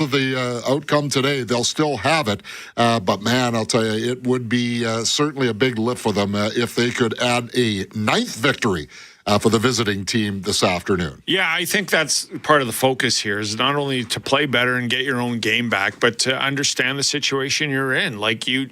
the outcome today, they'll still have it. But, man, I'll tell you, it would be certainly a big lift for them if they could add a 9th victory for the visiting team this afternoon. Yeah, I think that's part of the focus here is not only to play better and get your own game back, but to understand the situation you're in. Like you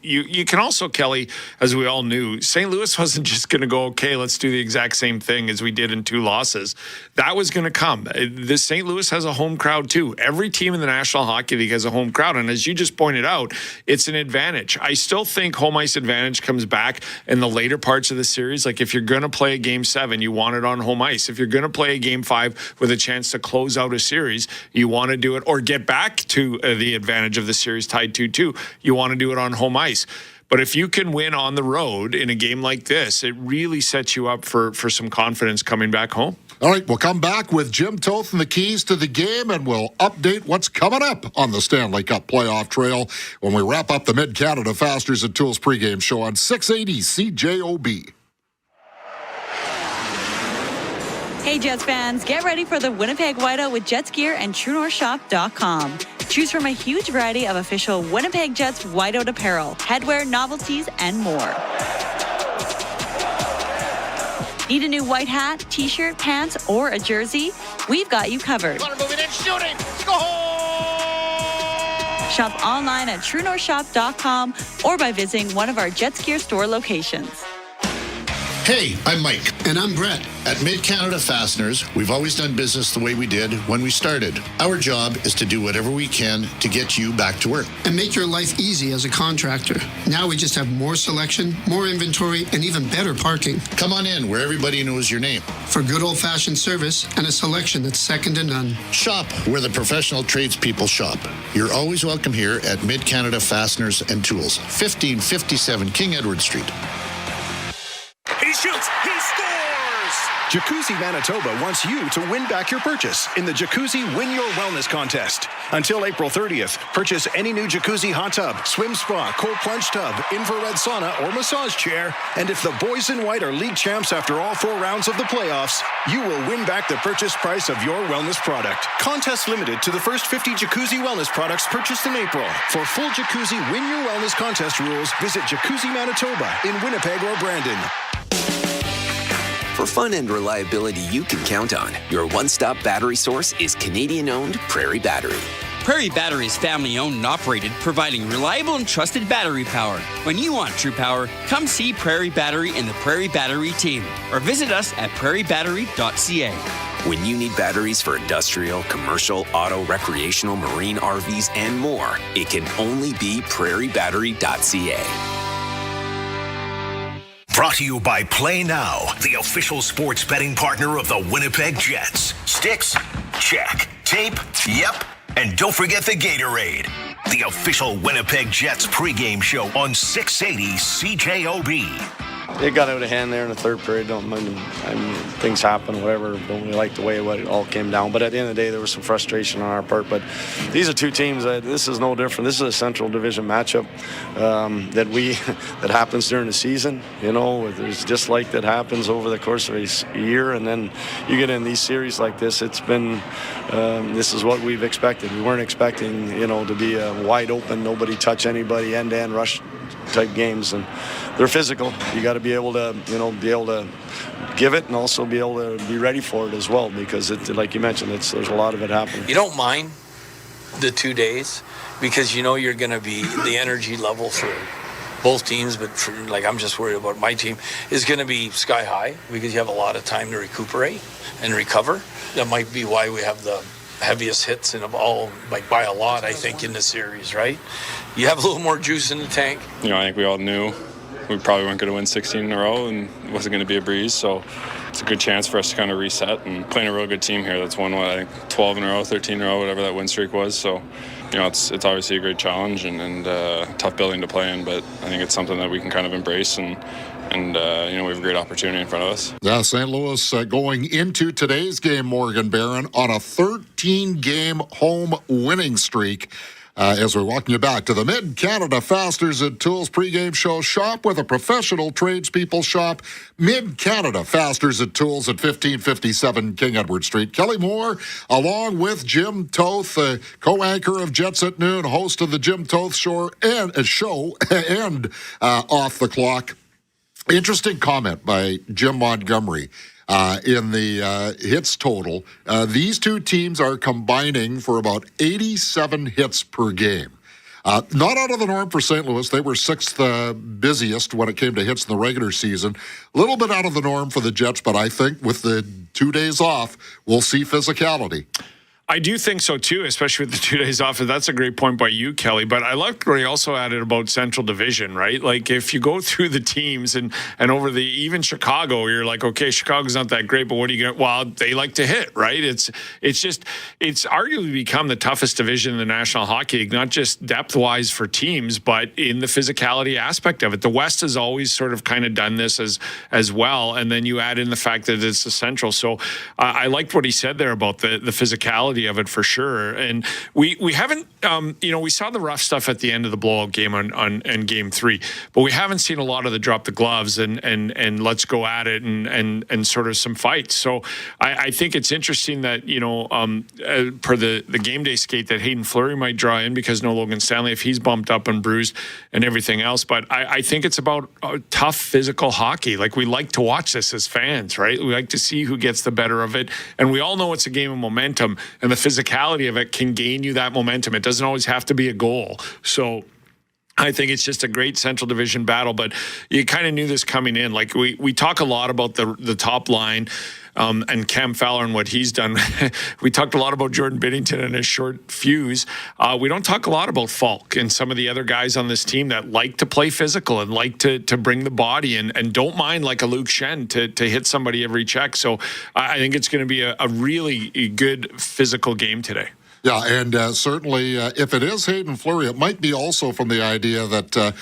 can also, Kelly, as we all knew, St. Louis wasn't just going to go, okay, let's do the exact same thing as we did in 2 losses. That was going to come. The St. Louis has a home crowd too. Every team in the National Hockey League has a home crowd, and as you just pointed out, it's an advantage. I still think home ice advantage comes back in the later parts of the series. Like if you're going to play a Game 7, you want it on home ice. If you're going to play a Game 5 with a chance to close out a series, you want to do it or get back to the advantage of the series tied 2-2. You want to do it on home ice. But if you can win on the road in a game like this, it really sets you up for some confidence coming back home. All right, we'll come back with Jim Toth and the keys to the game, and we'll update what's coming up on the Stanley Cup playoff trail when we wrap up the Mid-Canada Fasteners and Tools pregame show on 680 CJOB. Hey Jets fans, get ready for the Winnipeg Whiteout with Jets gear and TrueNorthShop.com. Choose from a huge variety of official Winnipeg Jets Whiteout apparel, headwear, novelties, and more. Need a new white hat, t-shirt, pants, or a jersey? We've got you covered. Moving in, shooting, score! Shop online at TrueNorthShop.com or by visiting one of our Jets gear store locations. Hey, I'm Mike. And I'm Brett. At Mid-Canada Fasteners, we've always done business the way we did when we started. Our job is to do whatever we can to get you back to work. And make your life easy as a contractor. Now we just have more selection, more inventory, and even better parking. Come on in where everybody knows your name. For good old-fashioned service and a selection that's second to none. Shop where the professional tradespeople shop. You're always welcome here at Mid-Canada Fasteners and Tools, 1557 King Edward Street. He shoots, he scores! Jacuzzi Manitoba wants you to win back your purchase in the Jacuzzi Win Your Wellness Contest. Until April 30th, purchase any new jacuzzi hot tub, swim spa, cold plunge tub, infrared sauna, or massage chair, and if the boys in white are league champs after all 4 rounds of the playoffs, you will win back the purchase price of your wellness product. Contest limited to the first 50 Jacuzzi Wellness products purchased in April. For full Jacuzzi Win Your Wellness Contest rules, visit Jacuzzi Manitoba in Winnipeg or Brandon. For fun and reliability you can count on, your one-stop battery source is Canadian-owned Prairie Battery. Prairie Battery is family-owned and operated, providing reliable and trusted battery power. When you want true power, come see Prairie Battery and the Prairie Battery team, or visit us at prairiebattery.ca. When you need batteries for industrial, commercial, auto, recreational, marine, RVs, and more, it can only be prairiebattery.ca. Brought to you by Play Now, the official sports betting partner of the Winnipeg Jets. Sticks? Check. Tape? Yep. And don't forget the Gatorade. The official Winnipeg Jets pregame show on 680 CJOB. It got out of hand there in the third period. I mean, things happen, whatever. Don't really like the way it all came down. But at the end of the day, there was some frustration on our part. But these are 2 teams that this is no different. This is a Central Division matchup that happens during the season. You know, there's just like that happens over the course of a year, and then you get in these series like this. It's been this is what we've expected. We weren't expecting to be a wide open, nobody touch anybody, end-to-end rush type games, and they're physical. You got to be able to give it and also be able to be ready for it as well, because like you mentioned, there's a lot of it happening. You don't mind the 2 days because you're going to be the energy level for both teams, but I'm just worried about my team is going to be sky high because you have a lot of time to recuperate and recover. That might be why we have the heaviest hits in all, by a lot, I think, in the series, right? You have a little more juice in the tank. I think we all knew we probably weren't going to win 16 in a row, and it wasn't going to be a breeze, so it's a good chance for us to kind of reset and playing a real good team here that's won, I think, 12 in a row, 13 in a row, whatever that win streak was, so it's obviously a great challenge and tough building to play in, but I think it's something that we can kind of embrace and we have a great opportunity in front of us. Yeah, St. Louis going into today's game, Morgan Barron, on a 13-game home winning streak. as we welcome you back to the Mid-Canada Fasteners and Tools pregame show. Shop with a professional tradespeople shop. Mid-Canada Fasteners and Tools at 1557 King Edward Street. Kelly Moore, along with Jim Toth, co-anchor of Jets at Noon, host of the Jim Toth Show and Off the Clock. Interesting comment by Jim Montgomery. In the hits total, these two teams are combining for about 87 hits per game. Not out of the norm for St. Louis. They were sixth busiest when it came to hits in the regular season. A little bit out of the norm for the Jets, but I think with the 2 days off, we'll see physicality. I do think so, too, especially with the 2 days off. That's a great point by you, Kelly. But I liked what he also added about Central Division, right? Like, if you go through the teams and over even Chicago, you're like, okay, Chicago's not that great, but what are you going to – well, they like to hit, right? It's arguably become the toughest division in the National Hockey League, not just depth-wise for teams, but in the physicality aspect of it. The West has always sort of kind of done this as well, and then you add in the fact that it's the Central. So I liked what he said there about the physicality of it for sure. And we haven't, we saw the rough stuff at the end of the blowout game on game 3, but we haven't seen a lot of the drop the gloves and let's go at it and sort of some fights. So I think it's interesting that, per the game day skate that Hayden Fleury might draw in because no Logan Stanley if he's bumped up and bruised and everything else. But I think it's about tough physical hockey. Like, we like to watch this as fans, right? We like to see who gets the better of it. And we all know it's a game of momentum, and the physicality of it can gain you that momentum. It doesn't always have to be a goal. So I think it's just a great Central Division battle, but you kind of knew this coming in. Like, we talk a lot about the top line and Cam Fowler and what he's done. We talked a lot about Jordan Binnington and his short fuse. We don't talk a lot about Falk and some of the other guys on this team that like to play physical and like to bring the body and don't mind, like a Luke Shen, to hit somebody every check. So I think it's going to be a really good physical game today. Yeah, and certainly if it is Hayden Fleury, it might be also from the idea that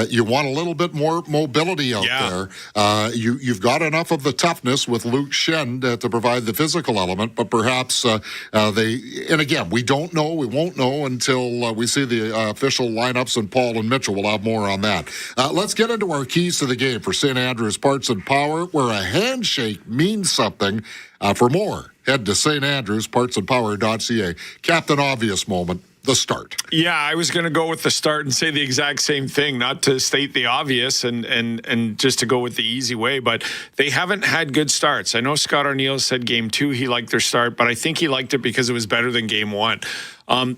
you want a little bit more mobility out there. You've got enough of the toughness with Luke Shen to provide the physical element, but perhaps and again, we don't know, we won't know until we see the official lineups, and Paul and Mitchell will have more on that. Let's get into our keys to the game for St. Andrews Parts and Power, where a handshake means something. For more, head to standrewspartsandpower.ca. Captain Obvious moment, the start. Yeah, I was going to go with the start and say the exact same thing, not to state the obvious and just to go with the easy way, but they haven't had good starts. I know Scott Arniel said game 2 he liked their start, but I think he liked it because it was better than game 1.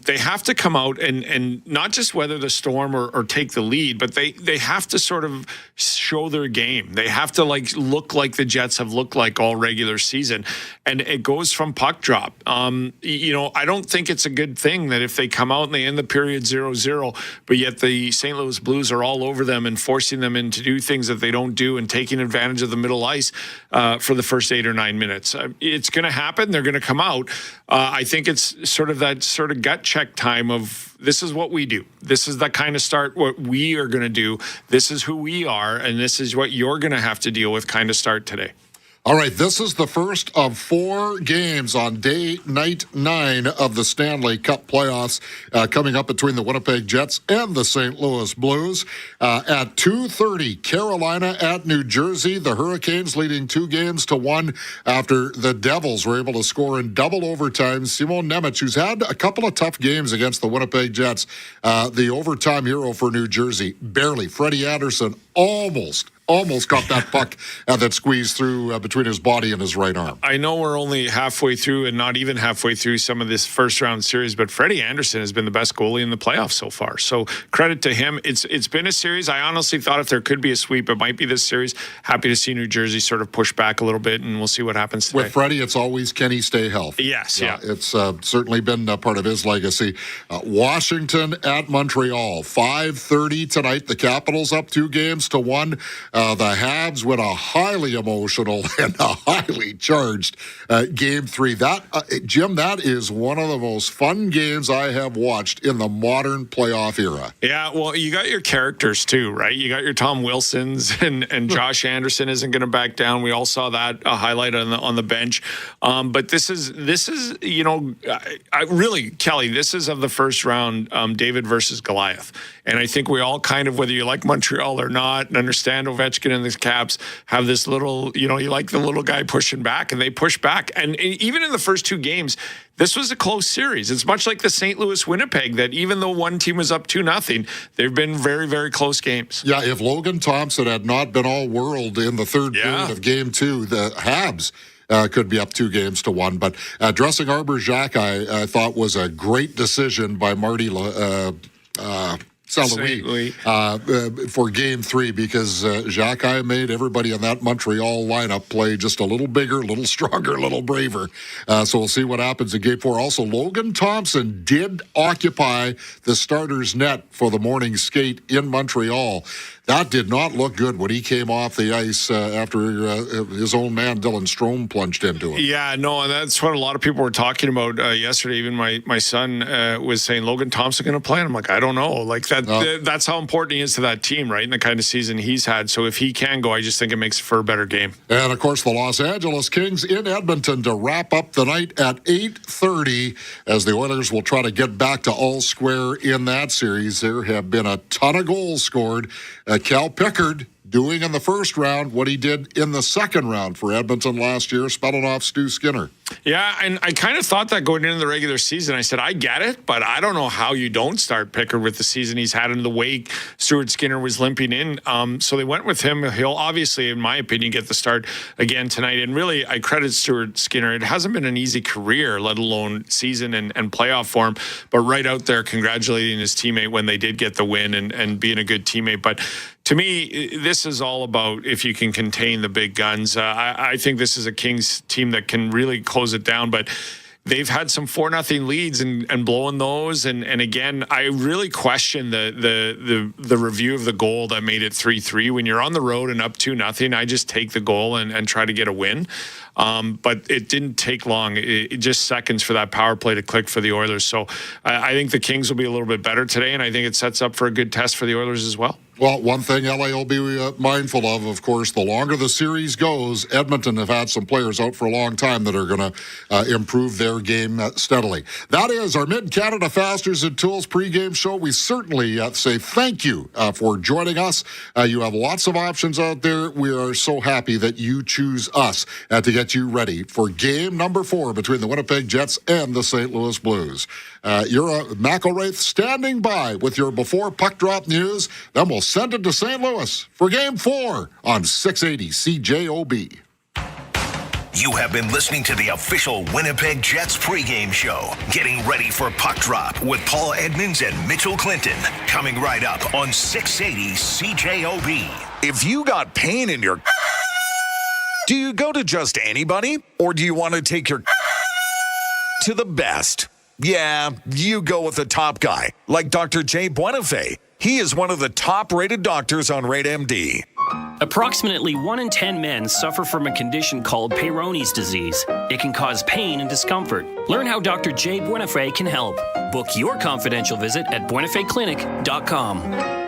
They have to come out and not just weather the storm or take the lead, but they have to sort of show their game. They have to look like the Jets have looked like all regular season. And it goes from puck drop. I don't think it's a good thing that if they come out and they end the period 0-0, but yet the St. Louis Blues are all over them and forcing them in to do things that they don't do and taking advantage of the middle ice for the first 8 or 9 minutes. It's going to happen. They're going to come out. I think it's sort of gut check time of this is what we do. This is the kind of start what we are going to do. This is who we are, and this is what you're going to have to deal with kind of start today. All right, this is the first of 4 games on night 9 of the Stanley Cup playoffs coming up between the Winnipeg Jets and the St. Louis Blues. At 2:30, Carolina at New Jersey. The Hurricanes leading 2-1 after the Devils were able to score in double overtime. Simon Nemec, who's had a couple of tough games against the Winnipeg Jets, the overtime hero for New Jersey, barely. Freddie Anderson almost got that puck that squeezed through between his body and his right arm. I know we're only halfway through and not even halfway through some of this first-round series, but Freddie Anderson has been the best goalie in the playoffs so far. So credit to him. It's been a series. I honestly thought if there could be a sweep, it might be this series. Happy to see New Jersey sort of push back a little bit, and we'll see what happens today. With Freddie, it's always, can he stay healthy? Yes, yeah. It's certainly been part of his legacy. Washington at Montreal, 5:30 tonight. The Capitals up 2 games. 2-1. The Habs win a highly emotional and a highly charged Game 3. Jim, that is one of the most fun games I have watched in the modern playoff era. Yeah, well, you got your characters too, right? You got your Tom Wilsons and Josh Anderson isn't going to back down. We all saw that highlight on the bench. But this is I really, Kelly, this is of the first round, David versus Goliath. And I think we all kind of, whether you like Montreal or not, and understand Ovechkin and the Caps have this little, you like the little guy pushing back, and they push back. And even in the first two games, this was a close series. It's much like the St. Louis Winnipeg, that even though one team was up 2-0, they've been very, very close games. Yeah, if Logan Thompson had not been all world in the third period of Game 2, the Habs could be up 2-1. But dressing Arbor Jacques, I thought, was a great decision by Marty St-Louis for Game 3, because Jacques made everybody in that Montreal lineup play just a little bigger, a little stronger, a little braver. So we'll see what happens in Game 4. Also, Logan Thompson did occupy the starter's net for the morning skate in Montreal. That did not look good when he came off the ice after his own man, Dylan Strome, plunged into him. Yeah, no, and that's what a lot of people were talking about yesterday. Even my son was saying, Logan Thompson going to play? And I'm like, I don't know. Like that's how important he is to that team, right? And the kind of season he's had. So if he can go, I just think it makes for a better game. And, of course, the Los Angeles Kings in Edmonton to wrap up the night at 8:30 as the Oilers will try to get back to all square in that series. There have been a ton of goals scored. Cal Pickard doing in the first round what he did in the second round for Edmonton last year, spelling off Stu Skinner. Yeah, and I kind of thought that going into the regular season. I said, I get it, but I don't know how you don't start Pickard with the season he's had in the wake. Stuart Skinner was limping in. So they went with him. He'll obviously, in my opinion, get the start again tonight. And really, I credit Stuart Skinner. It hasn't been an easy career, let alone season and playoff form, but right out there congratulating his teammate when they did get the win and being a good teammate. But to me, this is all about if you can contain the big guns. I think this is a Kings team that can really close it down, but they've had some 4-0 leads and blowing those. And again, I really question the review of the goal that made it 3-3. When you're on the road and up 2-0, I just take the goal and try to get a win. But it didn't take long. It just seconds for that power play to click for the Oilers. So I think the Kings will be a little bit better today, and I think it sets up for a good test for the Oilers as well. Well, one thing LA will be mindful of course, the longer the series goes, Edmonton have had some players out for a long time that are going to improve their game steadily. That is our Mid-Canada Fasteners and Tools pregame show. We certainly say thank you for joining us. You have lots of options out there. We are so happy that you choose us to get you ready for game number 4 between the Winnipeg Jets and the St. Louis Blues. You're McElwraith standing by with your before puck drop news. Then we'll send it to St. Louis for Game 4 on 680 CJOB. You have been listening to the official Winnipeg Jets pregame show. Getting ready for puck drop with Paul Edmonds and Mitchell Clinton. Coming right up on 680 CJOB. If you got pain in your... Do you go to just anybody? Or do you want to take your... to the best? Yeah, you go with the top guy, like Dr. Jay Buenafé. He is one of the top-rated doctors on RateMD. Approximately 1 in 10 men suffer from a condition called Peyronie's disease. It can cause pain and discomfort. Learn how Dr. Jay Buenafé can help. Book your confidential visit at buenafeclinic.com.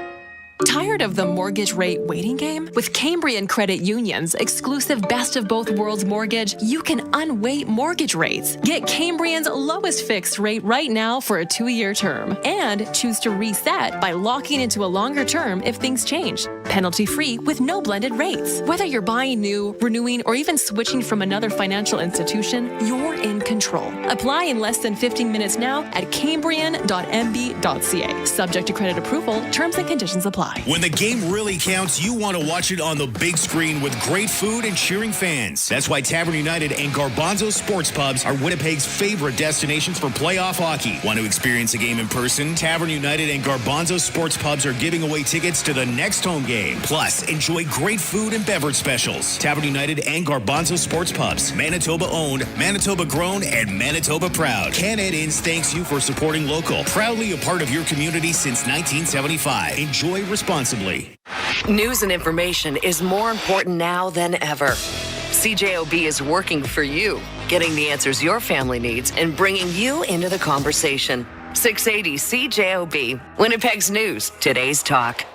Tired of the mortgage rate waiting game? With Cambrian Credit Union's exclusive Best of Both Worlds mortgage, you can unweight mortgage rates. Get Cambrian's lowest fixed rate right now for a 2-year term. And choose to reset by locking into a longer term if things change. Penalty-free with no blended rates. Whether you're buying new, renewing, or even switching from another financial institution, you're in control. Apply in less than 15 minutes now at cambrian.mb.ca. Subject to credit approval, terms and conditions apply. When the game really counts, you want to watch it on the big screen with great food and cheering fans. That's why Tavern United and Garbanzo Sports Pubs are Winnipeg's favorite destinations for playoff hockey. Want to experience a game in person? Tavern United and Garbanzo Sports Pubs are giving away tickets to the next home game. game. Plus, enjoy great food and beverage specials. Tavern United and Garbanzo Sports Pubs. Manitoba owned, Manitoba grown, and Manitoba proud. Canada Inns thanks you for supporting local. Proudly a part of your community since 1975. Enjoy responsibly. News and information is more important now than ever. CJOB is working for you, getting the answers your family needs and bringing you into the conversation. 680 CJOB, Winnipeg's news, today's talk.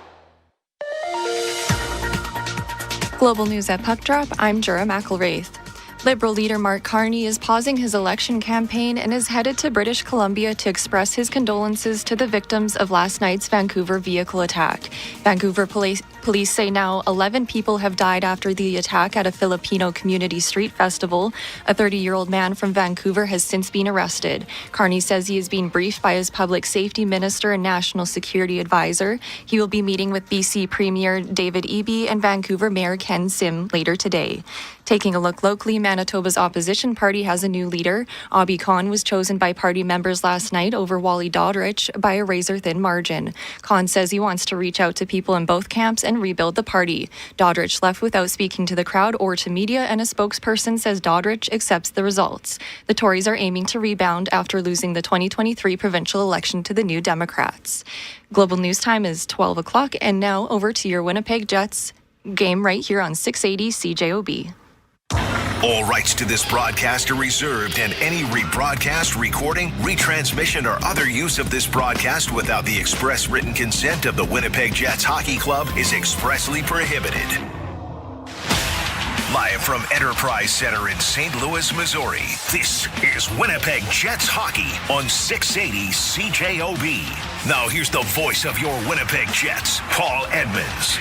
Global News at Puck Drop, I'm Jura McElwraith. Liberal leader Mark Carney is pausing his election campaign and is headed to British Columbia to express his condolences to the victims of last night's Vancouver vehicle attack. Vancouver police say now 11 people have died after the attack at a Filipino community street festival. A 30-year-old man from Vancouver has since been arrested. Carney says he is being briefed by his public safety minister and national security advisor. He will be meeting with BC Premier David Eby and Vancouver Mayor Ken Sim later today. Taking a look locally, Manitoba's opposition party has a new leader. Obby Khan was chosen by party members last night over Wally Doddridge by a razor-thin margin. Khan says he wants to reach out to people in both camps and rebuild the party. Doddridge left without speaking to the crowd or to media, and a spokesperson says Doddridge accepts the results. The Tories are aiming to rebound after losing the 2023 provincial election to the New Democrats. Global News Time is 12 o'clock, and now over to your Winnipeg Jets game right here on 680 CJOB. All rights to this broadcast are reserved, and any rebroadcast, recording, retransmission, or other use of this broadcast without the express written consent of the Winnipeg Jets Hockey Club is expressly prohibited. Live from Enterprise Center in St. Louis, Missouri, this is Winnipeg Jets Hockey on 680 CJOB. Now here's the voice of your Winnipeg Jets, Paul Edmonds.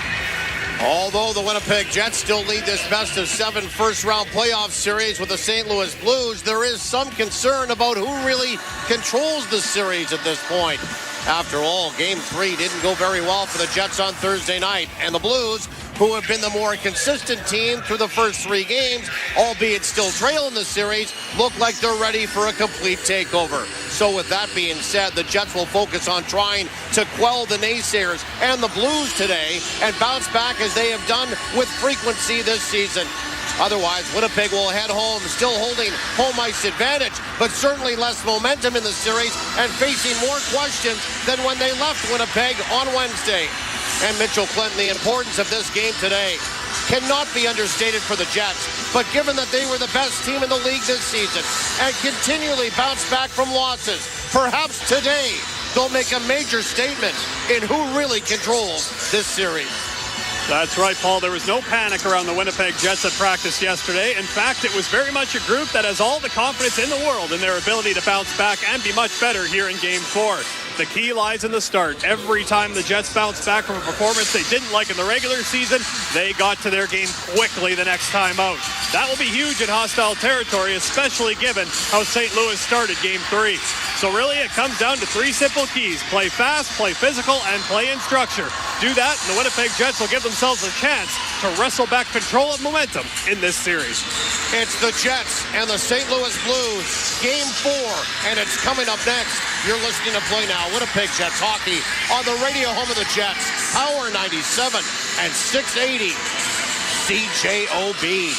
Although the Winnipeg Jets still lead this best-of-7 first-round playoff series with the St. Louis Blues, there is some concern about who really controls the series at this point. After all, Game 3 didn't go very well for the Jets on Thursday night, and the Blues, who have been the more consistent team through the first 3 games, albeit still trailing the series, look like they're ready for a complete takeover. So with that being said, the Jets will focus on trying to quell the naysayers and the Blues today and bounce back as they have done with frequency this season. Otherwise, Winnipeg will head home, still holding home ice advantage, but certainly less momentum in the series and facing more questions than when they left Winnipeg on Wednesday. And Mitchell Clinton, the importance of this game today cannot be understated for the Jets. But given that they were the best team in the league this season and continually bounce back from losses, perhaps today they'll make a major statement in who really controls this series. That's right, Paul. There was no panic around the Winnipeg Jets at practice yesterday. In fact, it was very much a group that has all the confidence in the world in their ability to bounce back and be much better here in Game 4. The key lies in the start. Every time the Jets bounced back from a performance they didn't like in the regular season, they got to their game quickly the next time out. That will be huge in hostile territory, especially given how St. Louis started Game 3. So really, it comes down to 3 simple keys. Play fast, play physical, and play in structure. Do that, and the Winnipeg Jets will give themselves a chance to wrestle back control of momentum in this series. It's the Jets and the St. Louis Blues, Game 4, and it's coming up next. You're listening to Play Now, Winnipeg Jets Hockey on the radio home of the Jets, Power 97 and 680 CJOB.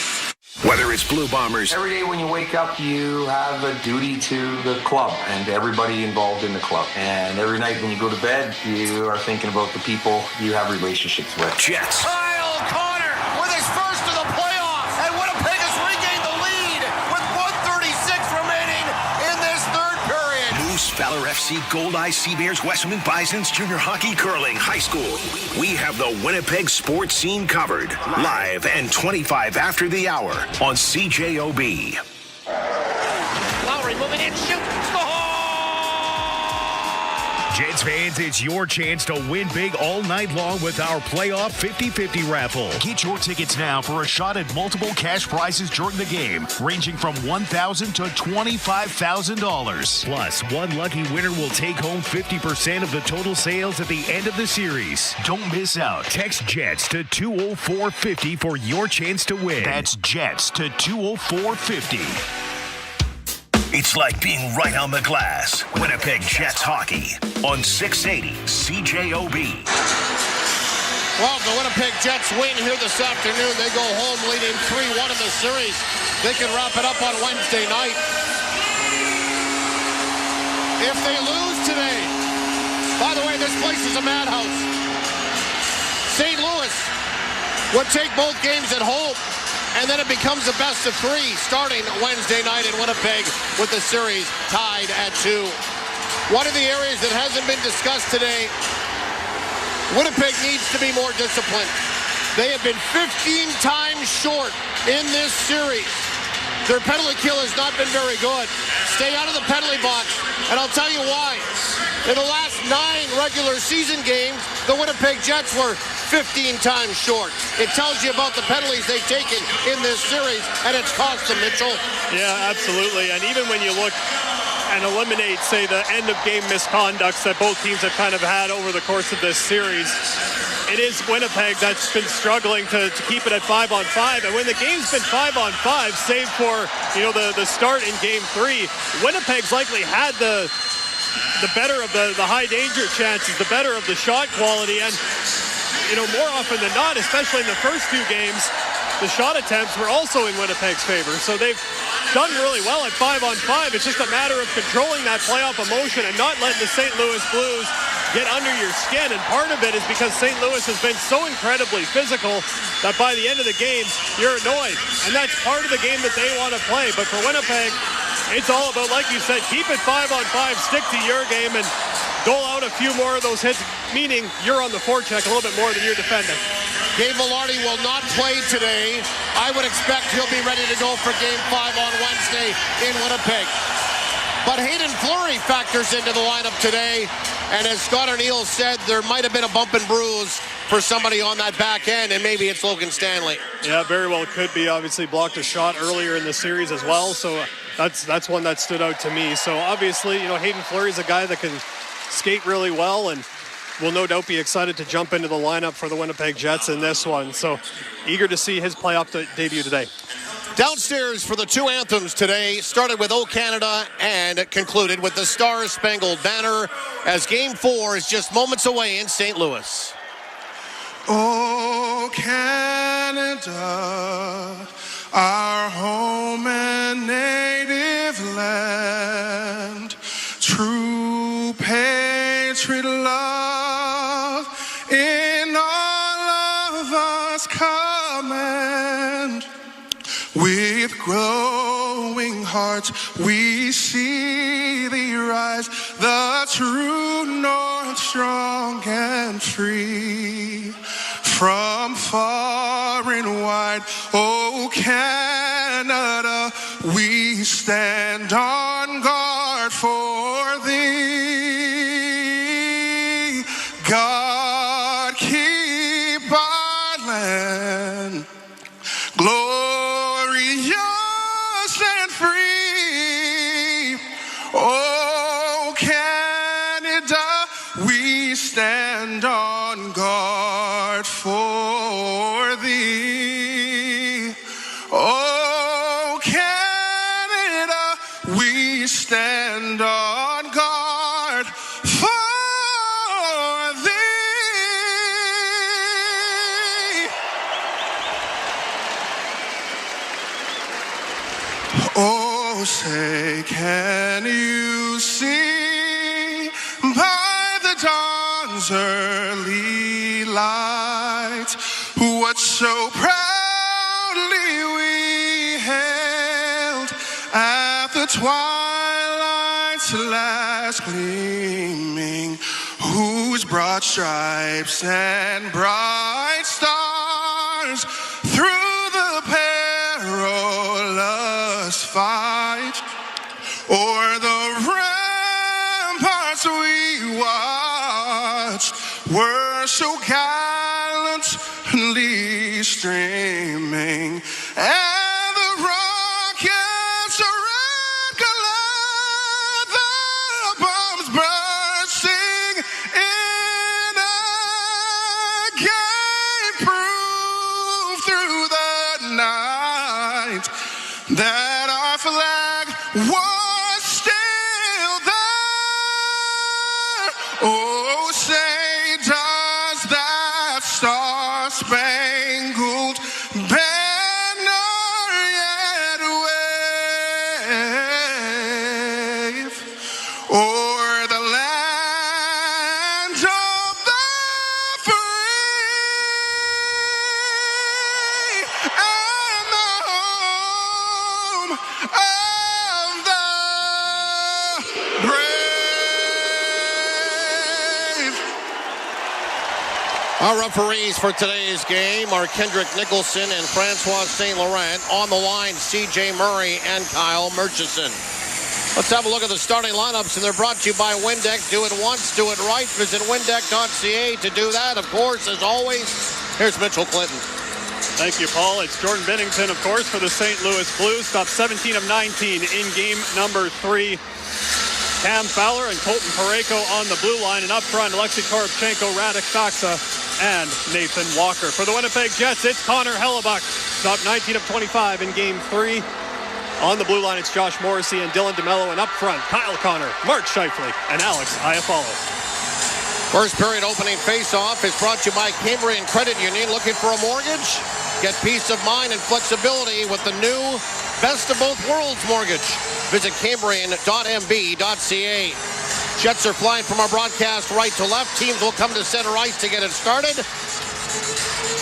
Whether it's Blue Bombers. Every day when you wake up, you have a duty to the club and everybody involved in the club. And every night when you go to bed, you are thinking about the people you have relationships with. Jets. Kyle Connor with his first of the playoffs, and Winnipeg has regained the lead with 1:36 remaining in this third period. Moose, Valor FC, Goldeye, Seabears, Westman Bisons, Junior Hockey, Curling, High School. We have the Winnipeg sports scene covered. Live and 25 after the hour on CJOB. Lowry moving in, shoot. Jets fans, it's your chance to win big all night long with our playoff 50-50 raffle. Get your tickets now for a shot at multiple cash prizes during the game, ranging from $1,000 to $25,000. Plus, one lucky winner will take home 50% of the total sales at the end of the series. Don't miss out. Text JETS to 20450 for your chance to win. That's JETS to 20450. It's like being right on the glass. Winnipeg Jets Hockey on 680 CJOB. Well, if the Winnipeg Jets win here this afternoon, they go home leading 3-1 in the series. They can wrap it up on Wednesday night. If they lose today, by the way, this place is a madhouse. St. Louis would take both games at home, and then it becomes a best of 3 starting Wednesday night in Winnipeg with the series tied at 2. One of the areas that hasn't been discussed today, Winnipeg needs to be more disciplined. They have been 15 times short in this series. Their penalty kill has not been very good. Stay out of the penalty box, and I'll tell you why. In the last 9 regular season games, the Winnipeg Jets were 15 times short. It tells you about the penalties they've taken in this series, and it's cost them, Mitchell. Yeah, absolutely. And even when you look and eliminate, say, the end-of-game misconducts that both teams have kind of had over the course of this series, it is Winnipeg that's been struggling to keep it at 5-on-5. And when the game's been 5-on-5, save for, the start in Game 3, Winnipeg's likely had the better of the high danger chances, the better of the shot quality. And, more often than not, especially in the first 2 games, the shot attempts were also in Winnipeg's favor. So they've done really well at 5-on-5. It's just a matter of controlling that playoff emotion and not letting the St. Louis Blues get under your skin. And part of it is because St. Louis has been so incredibly physical that by the end of the game, you're annoyed. And that's part of the game that they want to play. But for Winnipeg, it's all about, like you said, keep it 5-on-5, stick to your game, and dole out a few more of those hits, meaning you're on the forecheck a little bit more than you're defending. Gabe Vilardi will not play today. I would expect he'll be ready to go for Game 5 on Wednesday in Winnipeg. But Hayden Fleury factors into the lineup today. And as Scott O'Neill said, there might have been a bump and bruise for somebody on that back end, and maybe it's Logan Stanley. Yeah, very well could be. Obviously blocked a shot earlier in the series as well. So that's one that stood out to me. So obviously, Hayden Fleury is a guy that can skate really well and will no doubt be excited to jump into the lineup for the Winnipeg Jets in this one. So eager to see his playoff debut today. Downstairs for the 2 anthems today started with O Canada and concluded with the Star Spangled Banner as Game 4 is just moments away in St. Louis. O Canada, our home and native land, true patriot love in all of us command. With growing hearts we see thee rise, the true north strong and free. From far and wide, O Canada, we stand on guard for thee. God keep our land glorious and free. Oh, Canada, we stand on guard for thee. Oh, Canada, we stand on guard for thee. Oh, say, can you see by the dawn's early light what so proudly we hailed at the twilight's last gleaming, whose broad stripes and bright stars through the perilous fight o'er the ramparts we watched were so gallantly streaming, and the rockets red glare, the bombs bursting in again prove through the night that our flag was still there. Oh, say does that star spangled banner yet wave o'er the land of the free and the home of the brave. Our referees for today's game are Kendrick Nicholson and Francois St. Laurent. On the line, C.J. Murray and Kyle Murchison. Let's have a look at the starting lineups, and they're brought to you by Windeck. Do it once, do it right. Visit windeck.ca to do that. Of course, as always, here's Mitchell Clinton. Thank you, Paul. It's Jordan Bennington, of course, for the St. Louis Blues. Stopped 17 of 19 in game number 3. Cam Fowler and Colton Parayko on the blue line, and up front, Alexei Korobchenko, Radek Faksa, and Nathan Walker. For the Winnipeg Jets, it's Connor Hellebuck. Stopped 19 of 25 in game 3. On the blue line, it's Josh Morrissey and Dylan DeMello, and up front, Kyle Connor, Mark Scheifele, and Alex Iafallo. First period opening face-off is brought to you by Cambrian Credit Union. Looking for a mortgage? Get peace of mind and flexibility with the new Best of Both Worlds mortgage. Visit Cambrian.mb.ca. Jets are flying from our broadcast right to left. Teams will come to center ice to get it started.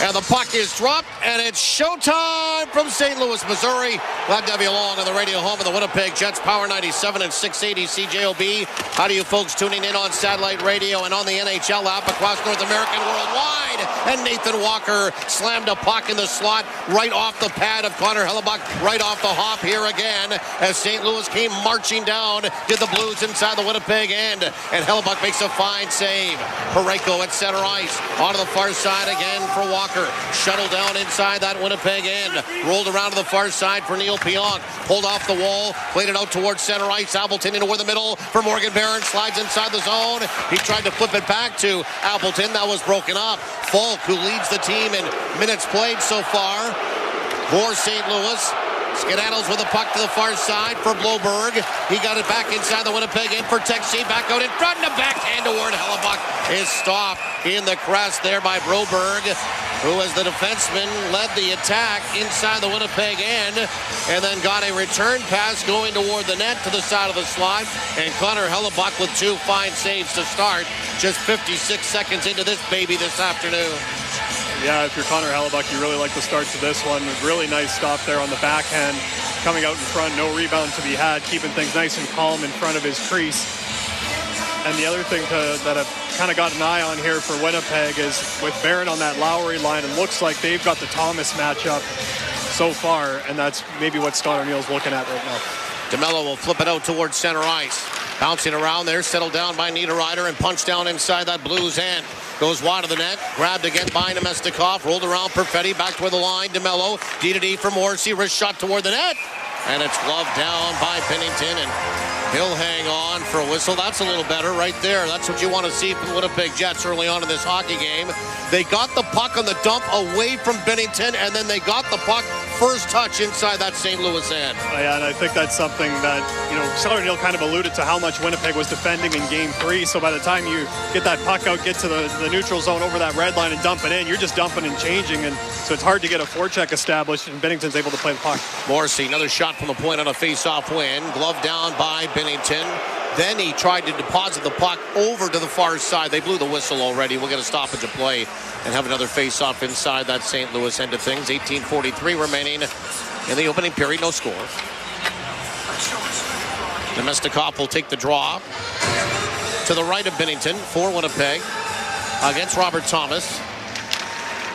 And the puck is dropped, and it's showtime from St. Louis, Missouri. Glad to have you along on the radio home of the Winnipeg Jets, Power 97 and 680 CJOB. How do you folks tuning in on satellite radio and on the NHL app across North America and worldwide? And Nathan Walker slammed a puck in the slot right off the pad of Connor Hellebuck, right off the hop here again as St. Louis came marching down. Did the Blues inside the Winnipeg end, and Hellebuck makes a fine save. Parayko at center ice, onto the far side again for Walker. Shuttled down inside that Winnipeg end. Rolled around to the far side for Neil Pionk. Pulled off the wall. Played it out towards center ice. Appleton into the middle for Morgan Barron. Slides inside the zone. He tried to flip it back to Appleton. That was broken up. Falk, who leads the team in minutes played so far for St. Louis. Skedaddles with the puck to the far side for Bloberg. He got it back inside the Winnipeg end for Texie. Back out in front and a backhand toward Hellebuck is stopped in the crest there by Broberg, who as the defenseman led the attack inside the Winnipeg end and then got a return pass going toward the net to the side of the slot. And Connor Hellebuck with 2 fine saves to start. Just 56 seconds into this baby this afternoon. Yeah, if you're Connor Hellebuck, you really like the start to this one. Really nice stop there on the backhand. Coming out in front, no rebound to be had, keeping things nice and calm in front of his crease. And the other thing that I've kind of got an eye on here for Winnipeg is with Barron on that Lowry line, it looks like they've got the Thomas matchup so far, and that's maybe what Scott O'Neill's looking at right now. DeMello will flip it out towards center ice. Bouncing around there, settled down by Niederreiter and punched down inside that Blues end. Goes wide of the net, grabbed again by Nemestikov, rolled around Perfetti, back toward the line. DeMello, D-to-D for Morrissey, wrist shot toward the net. And it's gloved down by Pennington, and he'll hang on for a whistle. That's a little better right there. That's what you want to see from the Winnipeg Jets early on in this hockey game. They got the puck on the dump away from Bennington, and then they got the puck first touch inside that St. Louis end. Yeah, and I think that's something that, Scott O'Neill kind of alluded to how much Winnipeg was defending in Game 3. So by the time you get that puck out, get to the neutral zone over that red line and dump it in, you're just dumping and changing. And so it's hard to get a forecheck established, and Bennington's able to play the puck. Morrissey, another shot from the point on a face-off win. Gloved down by Bennington. Then he tried to deposit the puck over to the far side. They blew the whistle already. We'll get a stoppage of play and have another face-off inside that St. Louis end of things. 18:43 remaining in the opening period. No score. Nemestikov will take the draw to the right of Bennington for Winnipeg against Robert Thomas.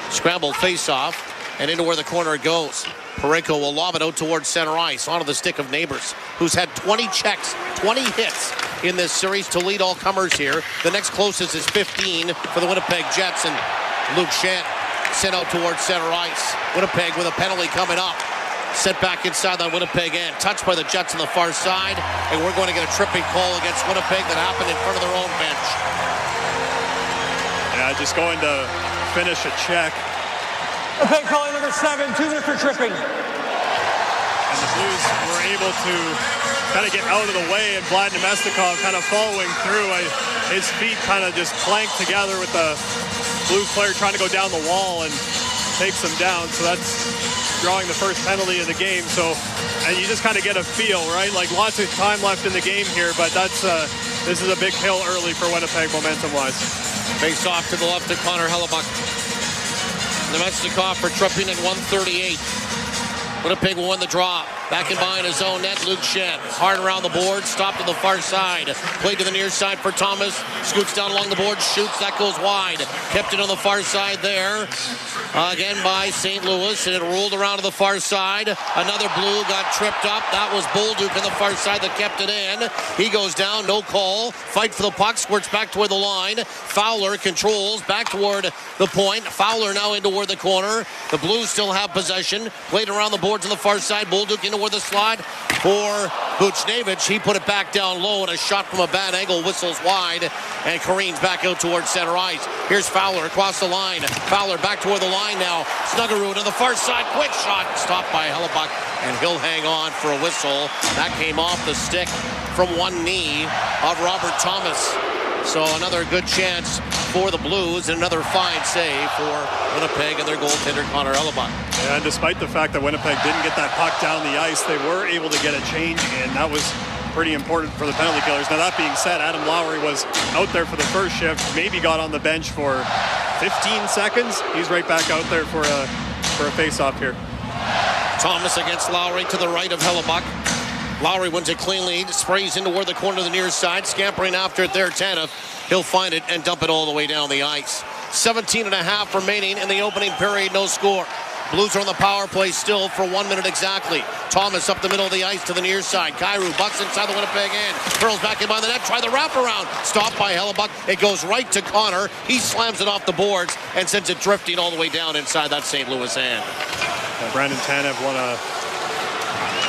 Scrambled face-off and into where the corner goes. Parayko will lob it out towards center ice onto the stick of Neighbors, who's had 20 checks, 20 hits in this series to lead all comers here. The next closest is 15 for the Winnipeg Jets, and Luke Schant sent out towards center ice. Winnipeg with a penalty coming up. Set back inside that Winnipeg end. Touched by the Jets on the far side, and we're going to get a tripping call against Winnipeg that happened in front of their own bench. Yeah, just going to finish a check. Okay, calling number 7, 2 minutes for tripping. And the Blues were able to kind of get out of the way, and Vlad Nemestikov kind of following through. His feet kind of just clanked together with the Blues player trying to go down the wall, and takes him down. So that's drawing the first penalty of the game. So, and you just kind of get a feel, right? Like lots of time left in the game here, but that's this is a big hill early for Winnipeg momentum-wise. Face off to the left of Connor Hellebuck. Nemesnikov for tripping at 138. Winnipeg will win the draw. Back in behind his own net, Luke Shen. Hard around the board, stopped to the far side. Played to the near side for Thomas. Scoots down along the board, shoots, that goes wide. Kept it on the far side there. Again by St. Louis, and it rolled around to the far side. Another blue got tripped up. That was Bolduc on the far side that kept it in. He goes down, no call. Fight for the puck, squirts back toward the line. Fowler controls, back toward the point. Fowler now in toward the corner. The Blues still have possession. Played around the boards on the far side. Bolduc in toward the slot for Buchnevich. He put it back down low, and a shot from a bad angle whistles wide and careens back out towards center ice. Here's Fowler across the line. Fowler back toward the line now. Snuggerud to the far side. Quick shot. Stopped by Hellebuck, and he'll hang on for a whistle. That came off the stick from one knee of Robert Thomas. So another good chance for the Blues, and another fine save for Winnipeg and their goaltender Connor Hellebuck. And despite the fact that Winnipeg didn't get that puck down the ice, they were able to get a change in. That was pretty important for the penalty killers. Now that being said, Adam Lowry was out there for the first shift, maybe got on the bench for 15 seconds. He's right back out there for a face-off here. Thomas against Lowry to the right of Hellebuck. Lowry wins it cleanly, sprays in toward the corner of the near side, scampering after it there, Tanev. He'll find it and dump it all the way down the ice. 17.5 remaining in the opening period, no score. Blues are on the power play still for 1 minute exactly. Thomas up the middle of the ice to the near side. Kyrou bucks inside the Winnipeg end. Curls back in by the net, try the wraparound. Stopped by Hellebuck. It goes right to Connor. He slams it off the boards and sends it drifting all the way down inside that St. Louis end. Brandon Tanev won a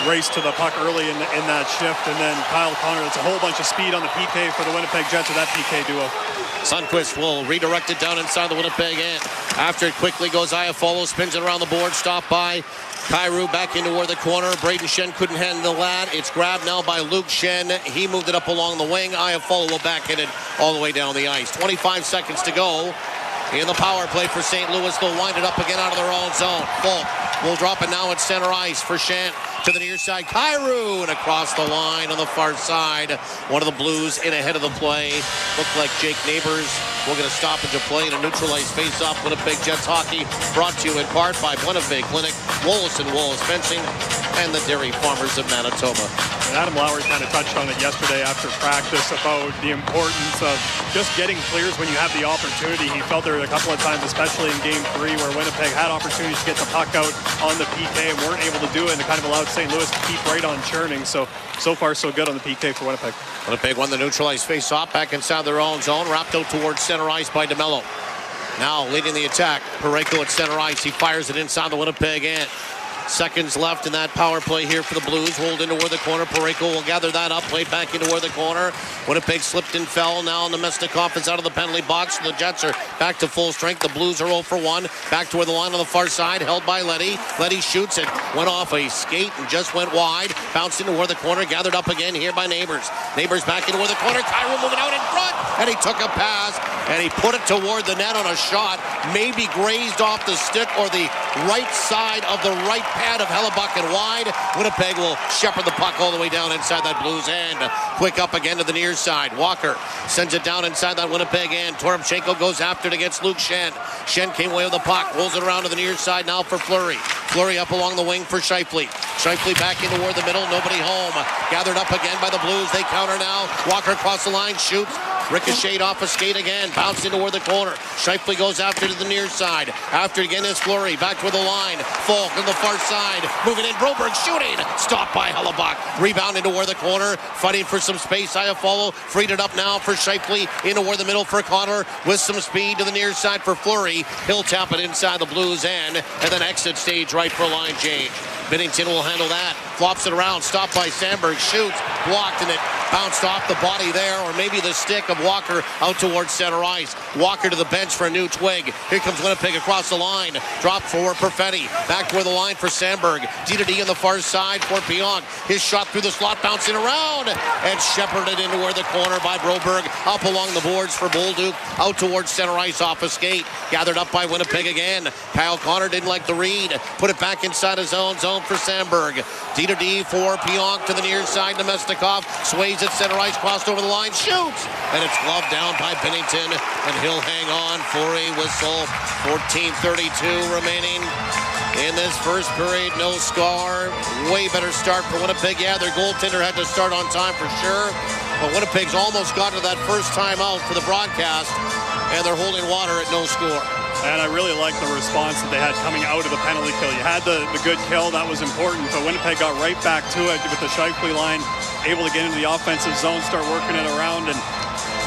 race to the puck early in that shift, and then Kyle Connor. That's a whole bunch of speed on the PK for the Winnipeg Jets with that PK duo. Sundqvist will redirect it down inside the Winnipeg end. After it quickly goes Iafallo, spins it around the board, stopped by Kyrou back into where the corner. Braden Shen couldn't handle that. It's grabbed now by Luke Shen. He moved it up along the wing. Iafallo will back hit it all the way down the ice. 25 seconds to go in the power play for St. Louis. They'll wind it up again out of their own zone. Falk will drop it now at center ice for Shen. To the near side, Kyrou, and across the line on the far side. One of the Blues in ahead of the play. Looked like Jake Neighbors will get a stoppage of play and a neutralized face-off. Winnipeg Jets hockey brought to you in part by Winnipeg Clinic, Wallace & Wallace Fencing, and the Dairy Farmers of Manitoba. And Adam Lowry kind of touched on it yesterday after practice about the importance of just getting clears when you have the opportunity. He felt there a couple of times, especially in Game 3, where Winnipeg had opportunities to get the puck out on the PK and weren't able to do it, and it kind of allowed St. Louis to keep right on churning. So far, so good on the PK for Winnipeg. Winnipeg won the neutralized face-off back inside their own zone, wrapped out towards center ice by DeMello. Now leading the attack, Parayko at center ice. He fires it inside the Winnipeg end. Seconds left in that power play here for the Blues. Rolled into where the corner. Parayko will gather that up. Played back into where the corner. Winnipeg slipped and fell. Now Nemesnikov is out of the penalty box. The Jets are back to full strength. The Blues are 0 for 1. Back to where the line on the far side. Held by Leddy. Leddy shoots it. Went off a skate and just went wide. Bounced into where the corner. Gathered up again here by Neighbors. Neighbors back into where the corner. Kyrou moving out in front. And he took a pass. And he put it toward the net on a shot. Maybe grazed off the stick or the right side of the right pad of Hellebuck and wide. Winnipeg will shepherd the puck all the way down inside that Blues end. Quick up again to the near side. Walker sends it down inside that Winnipeg end. Toropchenko goes after it against Luke Shen. Shen came away with the puck. Rolls it around to the near side now for Fleury. Fleury up along the wing for Scheifele. Scheifele back into toward the middle. Nobody home. Gathered up again by the Blues. They counter now. Walker across the line. Shoots. Ricocheted off a skate again. Bounced into toward the corner. Scheifele goes after to the near side. After again is Fleury. Back toward the line. Falk on the far side. Moving in. Broberg shooting. Stopped by Hellebuck. Rebound into where the corner. Fighting for some space. Iafallo freed it up now for Scheifele. Into where the middle for Connor. With some speed to the near side for Fleury. He'll tap it inside the Blues end. And then exit stage right for a line change. Binnington will handle that. flops it around, stopped by Sandberg, shoots, blocked, and it bounced off the body there, or maybe the stick of Walker out towards center ice. Walker to the bench for a new twig. Here comes Winnipeg across the line. Drop for Perfetti. Back toward the line for Sandberg. D-to-D on the far side for Pionk. His shot through the slot, bouncing around, and shepherded into where the corner by Broberg. Up along the boards for Bolduc. Out towards center ice off a skate. Gathered up by Winnipeg again. Kyle Connor didn't like the read. Put it back inside his own zone for Sandberg. D-to-D for Pionk to the near side. Nemesnikov sways at center ice, crossed over the line, shoots, and it's gloved down by Bennington, and he'll hang on for a whistle. 14:32 remaining in this first period. No score. Way better start for Winnipeg. Yeah, their goaltender had to start on time for sure, but Winnipeg's almost got to that first time out for the broadcast, and they're holding water at no score. And I really like the response that they had coming out of the penalty kill. You had the good kill, that was important, but Winnipeg got right back to it with the Scheifele line, able to get into the offensive zone, start working it around, and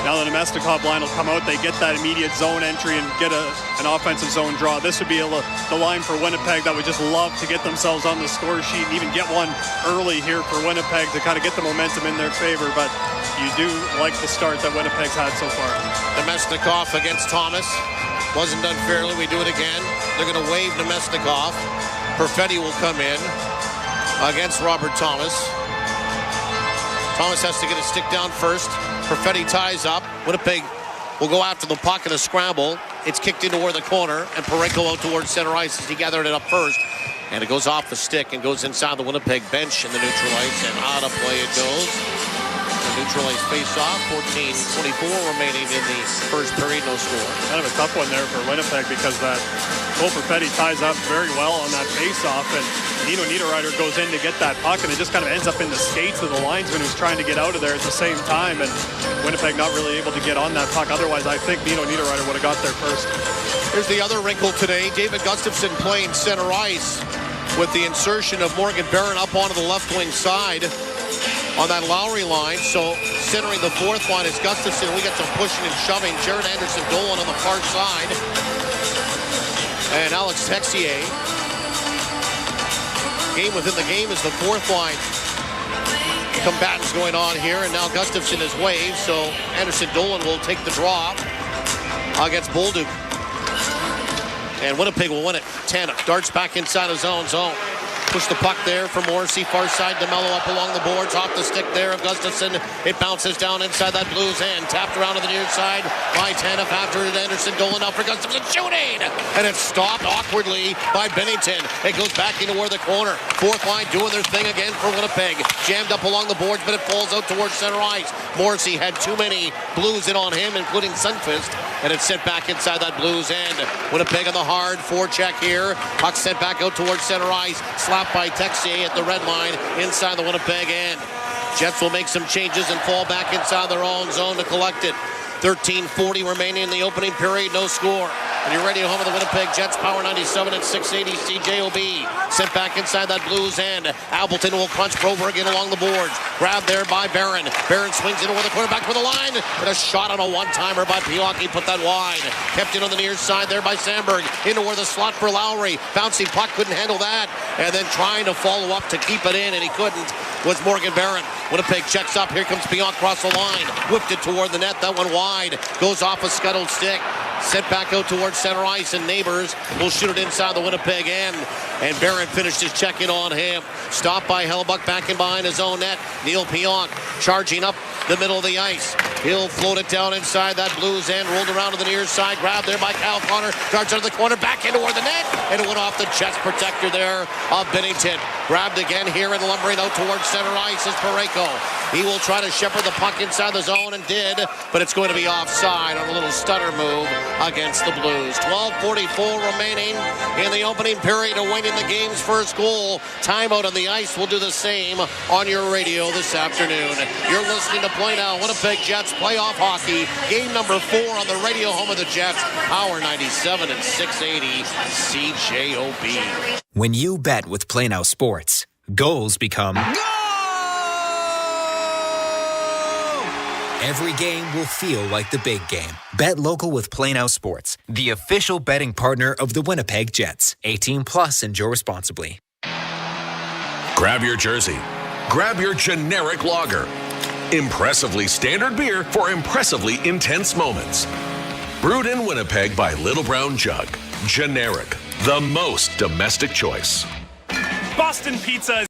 now the Nemesnikov line will come out. They get that immediate zone entry and get an offensive zone draw. This would be the line for Winnipeg that would just love to get themselves on the score sheet and even get one early here for Winnipeg to kind of get the momentum in their favor, but you do like the start that Winnipeg's had so far. Nemesnikov against Thomas. Wasn't done fairly. We do it again. They're going to wave Nemesnikov. Perfetti will come in against Robert Thomas. Thomas has to get a stick down first. Perfetti ties up. Winnipeg will go after the puck in a scramble. It's kicked into where the corner, and Parayko out towards center ice as he gathered it up first. And it goes off the stick and goes inside the Winnipeg bench in the neutral ice, and out of play it goes. Neutral ice face-off, 14:24 remaining in the first period, no score. Kind of a tough one there for Winnipeg because that Cole Perfetti ties up very well on that face-off, and Nino Niederreiter goes in to get that puck, and it just kind of ends up in the skates of the linesman who's trying to get out of there at the same time, and Winnipeg not really able to get on that puck. Otherwise, I think Nino Niederreiter would have got there first. Here's the other wrinkle today. David Gustafsson playing center ice with the insertion of Morgan Barron up onto the left wing side on that Lowry line. So centering the fourth line is Gustafsson. We got some pushing and shoving. Jared Anderson-Dolan on the far side. And Alex Texier. Game within the game is the fourth line. Combatants going on here, and now Gustafsson is waved, so Anderson-Dolan will take the draw against Bolduc. And Winnipeg will win it. Tanev darts back inside his own zone. Push the puck there for Morrissey. Far side, DeMello up along the boards. Off the stick there of Gustafsson. It bounces down inside that Blues end. Tapped around to the near side by Tanev after it. Anderson-Dolan up for Gustafsson shooting. And it's stopped awkwardly by Bennington. It goes back into where the corner. Fourth line doing their thing again for Winnipeg. Jammed up along the boards, but it falls out towards center ice. Morrissey had too many Blues in on him, including Sundqvist. And it's sent back inside that Blues end. Winnipeg on the hard forecheck here. Puck sent back out towards center ice. Slapped by Texier at the red line inside the Winnipeg end. Jets will make some changes and fall back inside their own zone to collect it. 13:40 remaining in the opening period, no score. And you're ready to home of the Winnipeg Jets, Power 97 at 680 CJOB. Sent back inside that Blues end. Appleton will crunch Broberg in along the boards. Grabbed there by Barron. Barron swings into where the quarterback for the line. And a shot on a one-timer by Pionk. He put that wide. Kept it on the near side there by Sandberg. Into where the slot for Lowry. Bouncing puck, couldn't handle that. And then trying to follow up to keep it in, and he couldn't, was Morgan Barron. Winnipeg checks up. Here comes Pionk across the line. Whipped it toward the net. That one wide. Goes off a scuttled stick. Sent back out towards center ice, and Neighbors will shoot it inside the Winnipeg end. And Barron finished his check-in on him. Stopped by Hellebuck back in behind his own net. Neil Pionk charging up the middle of the ice. He'll float it down inside that Blues end. Rolled around to the near side. Grabbed there by Kyle Connor. Darts out of the corner. Back into where the net. And it went off the chest protector there of Bennington. Grabbed again here and lumbering out towards center ice is Parayko. He will try to shepherd the puck inside the zone, and did, but it's going to be offside on a little stutter move against the Blues. 12:44 remaining in the opening period, awaiting the game's first goal. Timeout on the ice. Will do the same on your radio this afternoon. You're listening to Play Now, Winnipeg Jets playoff hockey. Game number 4 on the radio home of the Jets. Power 97 and 680 CJOB. When you bet with Play Now Sports, goals become... Every game will feel like the big game. Bet local with Play Now Sports, the official betting partner of the Winnipeg Jets. 18 plus, enjoy responsibly. Grab your jersey. Grab your generic lager. Impressively standard beer for impressively intense moments. Brewed in Winnipeg by Little Brown Jug. Generic. The most domestic choice. Boston Pizza.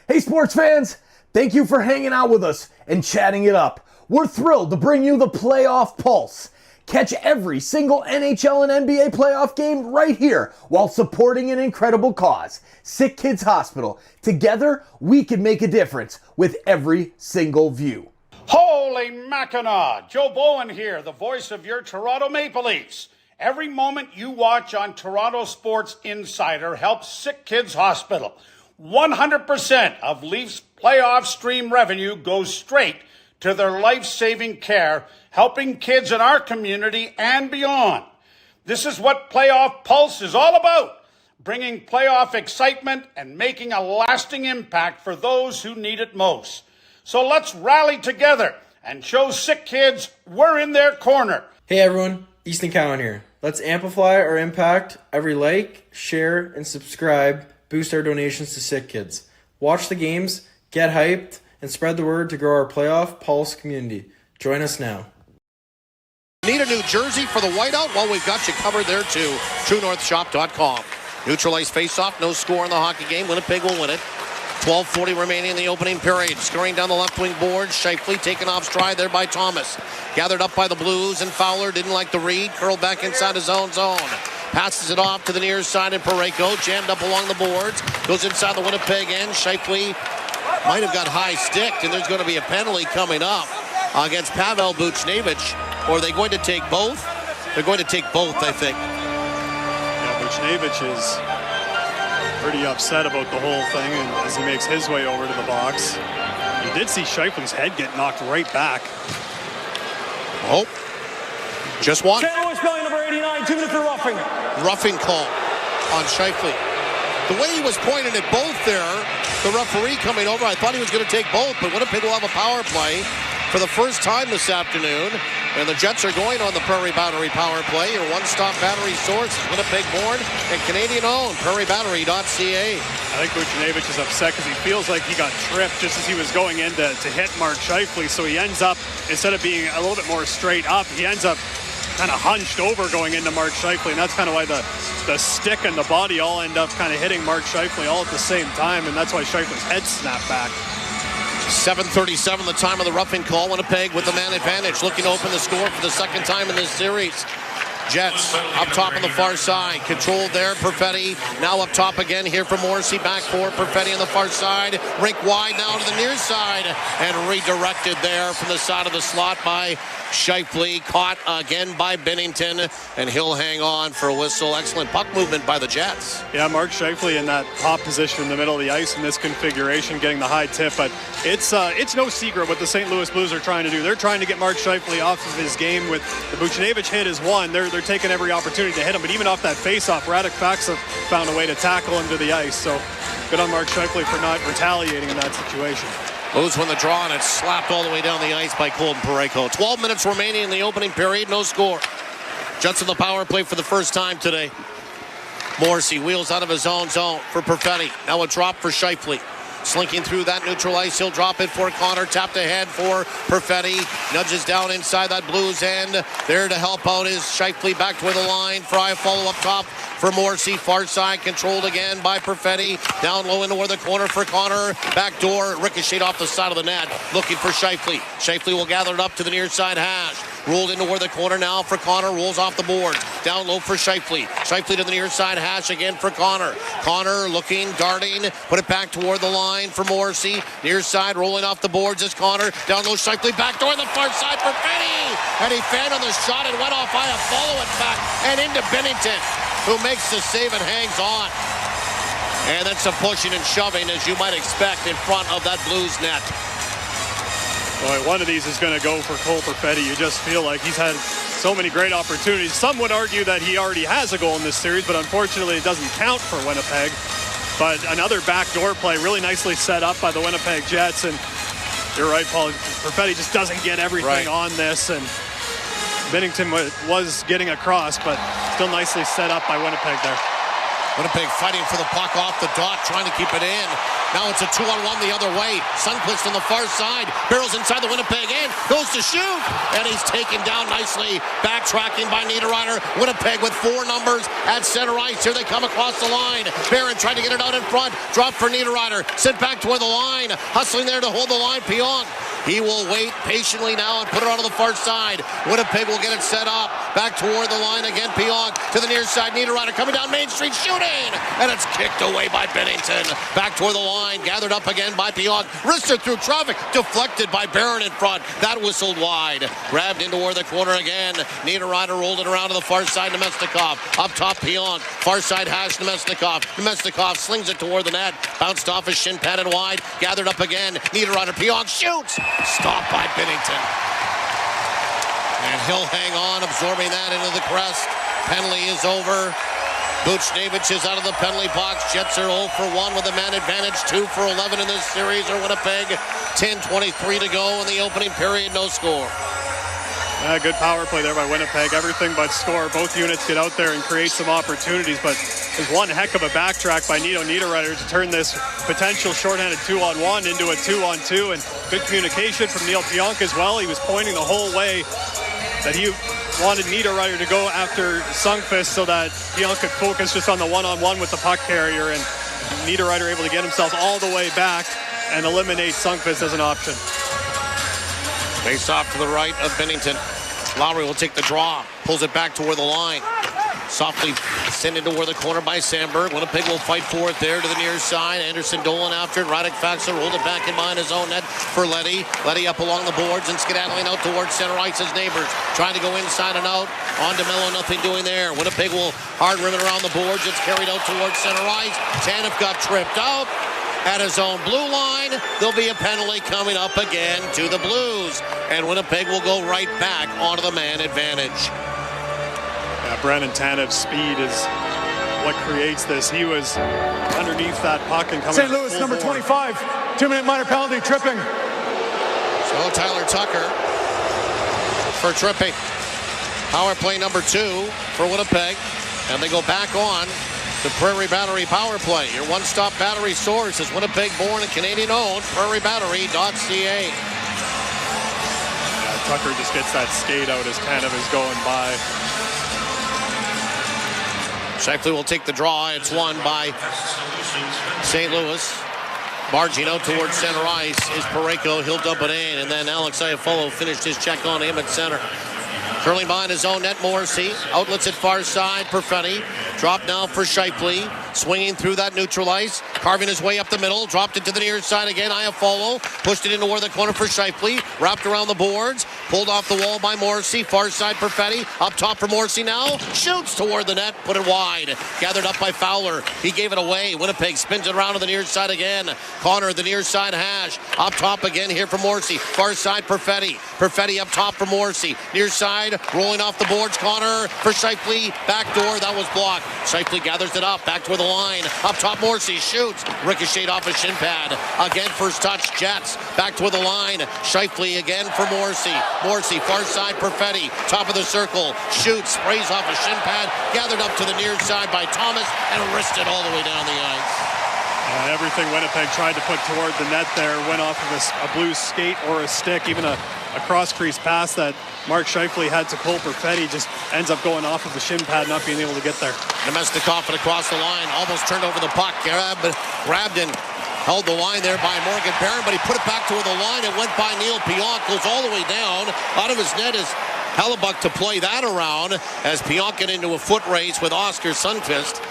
Hey sports fans, thank you for hanging out with us and chatting it up. We're thrilled to bring you the Playoff Pulse. Catch every single NHL and NBA playoff game right here while supporting an incredible cause, SickKids Hospital. Together, we can make a difference with every single view. Holy Mackinac! Joe Bowen here, the voice of your Toronto Maple Leafs. Every moment you watch on Toronto Sports Insider helps SickKids Hospital. 100% of Leafs playoff stream revenue goes straight to their life-saving care, helping kids in our community and beyond. This is what Playoff Pulse is all about, bringing playoff excitement and making a lasting impact for those who need it most. So let's rally together and show sick kids we're in their corner. Hey everyone, Easton Cowan here. Let's amplify our impact. Every like, share, and subscribe boost our donations to Sick Kids. Watch the games, get hyped, and spread the word to grow our Playoff Pulse community. Join us now. Need a new jersey for the whiteout? Well, we've got you covered there too. TrueNorthShop.com. Neutralize face-off, no score in the hockey game. Winnipeg will win it. 12:40 remaining in the opening period. Scurrying down the left wing board. Shifley taken off stride there by Thomas. Gathered up by the Blues, and Fowler didn't like the read. Curled back inside his own zone. Passes it off to the near side, and Parayko jammed up along the boards. Goes inside the Winnipeg end. Shifley might have got high sticked, and there's going to be a penalty coming up against Pavel Buchnevich. Or are they going to take both? They're going to take both, I think. Yeah, Buchnevich is pretty upset about the whole thing, and as he makes his way over to the box. You did see Shifley's head get knocked right back. Oh, just one. St. Louis penalty number 89, 2 minutes for roughing. Roughing call on Shifley. The way he was pointing at both there, the referee coming over, I thought he was going to take both, but Winnipeg will have a power play for the first time this afternoon. And the Jets are going on the Prairie Battery power play. Your one-stop battery source is Winnipeg-born and Canadian-owned. PrairieBattery.ca. I think Buchnevich is upset because he feels like he got tripped just as he was going in to hit Mark Shifley. So he ends up, instead of being a little bit more straight up, he ends up kind of hunched over going into Mark Shifley. And that's kind of why the stick and the body all end up kind of hitting Mark Shifley all at the same time. And that's why Shifley's head snapped back. 7:37, the time of the roughing call. Winnipeg with the man advantage, looking to open the score for the second time in this series. Jets up top on the far side, controlled there. Perfetti now up top again here for Morrissey. Back for Perfetti on the far side. Rink wide now to the near side, and redirected there from the side of the slot by Shifley. Caught again by Bennington, and he'll hang on for a whistle. Excellent puck movement by the Jets. Yeah, Mark Shifley in that top position in the middle of the ice in this configuration, getting the high tip. But it's no secret what the St. Louis Blues are trying to do. They're trying to get Mark Shifley off of his game. With the Buchnevich hit is one. They're taking every opportunity to hit him. But even off that faceoff, Radek Faksa found a way to tackle him to the ice. So good on Mark Shifley for not retaliating in that situation. Blues win the draw, and it's slapped all the way down the ice by Colton Parayko. 12 minutes remaining in the opening period, no score. Jets on the power play for the first time today. Morrissey wheels out of his own zone for Perfetti. Now a drop for Shifley. Slinking through that neutral ice, he'll drop it for Connor. Tapped ahead for Perfetti. Nudges down inside that Blues end. There to help out is Shifley back toward the line. Fry follow up top for Morrissey. Far side controlled again by Perfetti. Down low into the corner for Connor. Back door ricocheted off the side of the net. Looking for Shifley. Shifley will gather it up to the near side hash. Rolled into where the corner now for Connor. Rolls off the board. Down low for Shifley. Shifley to the near side hash again for Connor. Connor looking, darting. Put it back toward the line for Morrissey. Near side rolling off the boards is Connor. Down low Shifley. Back door the far side for Benny. And he fanned on the shot and went off by a follow-it back. And into Bennington, who makes the save and hangs on. And then some pushing and shoving, as you might expect, in front of that Blues net. Boy, one of these is going to go for Cole Perfetti. You just feel like he's had so many great opportunities. Some would argue that he already has a goal in this series, but unfortunately it doesn't count for Winnipeg. But another backdoor play, really nicely set up by the Winnipeg Jets. And you're right, Paul, Perfetti just doesn't get everything on this. And Bennington was getting across, but still nicely set up by Winnipeg there. Winnipeg fighting for the puck off the dot, trying to keep it in. Now it's a 2-on-1 the other way. Sundqvist on the far side. Barrels inside the Winnipeg end. Goes to shoot. And he's taken down nicely. Backtracking by Niederreiter. Winnipeg with 4 numbers at center ice. Here they come across the line. Barron trying to get it out in front. Drop for Niederreiter. Sent back toward the line. Hustling there to hold the line. Pionk. He will wait patiently now and put it onto the far side. Winnipeg will get it set up. Back toward the line again. Pionk to the near side. Niederreiter coming down Main Street. Shooting. And it's kicked away by Bennington. Back toward the line. Gathered up again by Pionk. Wristed through traffic. Deflected by Barron in front. That whistled wide. Grabbed into where the corner again. Niederreiter rolled it around to the far side. Nemestikov. Up top Pionk. Far side hash Nemestikov. Nemestikov slings it toward the net. Bounced off his shin pad and wide. Gathered up again. Niederreiter. Pionk shoots. Stopped by Bennington. And he'll hang on, absorbing that into the crest. Penalty is over. Buchnevich is out of the penalty box. Jets are 0 for 1 with a man advantage. 2 for 11 in this series are Winnipeg. 10:23 to go in the opening period. No score. Good power play there by Winnipeg. Everything but score. Both units get out there and create some opportunities, but there's one heck of a backtrack by Niederreiter to turn this potential shorthanded 2-on-1 into a 2-on-2, and good communication from Neil Pionk as well. He was pointing the whole way that he wanted Niederreiter to go after Sundqvist so that Pionk could focus just on the one-on-one with the puck carrier, and Niederreiter able to get himself all the way back and eliminate Sundqvist as an option. Face off to the right of Bennington. Lowry will take the draw. Pulls it back toward the line. Softly sent into where the corner by Sandberg. Winnipeg will fight for it there to the near side. Anderson Dolan after it. Radek Faksa rolled it back in behind his own net for Leddy. Leddy up along the boards and skedaddling out towards center ice as neighbors. Trying to go inside and out. On DeMello, nothing doing there. Winnipeg will hard rim it around the boards. It's carried out towards center ice. Tanev got tripped out at his own blue line. There'll be a penalty coming up again to the Blues. And Winnipeg will go right back onto the man advantage. Brandon Tanev's speed is what creates this. He was underneath that puck and coming. St. Louis, number 25, 2-minute minor penalty, tripping. So Tyler Tucker for tripping. Power play number 2 for Winnipeg. And they go back on the Prairie Battery power play. Your one-stop battery source is Winnipeg-born and Canadian-owned prairiebbattery.ca. Tucker just gets that skate out as Tanev is going by. Shifley will take the draw. It's won by St. Louis. Barging out towards center ice is Parayko. He'll dump it in. And then Alex Iafallo finished his check on him at center. Curling behind his own net, Morrissey. Outlets at far side, Perfetti. Drop now for Shifley. Swinging through that neutral ice. Carving his way up the middle. Dropped it to the near side again. Iafallo pushed it into where the corner for Shifley. Wrapped around the boards. Pulled off the wall by Morrissey. Far side, Perfetti. Up top for Morrissey now. Shoots toward the net. Put it wide. Gathered up by Fowler. He gave it away. Winnipeg spins it around to the near side again. Connor, the near side hash. Up top again here for Morrissey. Far side, Perfetti. Perfetti up top for Morrissey. Near side. Rolling off the boards, Connor for Shifley. Back door, that was blocked. Shifley gathers it up, back toward the line. Up top, Morrissey shoots. Ricocheted off his shin pad. Again, first touch, Jets. Back toward the line. Shifley again for Morrissey. Morrissey, far side, Perfetti. Top of the circle. Shoots, sprays off his shin pad. Gathered up to the near side by Thomas and wristed all the way down the ice. Everything Winnipeg tried to put toward the net there went off of a blue skate or a stick. Even a cross-crease pass that Mark Shifley had to Cole Perfetti just ends up going off of the shin pad, not being able to get there. Nemestikov across the line, almost turned over the puck. Grabbed and held the line there by Morgan Barron, but he put it back toward the line. It went by Neil Pionk, goes all the way down. Out of his net is Hellebuck to play that around as Pionk get into a foot race with Oscar Sundqvist.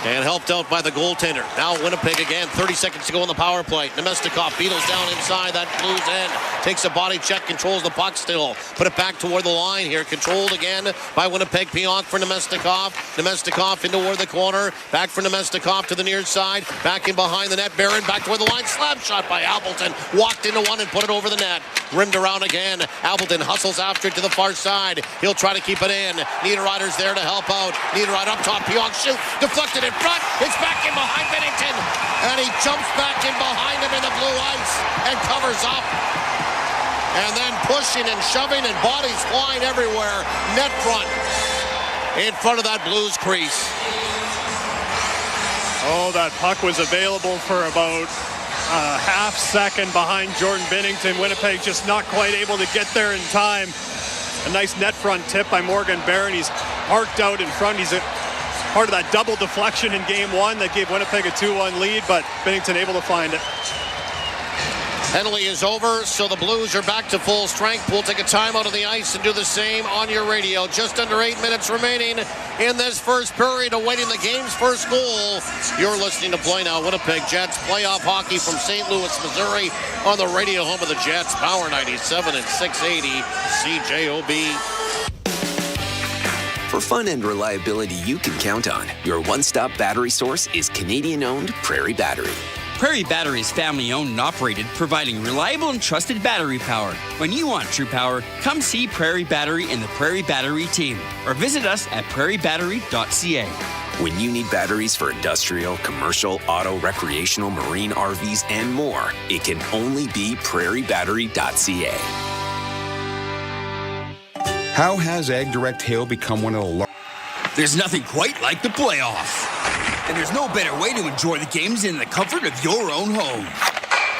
And helped out by the goaltender. Now Winnipeg again, 30 seconds to go on the power play. Nemestikov beetles down inside that Blues end. Takes a body check, controls the puck still. Put it back toward the line here. Controlled again by Winnipeg. Pionk for Nemestikov. Nemestikov into where the corner. Back for Nemestikov to the near side. Back in behind the net. Barron back toward the line. Slap shot by Appleton. Walked into one and put it over the net. Rimmed around again. Appleton hustles after it to the far side. He'll try to keep it in. Niederreiter's there to help out. Niederreiter up top. Pionk shoot. Deflected in front. It's back in behind Bennington. And he jumps back in behind him in the blue ice and covers up. and then pushing and shoving and bodies flying everywhere. Net front in front of that Blues crease. Oh, that puck was available for about a half second behind Jordan Binnington. Winnipeg just not quite able to get there in time. A nice net front tip by Morgan Barron. He's parked out in front. He's part of that double deflection in game one that gave Winnipeg a 2-1 lead, but Binnington able to find it. Penalty is over, so the Blues are back to full strength. We'll take a timeout on the ice and do the same on your radio. Just under 8 minutes remaining in this first period, awaiting the game's first goal. You're listening to Play Now Winnipeg Jets playoff hockey from St. Louis, Missouri, on the radio home of the Jets, Power 97 and 680 CJOB. For fun and reliability you can count on, your one-stop battery source is Canadian-owned Prairie Battery. Prairie Battery is family-owned and operated, providing reliable and trusted battery power. When you want true power, come see Prairie Battery and the Prairie Battery team, or visit us at prairiebattery.ca. When you need batteries for industrial, commercial, auto, recreational, marine RVs, and more, it can only be prairiebattery.ca. How has Ag Direct Hail become one of the largest? There's nothing quite like the playoffs. And there's no better way to enjoy the games in the comfort of your own home.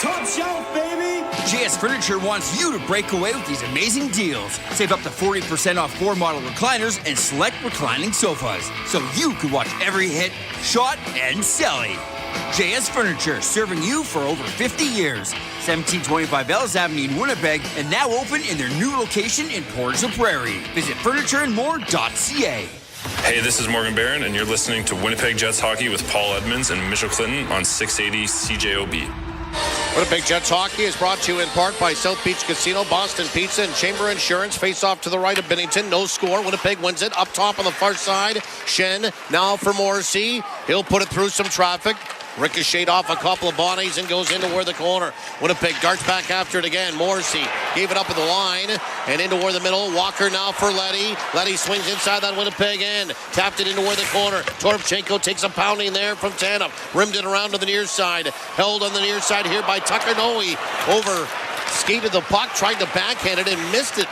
Top shelf, baby! JS Furniture wants you to break away with these amazing deals. Save up to 40% off 4-model recliners and select reclining sofas, so you can watch every hit, shot, and celly. JS Furniture, serving you for over 50 years. 1725 Ellis Avenue in Winnipeg, and now open in their new location in Portage-la-Prairie. Visit furnitureandmore.ca. Hey, this is Morgan Barron, and you're listening to Winnipeg Jets Hockey with Paul Edmonds and Mitchell Clinton on 680 CJOB. Winnipeg Jets Hockey is brought to you in part by South Beach Casino, Boston Pizza, and Chamber Insurance. Face off to the right of Binnington. No score. Winnipeg wins it. Up top on the far side. Shen now for Morrissey. He'll put it through some traffic. Ricocheted off a couple of bodies and goes into toward the corner. Winnipeg darts back after it again. Morrissey gave it up at the line and into toward the middle. Walker now for Letty. Letty swings inside that Winnipeg end. Tapped it into toward the corner. Toropchenko takes a pounding there from Tanev. Rimmed it around to the near side. Held on the near side here by Tucker Noe. Over skated the puck, tried to backhand it and missed it.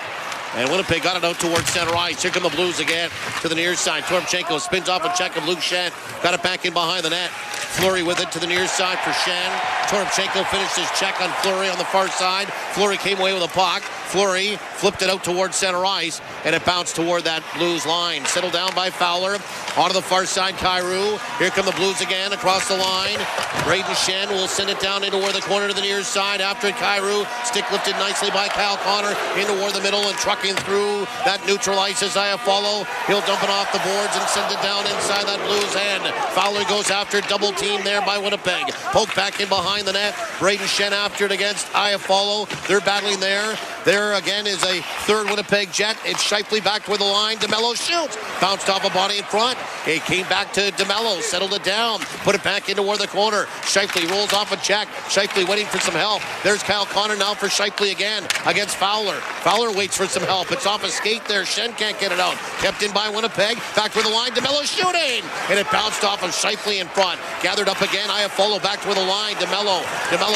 And Winnipeg got it out towards center ice. Here come the Blues again to the near side. Toropchenko spins off a check of Luke Shen. Got it back in behind the net. Fleury with it to the near side for Shen. Toropchenko finished his check on Fleury on the far side. Fleury came away with a puck. Fleury flipped it out towards center ice, and it bounced toward that Blues line. Settled down by Fowler. Onto the far side, Kyrou. Here come the Blues again across the line. Braden Shen will send it down into where the corner to the near side. After it, Kyrou. Stick lifted nicely by Kyle Connor into where the middle and trucking through that neutral ice as Iafallo. He'll dump it off the boards and send it down inside that Blues end. Fowler goes after double team there by Winnipeg. Poke back in behind the net. Braden Shen after it against Iafallo. They're battling there. There again is a third Winnipeg Jet. It's Shifley back toward the line. DeMello shoots. Bounced off a body in front. It came back to DeMello. Settled it down. Put it back into where the corner. Shifley rolls off a check. Shifley waiting for some help. There's Kyle Connor now for Shifley again against Fowler. Fowler waits for some help. It's off a skate there. Shen can't get it out. Kept in by Winnipeg. Back toward the line. DeMello shooting. And it bounced off of Shifley in front. Gathered up again. Iafallo back toward the line. DeMello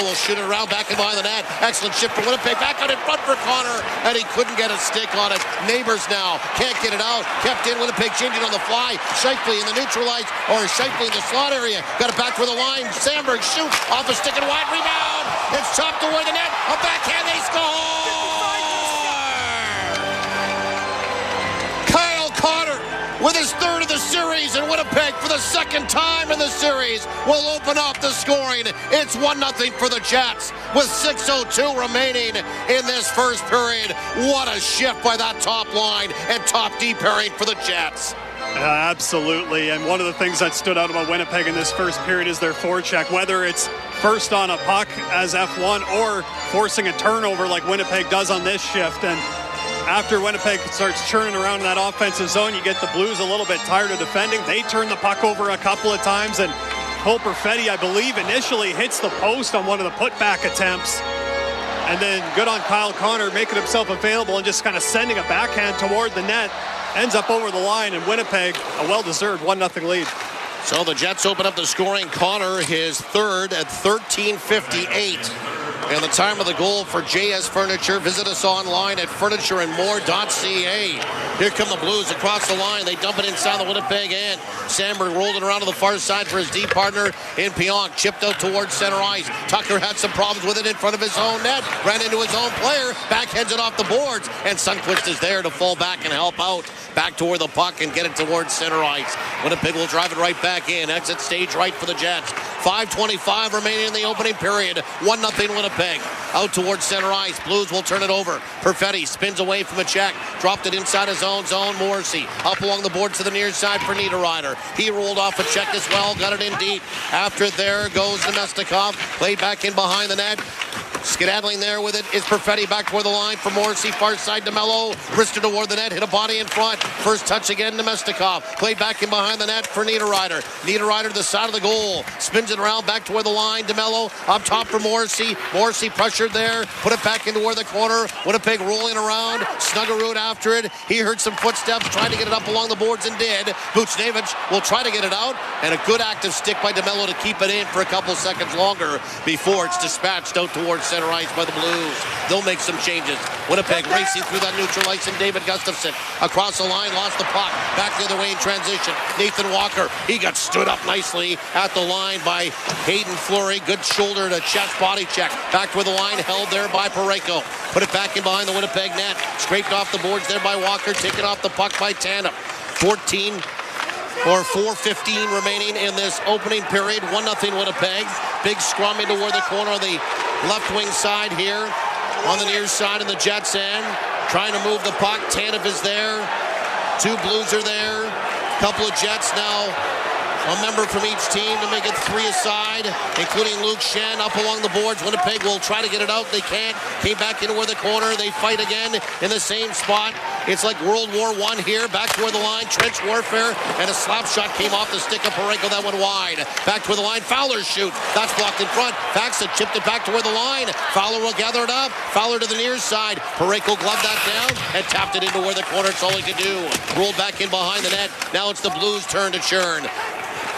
will shoot it around back in behind the net. Excellent shift for Winnipeg. Back out in front for Connor. And he couldn't get a stick on it. Neighbors now can't get it out. Kept in. Winnipeg changing on the fly. Shifley in the neutral ice, or Shifley in the slot area. Got it back for the line. Sandberg shoots off a stick and wide rebound. It's chopped away the net. A backhand. They score. Kyle Connor with his third of the series, and Winnipeg for the second time in the series will open up the scoring. It's 1-0 for the Jets with 6:02 remaining in this first period. What a shift by that top line and top D pairing for the Jets. Absolutely, and one of the things that stood out about Winnipeg in this first period is their forecheck, whether it's first on a puck as F1 or forcing a turnover like Winnipeg does on this shift. And after Winnipeg starts churning around in that offensive zone, you get the Blues a little bit tired of defending. They turn the puck over a couple of times, and Cole Perfetti, I believe, initially hits the post on one of the putback attempts. And then good on Kyle Connor making himself available and just kind of sending a backhand toward the net. Ends up over the line, and Winnipeg, a well-deserved 1-0 lead. So the Jets open up the scoring. Connor, his third at 13:58. And the time of the goal for JS Furniture. Visit us online at furnitureandmore.ca. Here come the Blues across the line. They dump it inside the Winnipeg end. Sandberg rolled it around to the far side for his deep partner in Pionk. Chipped out towards center ice. Tucker had some problems with it in front of his own net. Ran into his own player. Backheads it off the boards. And Sundqvist is there to fall back and help out. Back toward the puck and get it towards center ice. Winnipeg will drive it right back in. Exit stage right for the Jets. 5:25 remaining in the opening period. 1-0 Winnipeg. Out towards center ice. Blues will turn it over. Perfetti spins away from a check. Dropped it inside his own zone. Morrissey up along the boards to the near side for Niederreiter. He rolled off a check as well. Got it in deep. After there goes Nemestikov. Played back in behind the net. Skedaddling there with it is Perfetti back toward the line for Morrissey. Far side to Mello. Wristed toward the net. Hit a body in front. First touch again to Nemestikov. Played back in behind the net for Niederreiter. Niederreiter to the side of the goal. Spins it around back toward the line. DeMello up top for Morrissey. Morrissey pressured there. Put it back into where the corner. Winnipeg rolling around. Snuggerud after it. He heard some footsteps. Trying to get it up along the boards and did. Buchnevich will try to get it out. And a good active stick by DeMello to keep it in for a couple seconds longer before it's dispatched out towards center ice by the Blues. They'll make some changes. Winnipeg racing through that neutral ice, and David Gustafsson across the line, lost the puck. Back the other way in transition. Nathan Walker, he got stood up nicely at the line by Hayden Fleury. Good shoulder to chest body check. Back toward the line, held there by Parayko. Put it back in behind the Winnipeg net. Scraped off the boards there by Walker. Taken off the puck by Tanev. 4:15 remaining in this opening period. 1-0 Winnipeg. Big scrum into where the corner of the left wing side here on the near side of the Jets end. Trying to move the puck. Tanev is there. Two Blues are there. Couple of Jets now. A member from each team to make it three aside, including Luke Shen up along the boards. Winnipeg will try to get it out. They can't. Came back into where the corner. They fight again in the same spot. It's like World War I here. Back toward the line. Trench warfare. And a slap shot came off the stick of Parayko. That went wide. Back toward the line. Fowler shoot. That's blocked in front. Faxa chipped it back toward the line. Fowler will gather it up. Fowler to the near side. Parayko gloved that down and tapped it into where the corner. It's all he could do. Rolled back in behind the net. Now it's the Blues' turn to churn.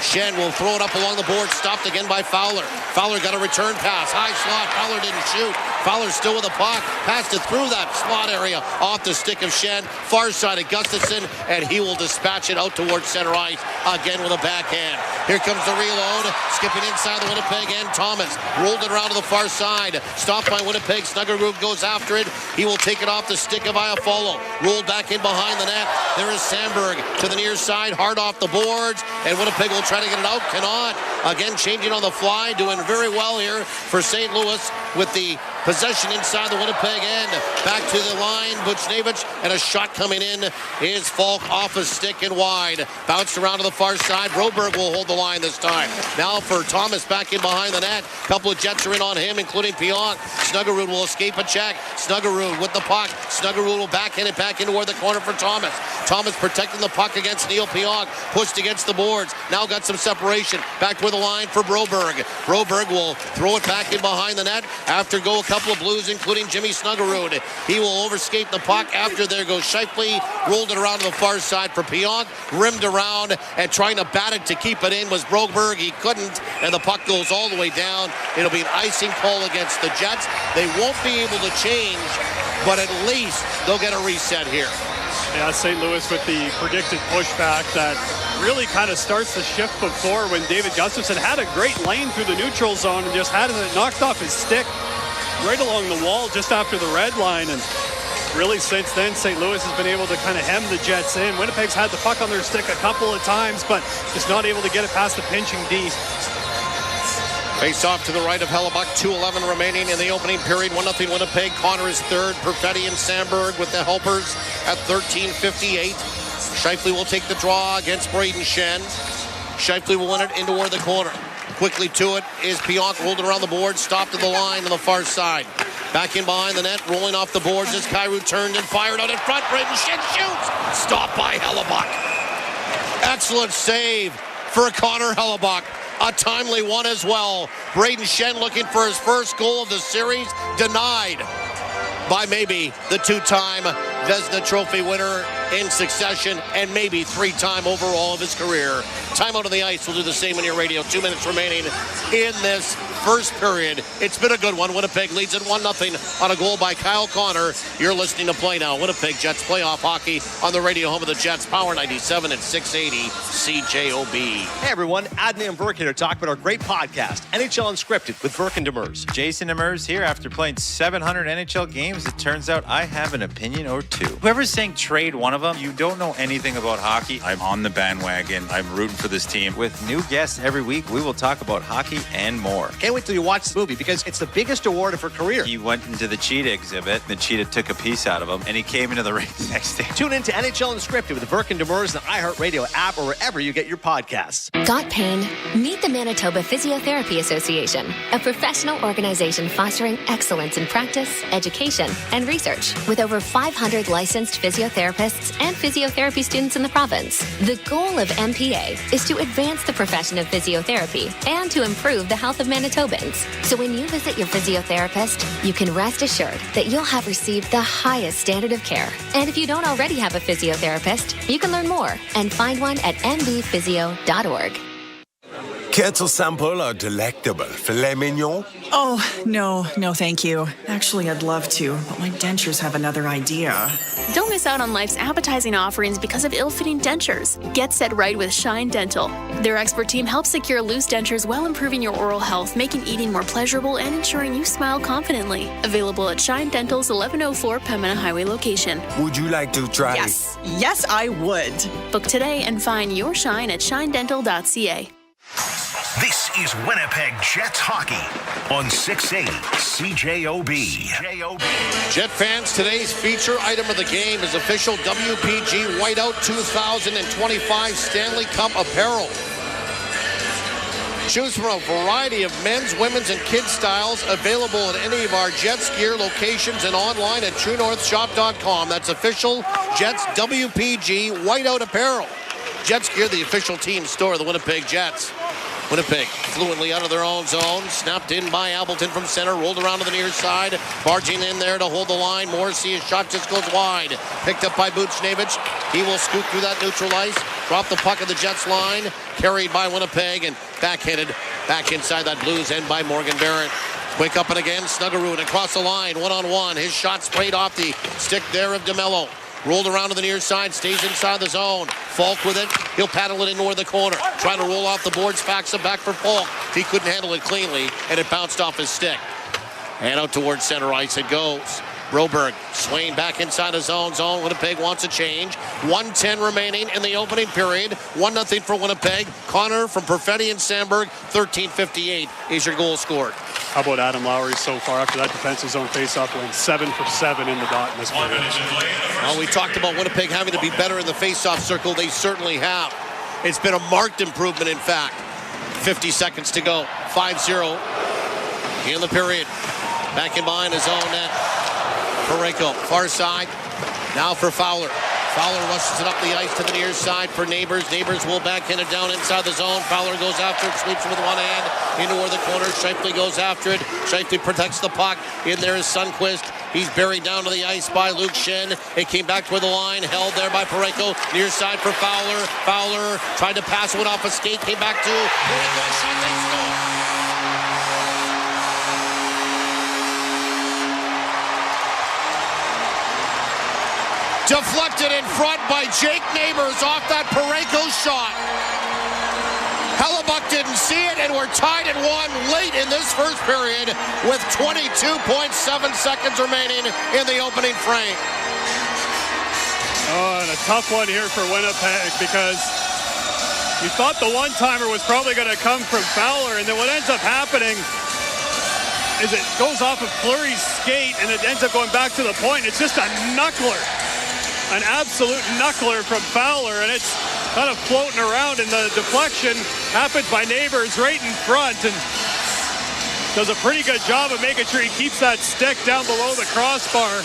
Shen will throw it up along the board. Stopped again by Fowler. Fowler got a return pass. High slot. Fowler didn't shoot. Fowler still with the puck. Passed it through that slot area off the stick of Shen. Far side of Gustafsson, and he will dispatch it out towards center ice again with a backhand. Here comes the reload. Skipping inside the Winnipeg end. Thomas rolled it around to the far side. Stopped by Winnipeg. Snuggerud goes after it. He will take it off the stick of Iafallo. Rolled back in behind the net. There is Sandberg to the near side. Hard off the boards. And Winnipeg will try to get it out. Cannot. Again, changing on the fly. Doing very well here for St. Louis with the possession inside the Winnipeg end. Back to the line. Buchnevich, and a shot coming in is Falk off a stick and wide. Bounced around to the far side. Broberg will hold the line this time. Now for Thomas back in behind the net. Couple of Jets are in on him, including Pionk. Snuggerud will escape a check. Snuggerud with the puck. Snuggerud will backhand it back into where the corner for Thomas. Thomas protecting the puck against Neil Pionk. Pushed against the boards. Now got some separation. Back toward the line for Broberg. Broberg will throw it back in behind the net. After go a couple of Blues, including Jimmy Snuggerud. He will overskate the puck. After there goes Scheifele. Rolled it around to the far side for Pionk. Rimmed around and trying to bat it to keep it in was Broberg. He couldn't, and the puck goes all the way down. It'll be an icing call against the Jets. They won't be able to change, but at least they'll get a reset here. Yeah, St. Louis with the predicted pushback that really kind of starts the shift before when David Gustafsson had a great lane through the neutral zone and just had it knocked off his stick right along the wall just after the red line. And really since then, St. Louis has been able to kind of hem the Jets in. Winnipeg's had the puck on their stick a couple of times, but just not able to get it past the pinching D. Face off to the right of Hellebuck. 2:11 remaining in the opening period. 1-0 Winnipeg. Connor is third. Perfetti and Sandberg with the helpers at 13:58. Scheifele will take the draw against Braden Shen. Scheifele will win it into where the corner. Quickly to it is Pionk. Rolled around the board. Stopped to the line on the far side. Back in behind the net. Rolling off the boards as Kyrou turned and fired out in front. Braden Shen shoots. Stopped by Hellebuck. Excellent save for Connor Hellebuck. A timely one as well. Braden Shen looking for his first goal of the series. Denied by maybe the two-time Vezina Trophy winner in succession and maybe 3-time overall of his career. Timeout on the ice. We'll do the same on your radio. 2 minutes remaining in this first period. It's been a good one. Winnipeg leads it 1-0 on a goal by Kyle Connor. You're listening to Play Now. Winnipeg Jets playoff hockey on the radio home of the Jets. Power 97 and 680 CJOB. Hey everyone, Adney and Burke here to talk about our great podcast, NHL Unscripted with Burke and Demers. Jason Demers here. After playing 700 NHL games, it turns out I have an opinion or two. Whoever's saying trade one of them, you don't know anything about hockey. I'm on the bandwagon. I'm rooting for this team. With new guests every week, we will talk about hockey and more. Can't wait till you watch this movie because it's the biggest award of her career. He went into the cheetah exhibit. The cheetah took a piece out of him, and he came into the ring the next day. Tune in to NHL Unscripted with Burke and Demers, the iHeartRadio app, or wherever you get your podcasts. Got pain? Meet the Manitoba Physiotherapy Association, a professional organization fostering excellence in practice, education, and research. With over 500 licensed physiotherapists and physiotherapy students in the province, the goal of MPA is to advance the profession of physiotherapy and to improve the health of Manitobans. So when you visit your physiotherapist, you can rest assured that you'll have received the highest standard of care. And if you don't already have a physiotherapist, you can learn more and find one at mbphysio.org. Care to sample our delectable filet mignon? Oh, no, thank you. Actually, I'd love to, but my dentures have another idea. Don't miss out on life's appetizing offerings because of ill-fitting dentures. Get set right with Shine Dental. Their expert team helps secure loose dentures while improving your oral health, making eating more pleasurable and ensuring you smile confidently. Available at Shine Dental's 1104 Pembina Highway location. Would you like to try? Yes, I would. Book today and find your shine at shinedental.ca. This is Winnipeg Jets hockey on 680 CJOB. Jet fans, today's feature item of the game is official WPG Whiteout 2025 Stanley Cup apparel. Choose from a variety of men's, women's, and kids styles available at any of our Jets gear locations and online at TrueNorthShop.com. That's official Jets WPG Whiteout apparel. Jets gear, the official team store of the Winnipeg Jets. Winnipeg fluently out of their own zone. Snapped in by Appleton from center. Rolled around to the near side. Barging in there to hold the line. Morrissey, his shot just goes wide. Picked up by Buchnevich. He will scoot through that neutral ice. Drop the puck at the Jets line. Carried by Winnipeg and backhanded back inside that Blues end by Morgan Barron. Quick up and again. Snuggerud across the line. One-on-one. His shot sprayed off the stick there of DeMello. Rolled around to the near side, stays inside the zone. Falk with it. He'll paddle it in toward the corner. Trying to roll off the boards. Faxa back for Falk. He couldn't handle it cleanly, and it bounced off his stick. And out towards center ice it goes. Broberg swaying back inside the zone. Winnipeg wants a change. 1:10 remaining in the opening period. 1-0 for Winnipeg. Connor from Perfetti and Sandberg. 13:58 is your goal scored. How about Adam Lowry so far after that defensive zone faceoff win? 7 for 7 in the dot in this period. Well, we talked about Winnipeg having to be better in the faceoff circle. They certainly have. It's been a marked improvement, in fact. 50 seconds to go. 5-0 in the period. Back in behind his own net. Parayko, far side. Now for Fowler. Fowler rushes it up the ice to the near side for Neighbors. Neighbors will backhand it down inside the zone. Fowler goes after it, sweeps it with one hand into where the corner. Shifley goes after it. Shifley protects the puck. In there is Sundqvist. He's buried down to the ice by Luke Shen. It came back toward the line, held there by Parayko. Near side for Fowler. Fowler tried to pass one off a skate, came back to Parayko. Shot, they score. Deflected in front by Jake Neighbors off that Parayko shot. Hellebuck didn't see it, and we're tied at 1 late in this first period with 22.7 seconds remaining in the opening frame. Oh, and a tough one here for Winnipeg because you thought the one-timer was probably going to come from Fowler, and then what ends up happening is it goes off of Fleury's skate, and it ends up going back to the point. It's just a knuckler. An absolute knuckler from Fowler, and it's kind of floating around, and the deflection happens by Neighbors right in front, and does a pretty good job of making sure he keeps that stick down below the crossbar.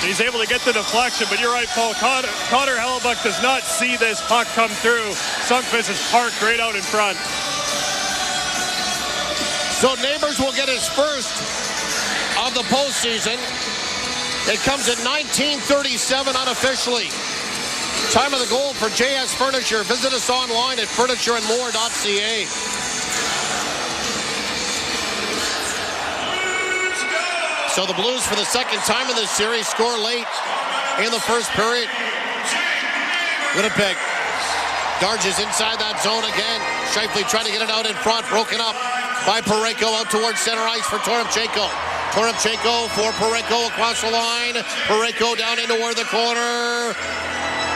And he's able to get the deflection, but you're right, Paul. Connor Hellebuck does not see this puck come through. Sundqvist is parked right out in front. So Neighbors will get his first of the postseason. It comes at 19:37 unofficially. Time of the goal for JS Furniture. Visit us online at furnitureandmore.ca. So the Blues, for the second time in this series, score late in the first period. Winnipeg Darges inside that zone again. Shifley trying to get it out in front. Broken up by Parayko out towards center ice for Toropchenko. Toropchenko for Parayko across the line. Parayko down into the corner.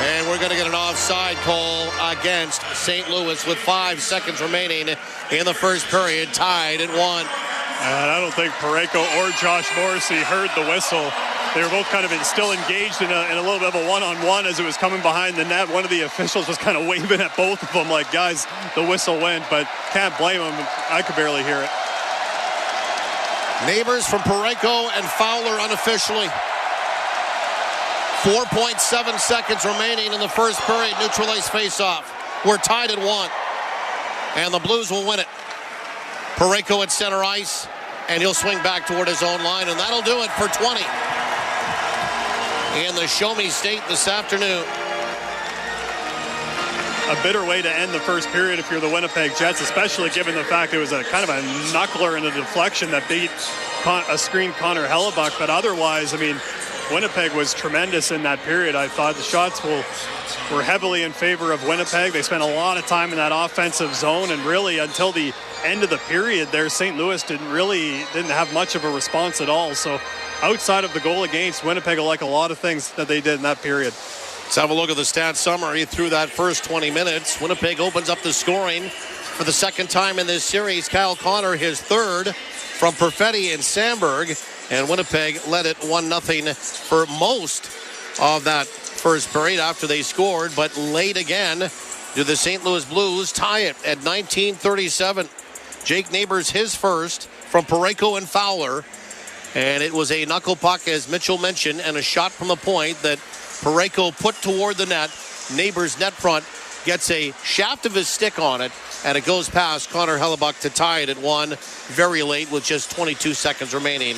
And we're going to get an offside call against St. Louis with 5 seconds remaining in the first period, tied at 1. And I don't think Parayko or Josh Morrissey heard the whistle. They were both kind of still engaged in a little bit of a one-on-one as it was coming behind the net. One of the officials was kind of waving at both of them like, guys, the whistle went, but can't blame them. I could barely hear it. Neighbors from Parayko and Fowler unofficially. 4.7 seconds remaining in the first period. Neutral ice faceoff. We're tied at 1. And the Blues will win it. Parayko at center ice, and he'll swing back toward his own line, and that'll do it for 20 in the Show Me State this afternoon. A bitter way to end the first period if you're the Winnipeg Jets, especially given the fact it was a kind of a knuckler and a deflection that beat a screen Connor Hellebuck. But otherwise, I mean, Winnipeg was tremendous in that period. I thought the shots were heavily in favor of Winnipeg. They spent a lot of time in that offensive zone, and really until the end of the period there, St. Louis didn't have much of a response at all. So outside of the goal against, Winnipeg will like a lot of things that they did in that period. Let's have a look at the stats summary through that first 20 minutes. Winnipeg opens up the scoring for the second time in this series. Kyle Connor, his third from Perfetti and Sandberg, and Winnipeg led it 1-0 for most of that first period after they scored, but late again do the St. Louis Blues tie it at 19:37. Jake Neighbors, his first from Parayko and Fowler, and it was a knuckle puck, as Mitchell mentioned, and a shot from the point that Parayko put toward the net. Neighbors net front gets a shaft of his stick on it, and it goes past Connor Hellebuck to tie it at 1 very late with just 22 seconds remaining,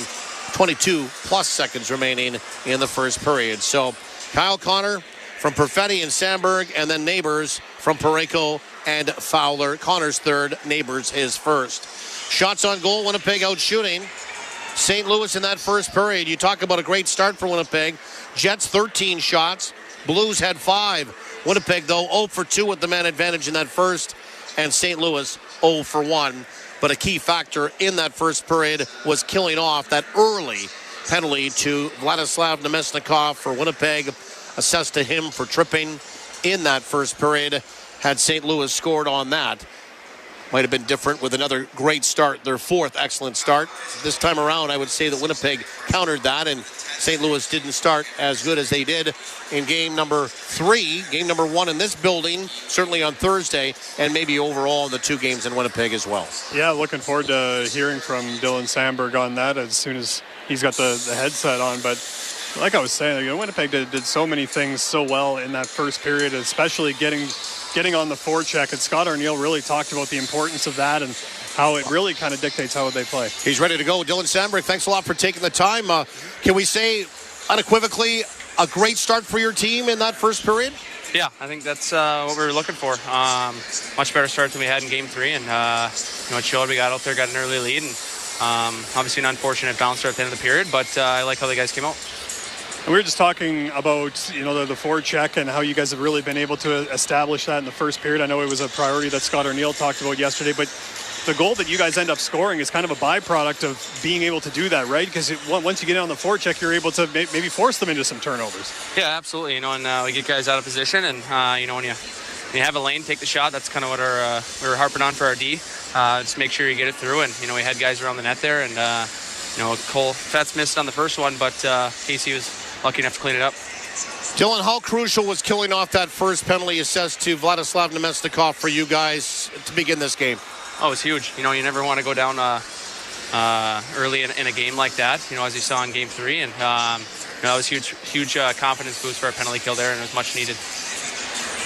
22 plus seconds remaining in the first period. So Kyle Connor from Perfetti and Sandberg, and then Neighbors from Parayko and Fowler. Connor's third, Neighbors his first. Shots on goal, Winnipeg out shooting St. Louis in that first period. You talk about a great start for Winnipeg. Jets 13 shots, Blues had 5. Winnipeg, though, 0 for 2 with the man advantage in that first, and St. Louis 0 for 1. But a key factor in that first period was killing off that early penalty to Vladislav Nemesnikov for Winnipeg, assessed to him for tripping in that first period. Had St. Louis scored on that, might have been different with another great start, their fourth excellent start. This time around, I would say that Winnipeg countered that, and St. Louis didn't start as good as they did in game number 3, game number 1 in this building, certainly on Thursday, and maybe overall in the 2 games in Winnipeg as well. Yeah, looking forward to hearing from Dylan Sandberg on that as soon as he's got the headset on. But like I was saying, Winnipeg did so many things so well in that first period, especially getting on the forecheck. And Scott Arniel really talked about the importance of that and how it really kind of dictates how they play. He's ready to go. Dylan Sandberg, thanks a lot for taking the time. Can we say unequivocally a great start for your team in that first period? Yeah, I think that's what we were looking for. Much better start than we had in game 3, and it showed. We got out there, got an early lead, and obviously an unfortunate bounce at the end of the period, but I like how the guys came out. And we were just talking about, the forecheck and how you guys have really been able to establish that in the first period. I know it was a priority that Scott Arniel talked about yesterday, but the goal that you guys end up scoring is kind of a byproduct of being able to do that, right? Because once you get on the forecheck, you're able to maybe force them into some turnovers. Yeah, absolutely. And we get guys out of position, and when you have a lane, take the shot. That's kind of what we were harping on for our D. Just make sure you get it through, and we had guys around the net there, and Cole Fetz missed on the first one, but Casey was lucky enough to clean it up. Dylan, how crucial was killing off that first penalty assessed to Vladislav Nemesnikov for you guys to begin this game? Oh, it was huge. You never want to go down early in a game like that, as you saw in game 3. And that was huge confidence boost for our penalty kill there, and it was much needed.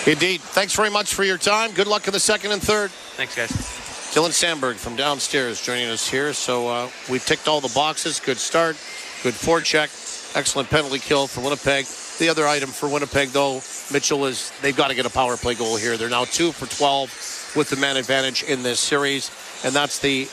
Indeed. Thanks very much for your time. Good luck in the second and third. Thanks, guys. Dylan Sandberg from downstairs joining us here. So we ticked all the boxes. Good start, good forecheck, excellent penalty kill for Winnipeg. The other item for Winnipeg, though, Mitchell, is they've got to get a power play goal here. They're now 2 for 12 with the man advantage in this series. And that's it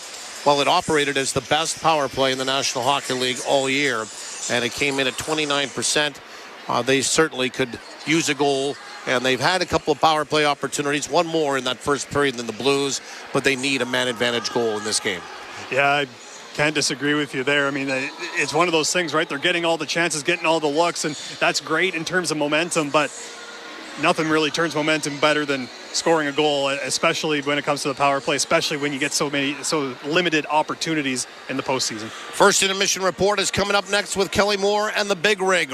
operated as the best power play in the National Hockey League all year. And it came in at 29%. They certainly could use a goal. And they've had a couple of power play opportunities, one more in that first period than the Blues, but they need a man advantage goal in this game. Yeah, I can't disagree with you there. I mean, it's one of those things, right? They're getting all the chances, getting all the looks, and that's great in terms of momentum, but nothing really turns momentum better than scoring a goal, especially when it comes to the power play, especially when you get so limited opportunities in the postseason. First intermission report is coming up next with Kelly Moore and the Big Rig.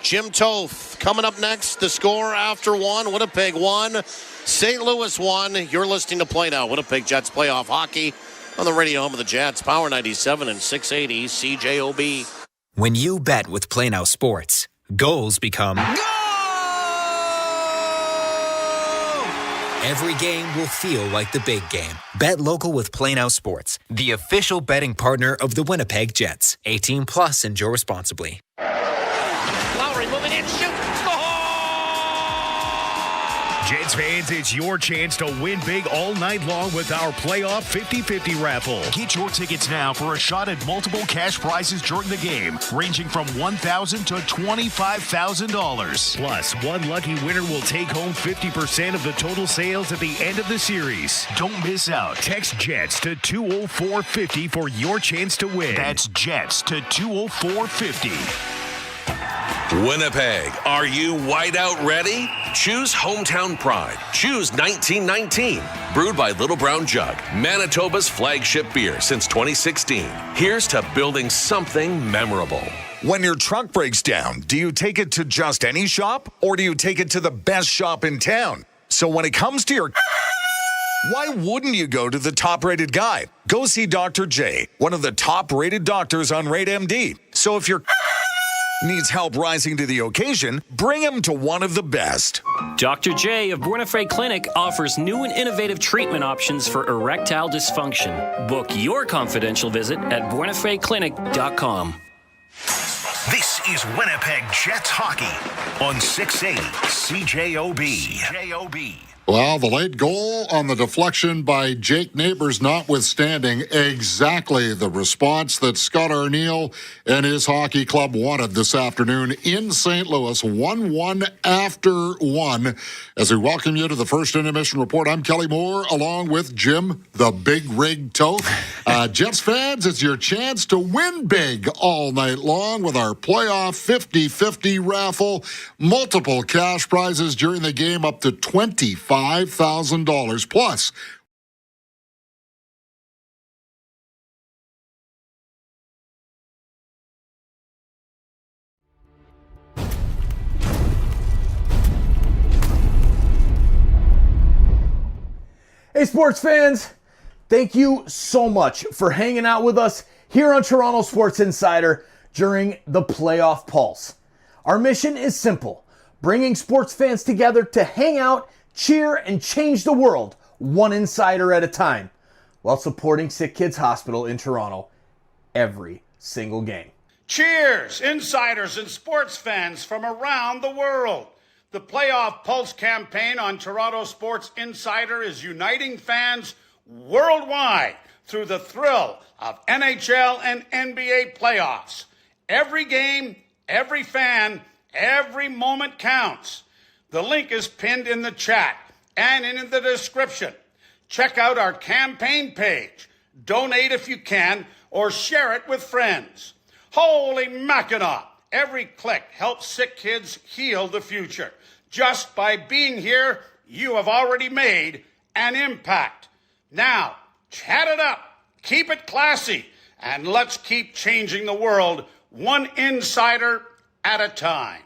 Jim Toth coming up next. The score after 1, Winnipeg 1, St. Louis 1. You're listening to Play Now, Winnipeg Jets playoff hockey on the radio home of the Jets, Power 97 and 680 CJOB. When you bet with Play Now Sports, goals become... Every game will feel like the big game. Bet local with Play Now Sports, the official betting partner of the Winnipeg Jets. 18 plus, enjoy responsibly. Lowry moving in, shoot. Jets fans, it's your chance to win big all night long with our playoff 50-50 raffle. Get your tickets now for a shot at multiple cash prizes during the game, ranging from $1,000 to $25,000. Plus, one lucky winner will take home 50% of the total sales at the end of the series. Don't miss out. Text JETS to 20450 for your chance to win. That's JETS to 20450. Winnipeg, are you whiteout ready? Choose Hometown Pride. Choose 1919. Brewed by Little Brown Jug, Manitoba's flagship beer since 2016. Here's to building something memorable. When your truck breaks down, do you take it to just any shop or do you take it to the best shop in town? So when it comes to your... Why wouldn't you go to the top-rated guy? Go see Dr. J, one of the top-rated doctors on RateMD. So if your... needs help rising to the occasion, bring him to one of the best. Dr. J of Winnipeg Clinic offers new and innovative treatment options for erectile dysfunction. Book your confidential visit at winnipegclinic.com. This is Winnipeg Jets hockey on 680 CJOB. Well, the late goal on the deflection by Jake Neighbors notwithstanding, exactly the response that Scott Arniel and his hockey club wanted this afternoon in St. Louis, 1-1 after 1. As we welcome you to the first intermission report, I'm Kelly Moore, along with Jim, the Big Rig Toth. Jets fans, it's your chance to win big all night long with our playoff 50-50 raffle. Multiple cash prizes during the game, up to $25,000 plus. Hey sports fans, thank you so much for hanging out with us here on Toronto Sports Insider during the Playoff Pulse. Our mission is simple, bringing sports fans together to hang out, cheer, and change the world one insider at a time, while supporting SickKids Hospital in Toronto every single game. Cheers, insiders and sports fans from around the world. The Playoff Pulse campaign on Toronto Sports Insider is uniting fans worldwide through the thrill of NHL and NBA playoffs. Every game, every fan, every moment counts. The link is pinned in the chat and in the description. Check out our campaign page. Donate if you can, or share it with friends. Holy Mackinac! Every click helps sick kids heal the future. Just by being here, you have already made an impact. Now, chat it up, keep it classy, and let's keep changing the world one insider at a time.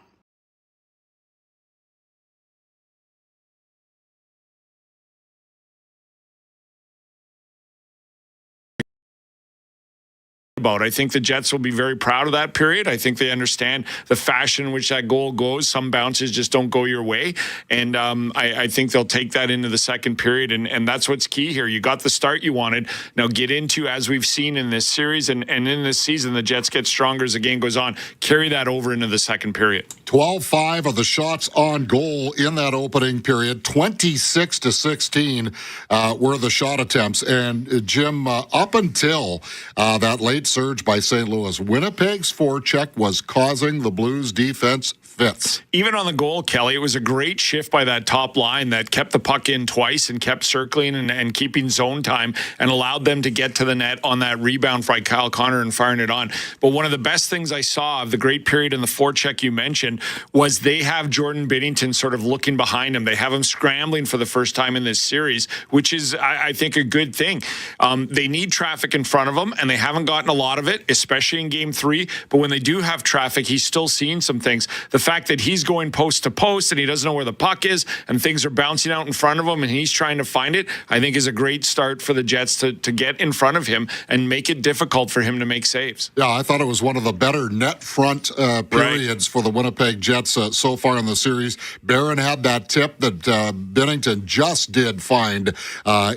about. I think the Jets will be very proud of that period. I think they understand the fashion in which that goal goes. Some bounces just don't go your way. And I think they'll take that into the second period. And that's what's key here. You got the start you wanted. Now get into, as we've seen in this series and in this season, the Jets get stronger as the game goes on. Carry that over into the second period. 12-5 of the shots on goal in that opening period. 26-16 were the shot attempts. And Jim, up until that late surge by St. Louis, Winnipeg's forecheck was causing the Blues defense fits. Even on the goal, Kelly, it was a great shift by that top line that kept the puck in twice and kept circling and keeping zone time and allowed them to get to the net on that rebound by Kyle Connor and firing it on. But one of the best things I saw of the great period in the forecheck you mentioned was they have Jordan Binnington sort of looking behind him. They have him scrambling for the first time in this series, which is, I think, a good thing. They need traffic in front of them, and they haven't gotten a lot of it, especially in Game 3. But when they do have traffic, he's still seeing some things. The fact that he's going post to post and he doesn't know where the puck is and things are bouncing out in front of him and he's trying to find it, I think is a great start for the Jets to get in front of him and make it difficult for him to make saves. Yeah, I thought it was one of the better net front periods for the Winnipeg Jets so far in the series. Barron had that tip that Binnington just did find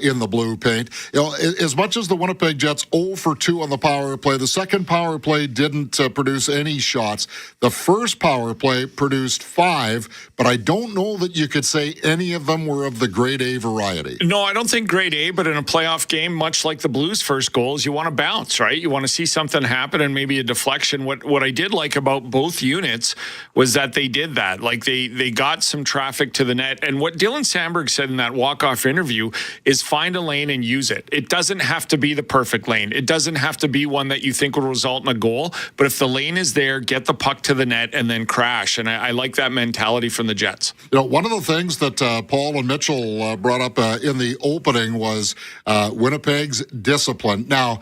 in the blue paint. You know, as much as the Winnipeg Jets 0 for 2 on the power play, the second power play didn't produce any shots. The first power play produced 5, but I don't know that you could say any of them were of the grade A variety. No, I don't think grade A, but in a playoff game, much like the Blues' first goals, you want to bounce, right? You want to see something happen and maybe a deflection. What I did like about both units was that they did that. Like they got some traffic to the net. And what Dylan Sandberg said in that walk-off interview is find a lane and use it. It doesn't have to be the perfect lane. It doesn't have to be one that you think will result in a goal. But if the lane is there, get the puck to the net and then crash. And I like that mentality from the Jets. You know, one of the things that Paul and Mitchell brought up in the opening was Winnipeg's discipline. Now,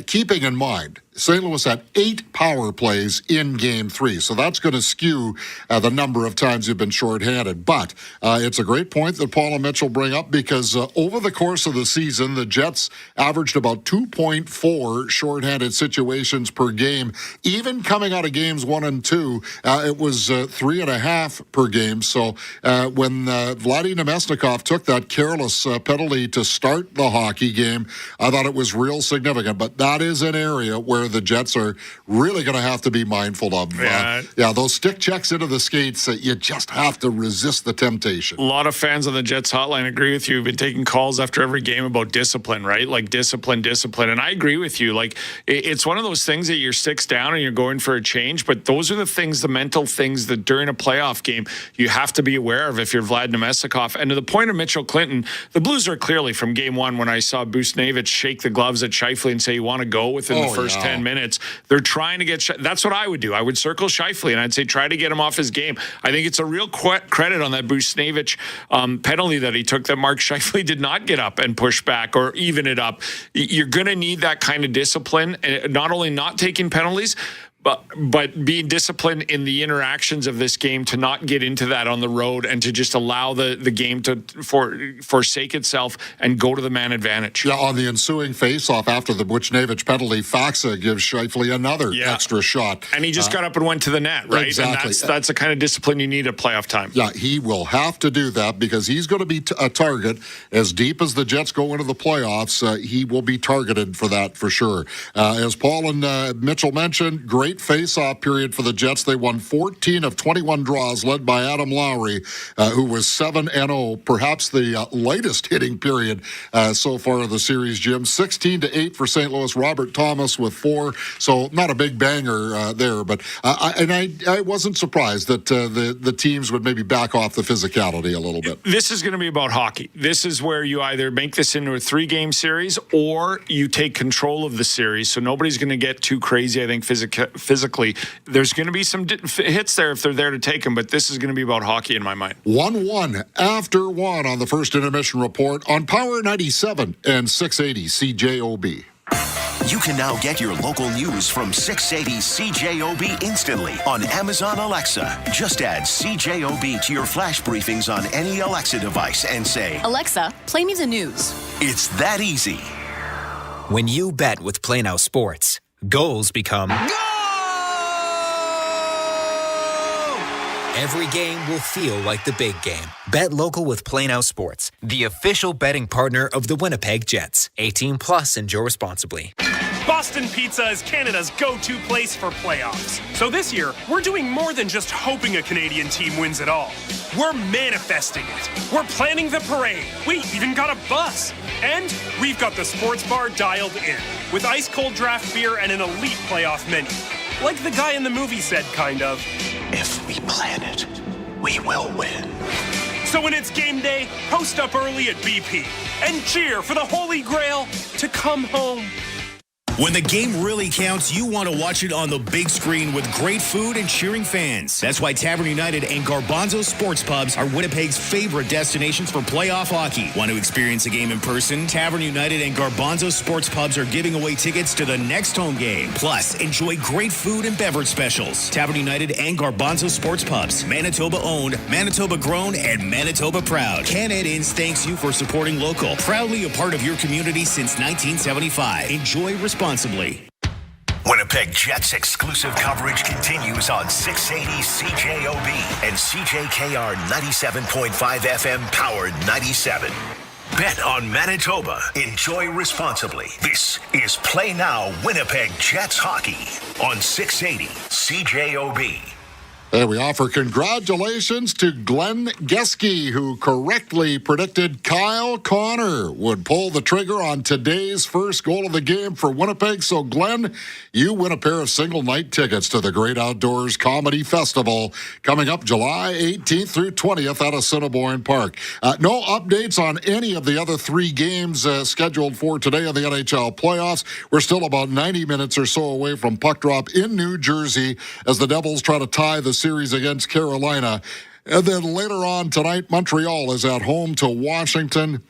keeping in mind, St. Louis had 8 power plays in Game 3, so that's going to skew the number of times you've been shorthanded. But it's a great point that Paul and Mitchell bring up because over the course of the season, the Jets averaged about 2.4 shorthanded situations per game. Even coming out of Games 1 and 2, it was 3.5 per game. So when Vladimir Namestnikov took that careless penalty to start the hockey game, I thought it was real significant. But that is an area where the Jets are really going to have to be mindful of. Those stick checks into the skates, you just have to resist the temptation. A lot of fans on the Jets hotline agree with you. We've been taking calls after every game about discipline, right? Like discipline. And I agree with you. Like it's one of those things that your stick's down and you're going for a change, but those are the things, the mental things that during a playoff game you have to be aware of if you're Vlad Namestnikov. And to the point of Mitchell Clinton, the Blues are clearly from Game 1 when I saw Busnevich shake the gloves at Scheifele and say you want to go within the first 10 minutes. They're trying to get that's what I would do. I would circle Scheifele and I'd say try to get him off his game. I think it's a real credit on that Busnevich penalty that he took that Mark Scheifele did not get up and push back or even it up. You're going to need that kind of discipline, and not only not taking penalties, but being disciplined in the interactions of this game to not get into that on the road and to just allow the game to forsake itself and go to the man advantage. Yeah, on the ensuing face-off after the Busnevich penalty, Faxa gives Scheifele another extra shot. And he just got up and went to the net, right? Exactly. And that's the kind of discipline you need at playoff time. Yeah, he will have to do that because he's going to be a target. As deep as the Jets go into the playoffs, he will be targeted for that for sure. As Paul and Mitchell mentioned, great face-off period for the Jets. They won 14 of 21 draws, led by Adam Lowry, who was 7-0, perhaps the lightest hitting period so far of the series, Jim. 16-8 for St. Louis. Robert Thomas with 4, so not a big banger there. But I wasn't surprised that the teams would maybe back off the physicality a little bit. This is going to be about hockey. This is where you either make this into a 3-game series or you take control of the series, so nobody's going to get too crazy, I think, physically. There's going to be some hits there if they're there to take them, but this is going to be about hockey in my mind. 1-1 after 1 on the first intermission report on Power 97 and 680 CJOB. You can now get your local news from 680 CJOB instantly on Amazon Alexa. Just add CJOB to your flash briefings on any Alexa device and say, Alexa, play me the news. It's that easy. When you bet with Play Now Sports, goals become every game will feel like the big game. Bet local with Plain Out Sports, the official betting partner of the Winnipeg Jets. 18 plus, enjoy responsibly. Boston Pizza is Canada's go-to place for playoffs. So this year, we're doing more than just hoping a Canadian team wins it all. We're manifesting it. We're planning the parade. We even got a bus. And we've got the sports bar dialed in, with ice-cold draft beer and an elite playoff menu. Like the guy in the movie said, kind of. If we plan it, we will win. So when it's game day, post up early at BP and cheer for the Holy Grail to come home. When the game really counts, you want to watch it on the big screen with great food and cheering fans. That's why Tavern United and Garbanzo Sports Pubs are Winnipeg's favorite destinations for playoff hockey. Want to experience a game in person? Tavern United and Garbanzo Sports Pubs are giving away tickets to the next home game. Plus, enjoy great food and beverage specials. Tavern United and Garbanzo Sports Pubs. Manitoba owned, Manitoba grown, and Manitoba proud. Canada Inns thanks you for supporting local. Proudly a part of your community since 1975. Enjoy responsibly. Winnipeg Jets exclusive coverage continues on 680 CJOB and CJKR 97.5 FM Powered 97. Bet on Manitoba. Enjoy responsibly. This is Play Now Winnipeg Jets Hockey on 680 CJOB. And we offer congratulations to Glenn Geske, who correctly predicted Kyle Connor would pull the trigger on today's first goal of the game for Winnipeg. So, Glenn, you win a pair of single-night tickets to the Great Outdoors Comedy Festival coming up July 18th through 20th at Assiniboine Park. No updates on any of the other three games scheduled for today in the NHL playoffs. We're still about 90 minutes or so away from puck drop in New Jersey as the Devils try to tie the series against Carolina. And then later on tonight, Montreal is at home to Washington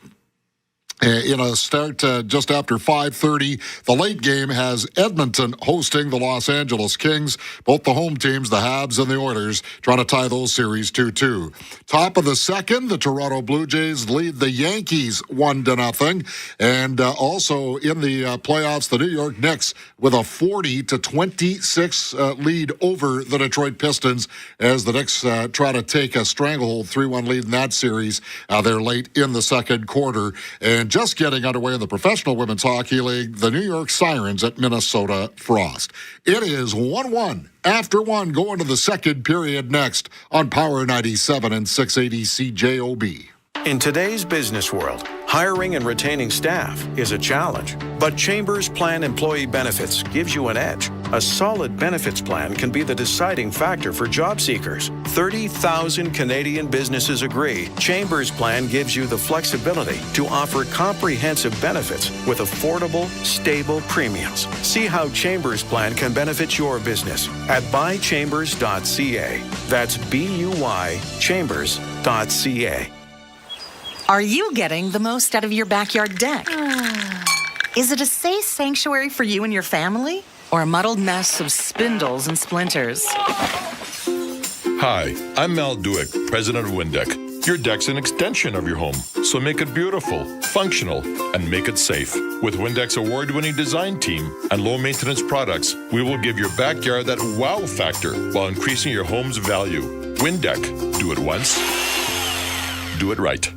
in a start just after 5:30. The late game has Edmonton hosting the Los Angeles Kings. Both the home teams, the Habs and the Oilers, trying to tie those series 2-2. Top of the second, the Toronto Blue Jays lead the Yankees 1-0. And also in the playoffs, the New York Knicks with a 40-26 lead over the Detroit Pistons as the Knicks try to take a stranglehold 3-1 lead in that series. They're late in the second quarter. And just getting underway in the Professional Women's Hockey League, the New York Sirens at Minnesota Frost. It is 1-1 after one going to the second period next on Power 97 and 680 CJOB. In today's business world, hiring and retaining staff is a challenge. But Chambers Plan Employee Benefits gives you an edge. A solid benefits plan can be the deciding factor for job seekers. 30,000 Canadian businesses agree. Chambers Plan gives you the flexibility to offer comprehensive benefits with affordable, stable premiums. See how Chambers Plan can benefit your business at buychambers.ca. That's BUY chambers.ca. Are you getting the most out of your backyard deck? Is it a safe sanctuary for you and your family? Or a muddled mess of spindles and splinters? Hi, I'm Mal Duick, president of Windeck. Your deck's an extension of your home, so make it beautiful, functional, and make it safe. With Windeck's award-winning design team and low-maintenance products, we will give your backyard that wow factor while increasing your home's value. Windeck. Do it once. Do it right.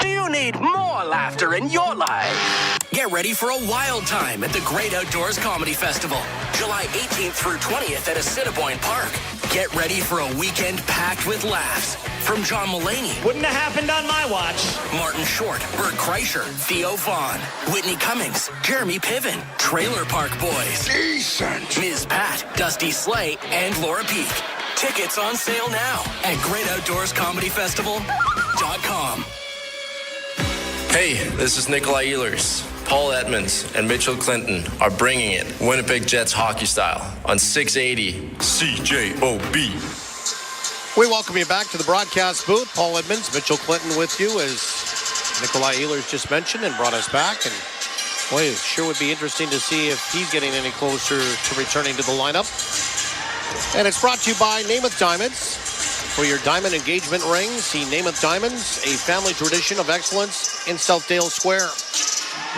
Do you need more laughter in your life? Get ready for a wild time at the Great Outdoors Comedy Festival, July 18th through 20th at Assiniboine Park. Get ready for a weekend packed with laughs from John Mulaney. Wouldn't have happened on my watch. Martin Short, Bert Kreischer, Theo Vaughn, Whitney Cummings, Jeremy Piven, Trailer Park Boys, Decent, Ms. Pat, Dusty Slay, and Laura Peak. Tickets on sale now at GreatOutdoorsComedyFestival.com. Hey, this is Nikolai Ehlers. Paul Edmonds and Mitchell Clinton are bringing it Winnipeg Jets hockey style on 680 CJOB. We welcome you back to the broadcast booth. Paul Edmonds, Mitchell Clinton with you, as Nikolai Ehlers just mentioned and brought us back. And boy, it sure would be interesting to see if he's getting any closer to returning to the lineup. And it's brought to you by Namath Diamonds. For your diamond engagement ring, see Namath Diamonds, a family tradition of excellence in Southdale Square.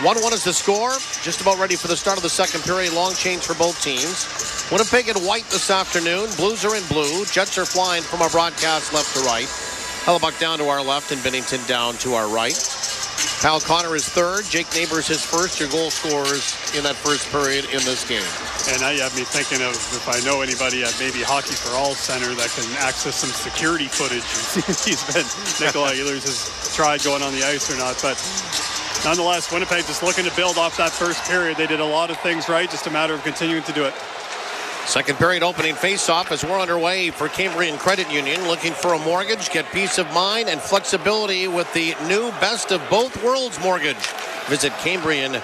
1-1 is the score. Just about ready for the start of the second period. Long change for both teams. Winnipeg in white this afternoon. Blues are in blue. Jets are flying from our broadcast left to right. Hellebuck down to our left and Bennington down to our right. Kyle Connor is third. Jake Neighbors his first. Your goal scorers in that first period in this game. And now you have me thinking of if I know anybody at maybe Hockey for All Center that can access some security footage and see if he's been, Nikolai Ehlers has tried going on the ice or not. But nonetheless, Winnipeg just looking to build off that first period. They did a lot of things right, just a matter of continuing to do it. Second period opening face-off as we're underway for Cambrian Credit Union. Looking for a mortgage, get peace of mind and flexibility with the new Best of Both Worlds mortgage. Visit Cambrian.mb.ca.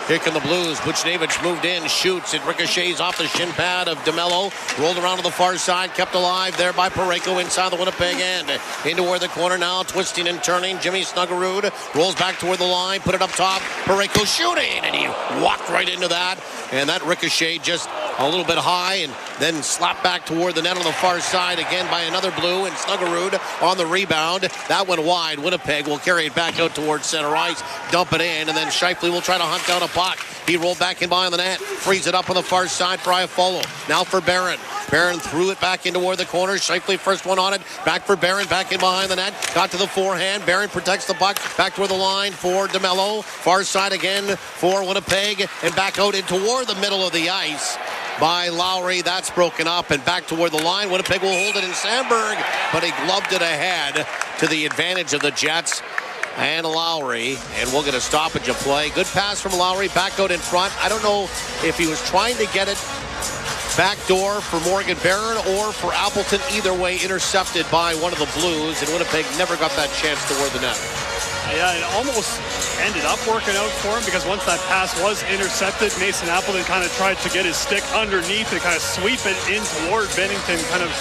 Here come the Blues. Buchnevich moved in, shoots. It ricochets off the shin pad of DeMello. Rolled around to the far side, kept alive there by Parayko inside the Winnipeg end. Into where the corner now, twisting and turning. Jimmy Snuggerud rolls back toward the line, put it up top. Parayko shooting, and he walked right into that. And that ricochet just a little bit high and then slapped back toward the net on the far side again by another Blue, and Snuggerud on the rebound. That went wide. Winnipeg will carry it back out towards center ice, dump it in, and then Scheifele will try to hunt down a puck. He rolled back in behind the net, frees it up on the far side for Iafallo. Now for Barron. Barron threw it back into where the corner. Scheifele first one on it. Back for Barron, back in behind the net. Got to the forehand. Barron protects the puck. Back toward the line for DeMello. Far side again for Winnipeg. And back out in toward the middle of the ice by Lowry. That's broken up and back toward the line. Winnipeg will hold it in Sandberg, but he gloved it ahead to the advantage of the Jets and Lowry, and we'll get a stoppage of play. Good pass from Lowry, back out in front. I don't know if he was trying to get it back door for Morgan Barron or for Appleton. Either way, intercepted by one of the Blues, and Winnipeg never got that chance toward the net. Yeah, it almost ended up working out for him because once that pass was intercepted, Mason Appleton kind of tried to get his stick underneath and kind of sweep it in toward Bennington kind of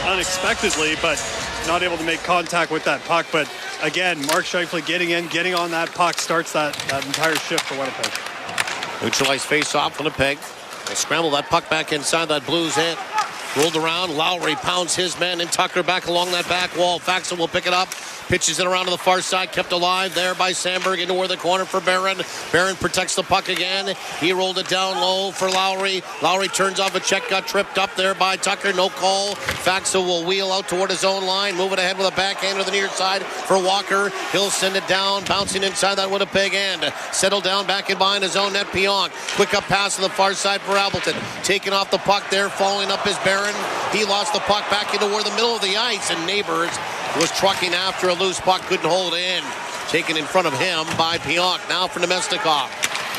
unexpectedly, but not able to make contact with that puck. But again, Mark Scheifele getting in, getting on that puck starts that entire shift for Winnipeg. Neutralized face-off. Winnipeg will scramble that puck back inside that Blues end. Rolled around. Lowry pounds his man and Tucker back along that back wall. Faxon will pick it up. Pitches it around to the far side. Kept alive there by Sandberg into where the corner for Barron. Barron protects the puck again. He rolled it down low for Lowry. Lowry turns off a check. Got tripped up there by Tucker. No call. Faxon will wheel out toward his own line. Move it ahead with a backhand to the near side for Walker. He'll send it down. Bouncing inside that Winnipeg end. Settled down back in behind his own net. Pionk. Quick up pass to the far side for Appleton. Taking off the puck there. Following up his Barron. He lost the puck back into where the middle of the ice, and Neighbors was trucking after a loose puck, couldn't hold in. Taken in front of him by Pionk. Now for Nemestikov.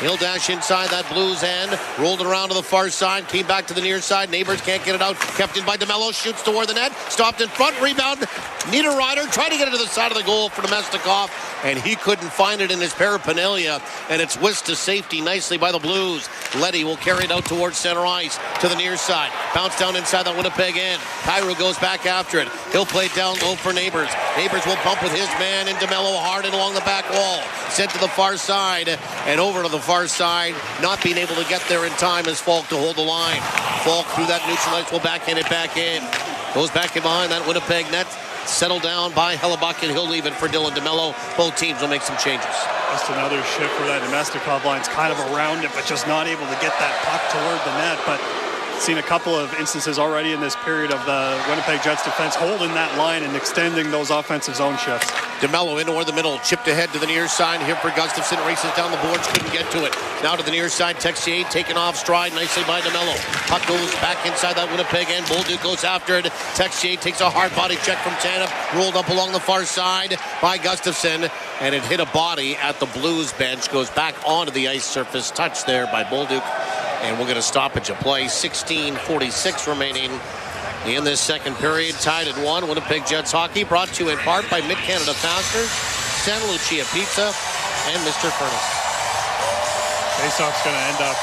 He'll dash inside that Blues end. Rolled it around to the far side. Came back to the near side. Neighbors can't get it out. Kept in by DeMello. Shoots toward the net. Stopped in front. Rebound. Niederreiter tried to get it to the side of the goal for Nemestikov, and he couldn't find it in his paraphernalia. And it's whisked to safety nicely by the Blues. Letty will carry it out towards center ice to the near side. Bounce down inside the Winnipeg end. Cairo goes back after it. He'll play it down low for Neighbors. Neighbors will bump with his man, and DeMello hard and along the back wall. Sent to the far side and over to the far side. Not being able to get there in time is Falk to hold the line. Falk through that neutral ice will backhand it back in. Goes back in behind that Winnipeg net. Settled down by Hellebuck, and he'll leave it for Dylan DeMello. Both teams will make some changes. Just another shift where that Nemestikov line's kind of around it, but just not able to get that puck toward the net. But seen a couple of instances already in this period of the Winnipeg Jets defense holding that line and extending those offensive zone shifts. DeMello into the middle, chipped ahead to the near side. Here for Gustafsson, races down the boards, couldn't get to it. Now to the near side, Texier taken off stride nicely by DeMello. Puck goes back inside that Winnipeg end. Bolduc goes after it. Texier takes a hard body check from Tanev, rolled up along the far side by Gustafsson, and it hit a body at the Blues bench. Goes back onto the ice surface, touched there by Bolduc. And we'll get a stoppage of play. 16:46 remaining in this second period. Tied at 1. Winnipeg Jets hockey brought to you in part by Mid-Canada Fasteners, Santa Lucia Pizza, and Mr. Furnace. Faceoff's going to end up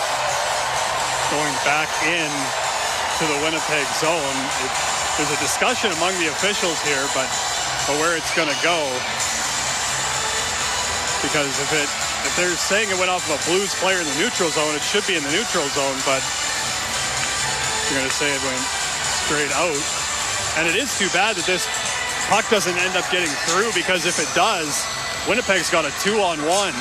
going back in to the Winnipeg zone. There's a discussion among the officials here, but where it's going to go. Because if they're saying it went off of a Blues player in the neutral zone, it should be in the neutral zone, but you're going to say it went straight out. And it is too bad that this puck doesn't end up getting through, because if it does, Winnipeg's got a 2-on-1.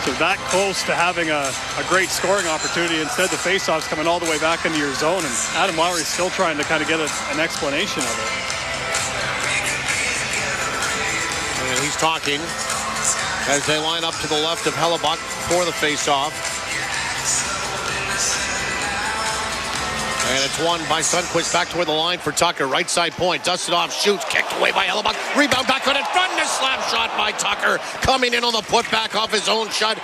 So that close to having a great scoring opportunity. Instead, the faceoff's coming all the way back into your zone, and Adam Lowry's still trying to kind of get an explanation of it. And he's talking as they line up to the left of Hellebuck for the faceoff. And it's won by Sundqvist back toward the line for Tucker. Right side point, dusted off, shoots, kicked away by Hellebuck. Rebound back on it, front, and a slap shot by Tucker. Coming in on the putback off his own shot,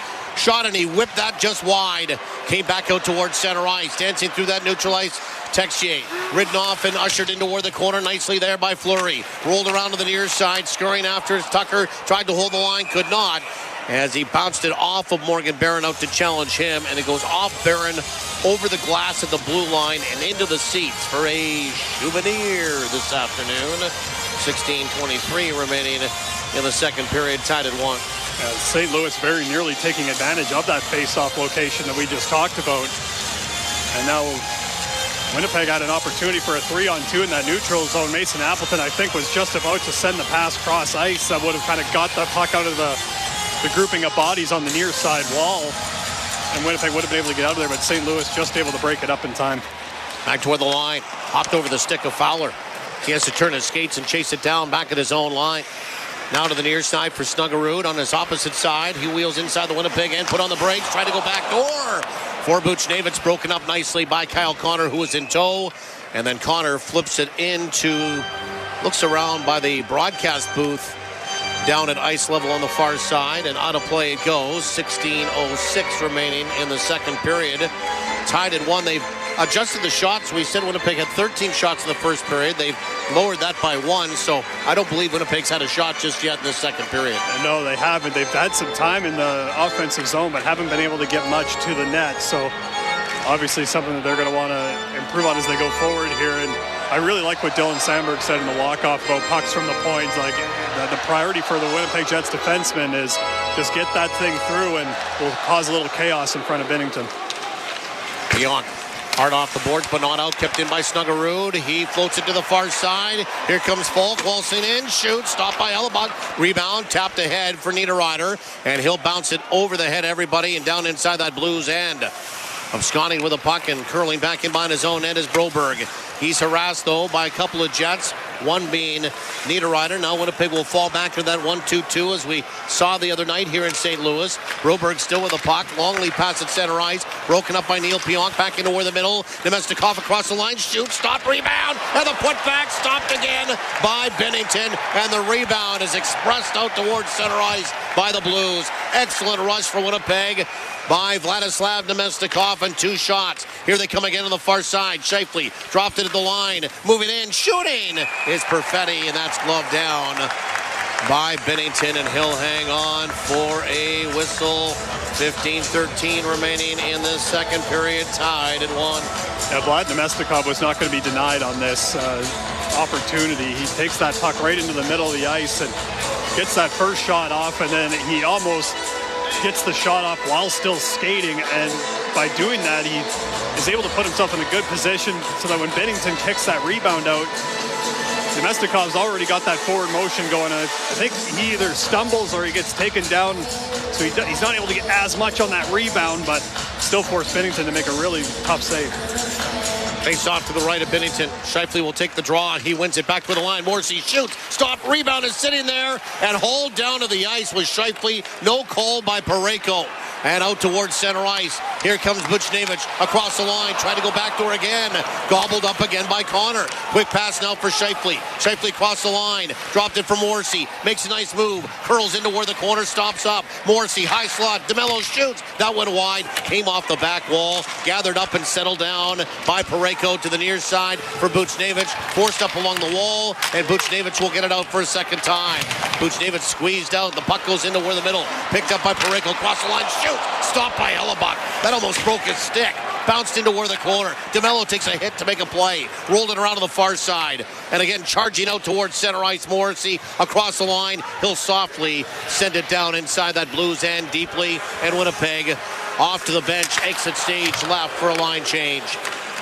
and he whipped that just wide. Came back out towards center ice, dancing through that neutral ice. Texier ridden off and ushered into toward the corner nicely there by Fleury. Rolled around to the near side, scurrying after Tucker. Tried to hold the line, could not, as he bounced it off of Morgan Barron out to challenge him, and it goes off Barron over the glass at the blue line and into the seats for a souvenir this afternoon. 16:23 remaining in the second period, tied at 1. St. Louis very nearly taking advantage of that face-off location that we just talked about. And now Winnipeg had an opportunity for a 3-on-2 in that neutral zone. Mason Appleton, I think, was just about to send the pass cross ice that would have kind of got the puck out of the grouping of bodies on the near side wall. And Winnipeg would have been able to get out of there, but St. Louis just able to break it up in time. Back toward the line. Hopped over the stick of Fowler. He has to turn his skates and chase it down back at his own line. Now to the near side for Snuggerud on his opposite side. He wheels inside the Winnipeg end, put on the brakes, tried to go back door. For Buchnevich, broken up nicely by Kyle Connor, who was in tow. And then Connor flips it into, looks around by the broadcast booth down at ice level on the far side, and out of play it goes. 16:06 remaining in the second period. Tied at 1. They've adjusted the shots. We said Winnipeg had 13 shots in the first period. They've lowered that by 1, so I don't believe Winnipeg's had a shot just yet in the second period. No, they haven't. They've had some time in the offensive zone, but haven't been able to get much to the net. So obviously something that they're going to want to improve on as they go forward here. And I really like what Dylan Sandberg said in the walk-off about pucks from the point. Like the priority for the Winnipeg Jets defensemen is just get that thing through, and we'll cause a little chaos in front of Binnington. Beyond. Hard off the boards, but not out. Kept in by Snuggerud. He floats it to the far side. Here comes Falk. Waltzing in. Shoots. Stopped by Hellebuck. Rebound. Tapped ahead for Niederreiter. And he'll bounce it over the head of everybody and down inside that Blues end. Absconding with a puck and curling back in behind his own end is Broberg. He's harassed, though, by a couple of Jets, one being Niederreiter. Now Winnipeg will fall back to that 1-2-2 as we saw the other night here in St. Louis. Broberg still with the puck. Long lead pass at center ice. Broken up by Neil Pionk. Back into where the middle. Nemestikov across the line. Shoots. Stop. Rebound. And the putback stopped again by Binnington. And the rebound is expressed out towards center ice by the Blues. Excellent rush for Winnipeg by Vladislav Nemestikov, and 2 shots. Here they come again on the far side. Scheifele dropped it at the line. Moving in. Shooting is Perfetti, and that's gloved down by Binnington, and he'll hang on for a whistle. 15-13 remaining in the second period, tied at 1. Yeah, Vlad Nemestikov was not going to be denied on this opportunity. He takes that puck right into the middle of the ice and gets that first shot off, and then he almost gets the shot off while still skating, and by doing that he is able to put himself in a good position so that when Binnington kicks that rebound out, Nemestikov's already got that forward motion going. I think he either stumbles or he gets taken down, so he's not able to get as much on that rebound, but still forced Binnington to make a really tough save. Face off to the right of Binnington. Scheifele will take the draw. He wins it back to the line. Morrissey shoots. Stop. Rebound is sitting there. And hauled down to the ice was Scheifele. No call by Parayko. And out towards center ice. Here comes Buchnevich across the line. Trying to go back door again. Gobbled up again by Connor. Quick pass now for Scheifele. Scheifele across the line. Dropped it for Morrissey. Makes a nice move. Curls into where the corner stops up. Morrissey, high slot. DeMello shoots. That went wide. Came off the back wall. Gathered up and settled down by Parayko to the near side for Buchnevich. Forced up along the wall. And Buchnevich will get it out for a second time. Buchnevich squeezed out. The puck goes into where the middle. Picked up by Parayko. Across the line. Shoot. Stopped by Hellebuck. That almost broke his stick. Bounced into where the corner. DeMello takes a hit to make a play. Rolled it around to the far side. And again, charging out towards center ice. Morrissey across the line. He'll softly send it down inside that Blues end deeply. And Winnipeg off to the bench. Exit stage left for a line change.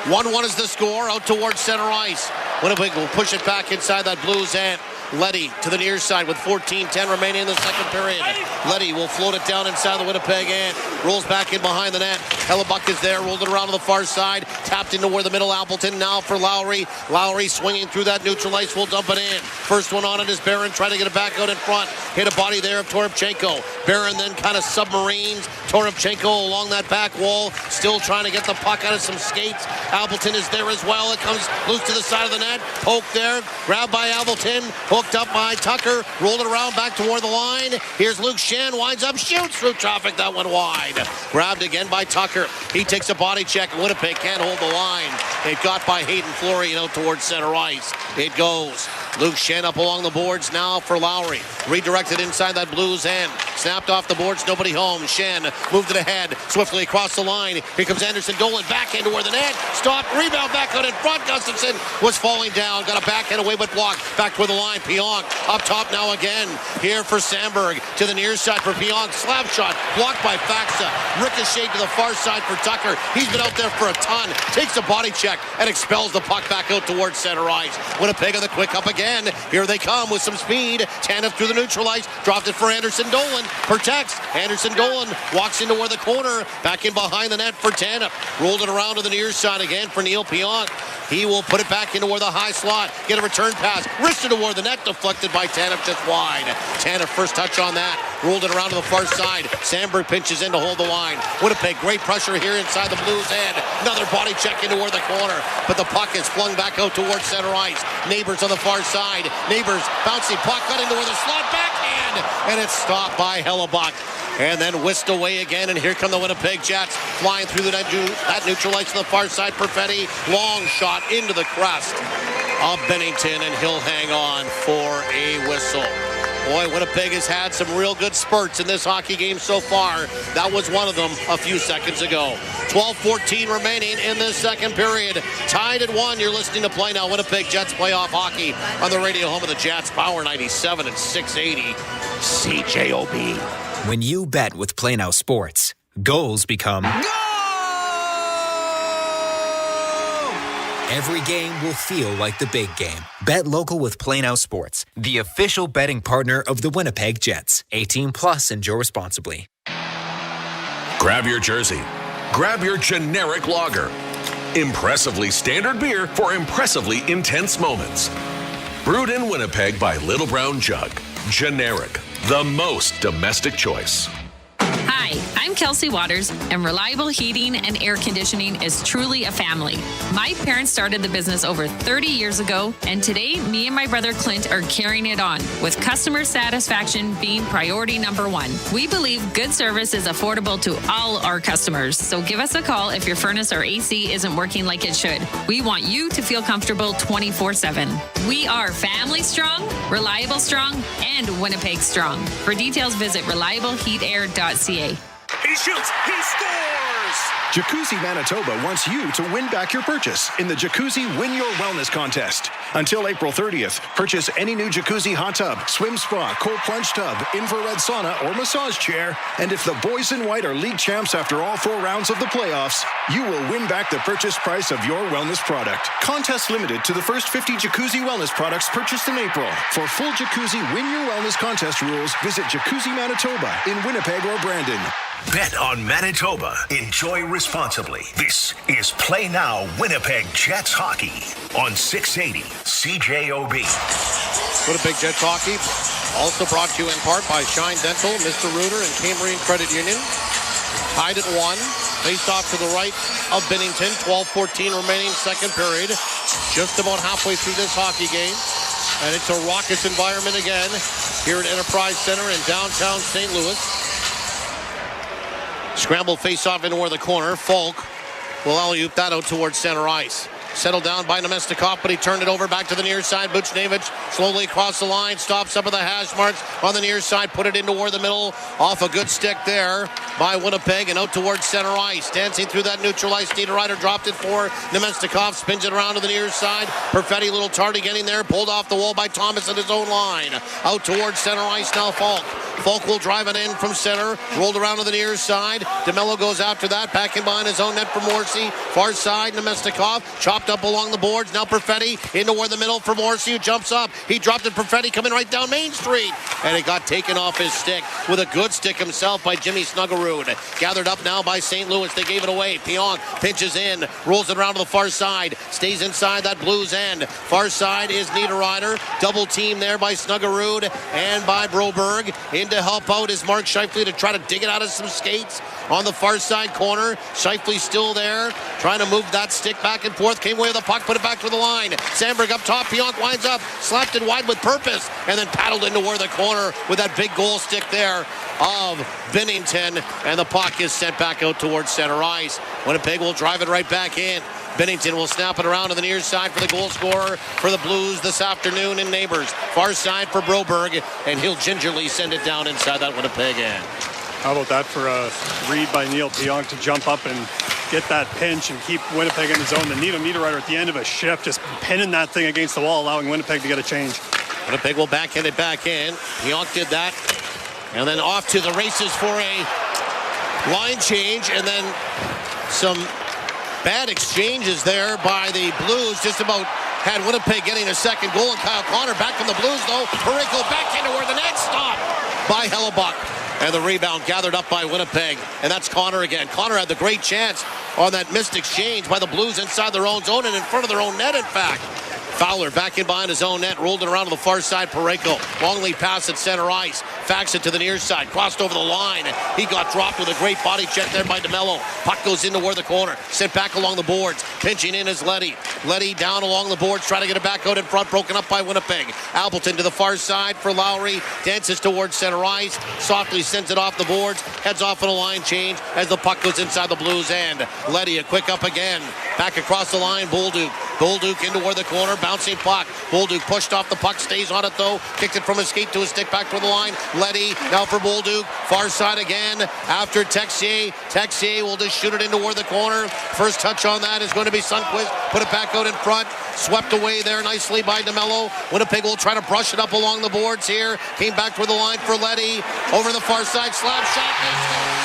1-1 is the score. Out towards center ice. Winnipeg will push it back inside that Blues end. Letty to the near side with 14:10 remaining in the second period. Letty will float it down inside the Winnipeg end. Rolls back in behind the net. Hellebuck is there, rolled it around to the far side. Tapped into where the middle. Appleton now for Lowry. Lowry swinging through that neutral ice. Will dump it in. First one on it is Barron trying to get it back out in front. Hit a body there of Toropchenko. Barron then kind of submarines Toropchenko along that back wall. Still trying to get the puck out of some skates. Appleton is there as well. It comes loose to the side of the net. Poke there. Grabbed by Appleton. Hooked up by Tucker. Rolled it around back toward the line. Here's Luke Shen. Winds up. Shoots through traffic. That went wide. Grabbed again by Tucker. He takes a body check. Winnipeg can't hold the line. It got by Hayden Fleury out towards center ice. It goes. Luke Shen up along the boards now for Lowry. Redirected inside that Blues end. Snapped off the boards. Nobody home. Shen moved it ahead. Swiftly across the line. Here comes Anderson Dolan back into where the net. Stopped. Rebound back out in front. Gustafson was falling down. Got a backhand away but blocked. Back toward the line. Pionk up top now again. Here for Sandberg. To the near side for Pionk. Slap shot. Blocked by Faxa. Ricochet to the far side for Tucker. He's been out there for a ton. Takes a body check and expels the puck back out towards center ice. Winnipeg on the quick up again. Here they come with some speed. Tanev through the neutral ice. Dropped it for Anderson Dolan. Protects. Anderson Dolan walks into where the corner. Back in behind the net for Tanev. Rolled it around to the near side again for Neil Pionk. He will put it back into where the high slot. Get a return pass. Wristed toward the net. Deflected by Tanev just wide. Tanev first touch on that. Rolled it around to the far side. Sandberg pinches in to hold the line. Winnipeg great pressure here inside the Blues end. Another body check into where the corner. But the puck is flung back out towards center ice. Neighbors on the far side. Neighbors bouncing puck got into where the slot backhand. And it's stopped by Hellebuck. And then whisked away again, and here come the Winnipeg Jets flying through that neutral ice to the far side. Perfetti, long shot into the crest of Bennington, and he'll hang on for a whistle. Boy, Winnipeg has had some real good spurts in this hockey game so far. That was one of them a few seconds ago. 12:14 remaining in this second period. Tied at 1. You're listening to Play Now. Winnipeg Jets playoff hockey on the radio home of the Jets. Power 97 and 680 CJOB. When you bet with Play Now Sports, goals become... Every game will feel like the big game. Bet local with Play Now Sports, the official betting partner of the Winnipeg Jets. 18 plus, enjoy responsibly. Grab your jersey. Grab your generic lager. Impressively standard beer for impressively intense moments. Brewed in Winnipeg by Little Brown Jug. Generic, the most domestic choice. Hi, I'm Kelsey Waters, and Reliable Heating and Air Conditioning is truly a family. My parents started the business over 30 years ago, and today, me and my brother Clint are carrying it on, with customer satisfaction being priority number one. We believe good service is affordable to all our customers, so give us a call if your furnace or AC isn't working like it should. We want you to feel comfortable 24/7. We are family strong, reliable strong, and Winnipeg strong. For details, visit reliableheatair.ca. He shoots. He scores! Jacuzzi Manitoba wants you to win back your purchase in the Jacuzzi Win Your Wellness Contest. Until April 30th, purchase any new jacuzzi hot tub, swim spa, cold plunge tub, infrared sauna, or massage chair, and if the boys in white are league champs after all 4 rounds of the playoffs, you will win back the purchase price of your wellness product. Contest limited to the first 50 Jacuzzi Wellness products purchased in April. For full Jacuzzi Win Your Wellness Contest rules, visit Jacuzzi Manitoba in Winnipeg or Brandon. Bet on Manitoba. Enjoy responsibly. This is Play Now Winnipeg Jets Hockey on 680 CJOB. Winnipeg Jets Hockey also brought to you in part by Shine Dental, Mr. Reuter, and Cambrian Credit Union. Tied at 1. Faced off to the right of Bennington. 12:14 remaining second period. Just about halfway through this hockey game. And it's a raucous environment again here at Enterprise Center in downtown St. Louis. Scramble face-off into where the corner. Falk will alley-oop that out towards center ice. Settled down by Nemestikov, but he turned it over back to the near side. Buchnevich slowly across the line, stops up at the hash marks on the near side, put it into toward the middle, off a good stick there by Winnipeg and out towards center ice. Dancing through that neutral ice, Niederreiter dropped it for Nemestikov, spins it around to the near side. Perfetti, a little tardy getting there, pulled off the wall by Thomas at his own line. Out towards center ice now, Falk. Folk will drive it in from center. Rolled around to the near side. DeMello goes after that. Back in behind his own net for Morrissey. Far side, Nemestikov. Chopped up along the boards. Now Perfetti into where the middle for Morrissey, who jumps up. He dropped it. Perfetti coming right down Main Street. And it got taken off his stick with a good stick himself by Jimmy Snuggerud. Gathered up now by St. Louis. They gave it away. Pionk pinches in. Rolls it around to the far side. Stays inside that Blues end. Far side is Niederreiter. Double team there by Snuggerud and by Broberg. In to help out is Mark Scheifele to try to dig it out of some skates on the far side corner. Scheifele still there, trying to move that stick back and forth. Came away with the puck, put it back to the line. Sandberg up top. Pionk winds up, slapped it wide with purpose, and then paddled into where the corner with that big goal stick there of Binnington, and the puck is sent back out towards center ice. Winnipeg will drive it right back in. Binnington will snap it around to the near side for the goal scorer for the Blues this afternoon in Neighbors. Far side for Broberg, and he'll gingerly send it down inside that Winnipeg end. How about that for a read by Neil Pionk to jump up and get that pinch and keep Winnipeg in the zone. Then Niederreiter at the end of a shift, just pinning that thing against the wall, allowing Winnipeg to get a change. Winnipeg will backhand it back in. Pionk did that. And then off to the races for a line change, and then some bad exchanges there by the Blues. Just about had Winnipeg getting a second goal, and Kyle Connor back from the Blues, though. Parayko back into where the net stopped by Hellebuck. And the rebound gathered up by Winnipeg, and that's Connor again. Connor had the great chance on that missed exchange by the Blues inside their own zone and in front of their own net, in fact. Fowler back in behind his own net, rolled it around to the far side. Parayko, long lead pass at center ice, facts it to the near side, crossed over the line. He got dropped with a great body check there by DeMello. Puck goes into where the corner, sent back along the boards. Pinching in is Leddy. Leddy down along the boards, trying to get it back out in front, broken up by Winnipeg. Appleton to the far side for Lowry, dances towards center ice, softly sends it off the boards, heads off on a line change as the puck goes inside the Blues end. Leddy a quick up again, back across the line. Bolduc into where the corner, bouncing puck. Bolduc pushed off the puck, stays on it though, kicked it from his skate to his stick back to the line. Leddy now for Bolduc, far side again after Texier. Texier will just shoot it into where the corner. First touch on that is going to be Sundqvist. Put it back out in front, swept away there nicely by DeMello. Winnipeg will try to brush it up along the boards here. Came back to the line for Leddy, over the far side, slap shot.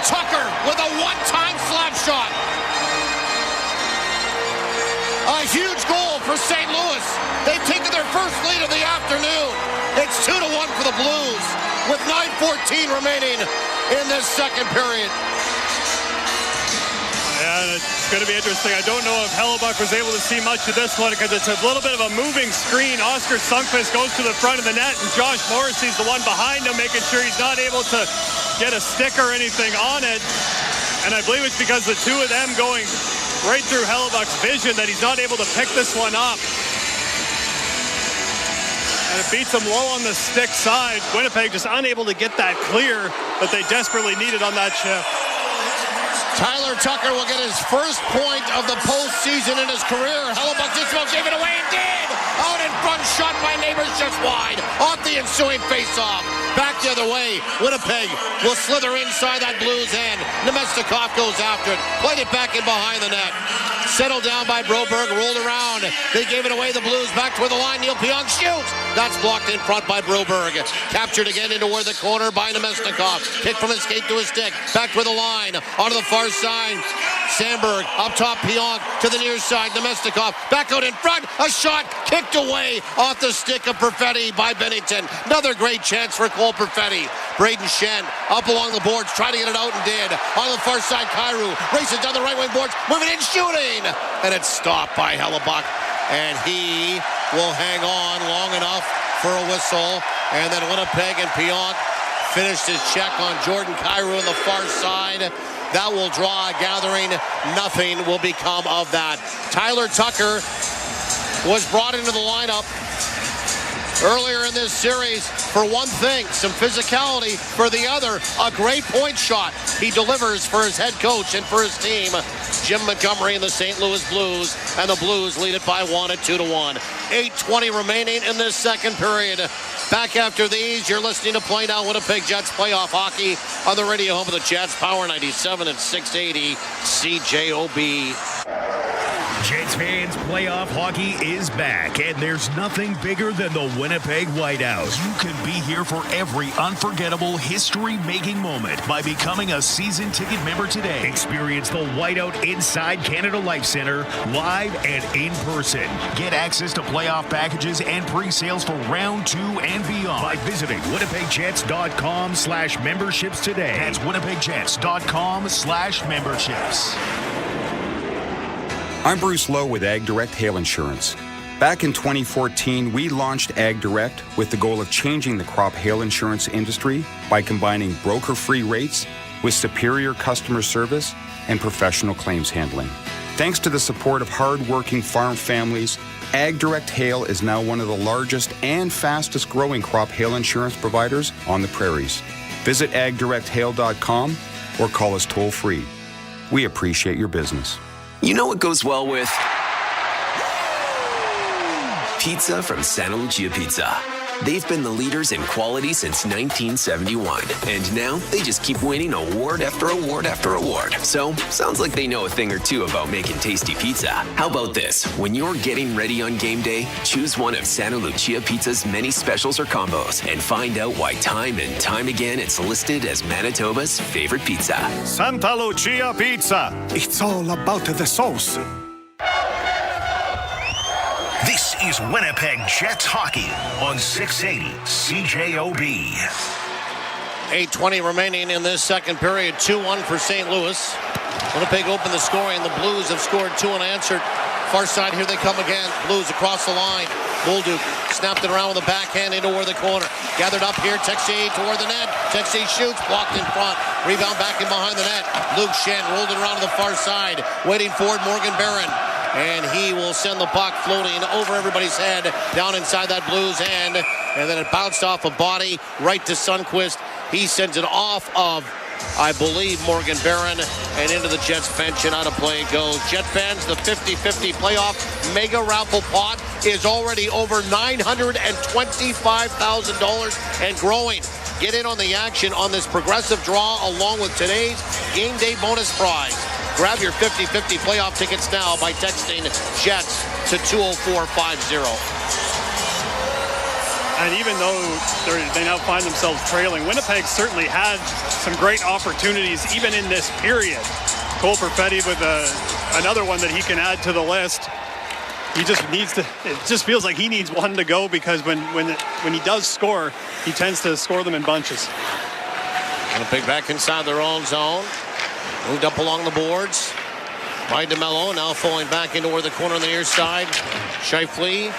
Tucker with a one-time slap shot. A huge goal for St. Louis. They've taken their first lead of the afternoon. It's 2-1 for the Blues with 9:14 remaining in this second period. Yeah, it's going to be interesting. I don't know if Hellebuck was able to see much of this one because it's a little bit of a moving screen. Oscar Sundqvist goes to the front of the net, and Josh Morrissey's the one behind him, making sure he's not able to get a stick or anything on it. And I believe it's because the two of them going right through Hellebuck's vision that he's not able to pick this one up. And it beats him low on the stick side. Winnipeg just unable to get that clear that they desperately needed on that shift. Tyler Tucker will get his first point of the postseason in his career. Hellebuck just about gave it away and did. Out in front, shot by Neighbors just wide. Off the ensuing faceoff. Back the other way. Winnipeg will slither inside that Blues end. Nemestikov goes after it. Played it back in behind the net. Settled down by Broberg. Rolled around. They gave it away. The Blues back toward the line. Neil Pionk shoots. That's blocked in front by Broberg. Captured again into where the corner by Nemestikov. Kick from his skate to his stick. Back toward the line. Onto the far side. Sandberg up top. Pionk to the near side. Nemestikov back out in front. A shot kicked away off the stick of Perfetti by Binnington. Another great chance for Cole Perfetti. Braden Shen up along the boards, trying to get it out and did. On the far side, Kyrou races down the right wing boards, moving in, shooting, and it's stopped by Hellebuck, and he will hang on long enough for a whistle. And then Winnipeg and Pionk finished his check on Jordan Kyrou on the far side. That will draw a gathering. Nothing will become of that. Tyler Tucker was brought into the lineup earlier in this series for one thing, some physicality. For the other, a great point shot. He delivers for his head coach and for his team, Jim Montgomery and the St. Louis Blues, and the Blues lead it by one at 2-1. 8:20 remaining in this second period. Back after these, you're listening to Play Now Winnipeg Jets playoff hockey on the radio home of the Jets, Power 97 and 680 CJOB. Jets Jets fans, playoff hockey is back, and there's nothing bigger than the Winnipeg Whiteout. You can be here for every unforgettable history-making moment by becoming a season ticket member today. Experience the Whiteout inside Canada Life Center, live and in person. Get access to playoff packages and pre-sales for round 2 and beyond by visiting winnipegjets.com/memberships today. That's winnipegjets.com/memberships. I'm Bruce Lowe with Ag Direct Hail Insurance. Back in 2014, we launched Ag Direct with the goal of changing the crop hail insurance industry by combining broker-free rates with superior customer service and professional claims handling. Thanks to the support of hard-working farm families, Ag Direct Hail is now one of the largest and fastest-growing crop hail insurance providers on the prairies. Visit agdirecthail.com or call us toll-free. We appreciate your business. You know what goes well with pizza from Santa Lucia Pizza. They've been the leaders in quality since 1971, and now they just keep winning award after award after award. So, sounds like they know a thing or two about making tasty pizza. How about this? When you're getting ready on game day, choose one of Santa Lucia Pizza's many specials or combos and find out why time and time again it's listed as Manitoba's favorite pizza. Santa Lucia Pizza. It's all about the sauce. This is Winnipeg Jets hockey on 680 CJOB. 8:20 remaining in this second period. 2-1 for St. Louis. Winnipeg opened the scoring. The Blues have scored 2 unanswered. Far side, here they come again. Blues across the line. Bolduc snapped it around with a backhand into the corner. Gathered up here. Texier toward the net. Texier shoots. Blocked in front. Rebound back in behind the net. Luke Shen rolled it around to the far side. Waiting for it, Morgan Barron. And he will send the puck floating over everybody's head down inside that Blues end. And then it bounced off a body right to Sundqvist. He sends it off of, I believe, Morgan Barron and into the Jets bench, and out of play it goes. Jet fans, the 50-50 playoff mega raffle pot is already over $925,000 and growing. Get in on the action on this progressive draw along with today's game day bonus prize. Grab your 50-50 playoff tickets now by texting Jets to 20450. And even though they now find themselves trailing, Winnipeg certainly had some great opportunities even in this period. Cole Perfetti with another one that he can add to the list. He just needs to, it just feels like he needs one to go, because when he does score, he tends to score them in bunches. Winnipeg back inside their own zone. Moved up along the boards by DeMello. Now falling back into the corner on the near side. Scheifele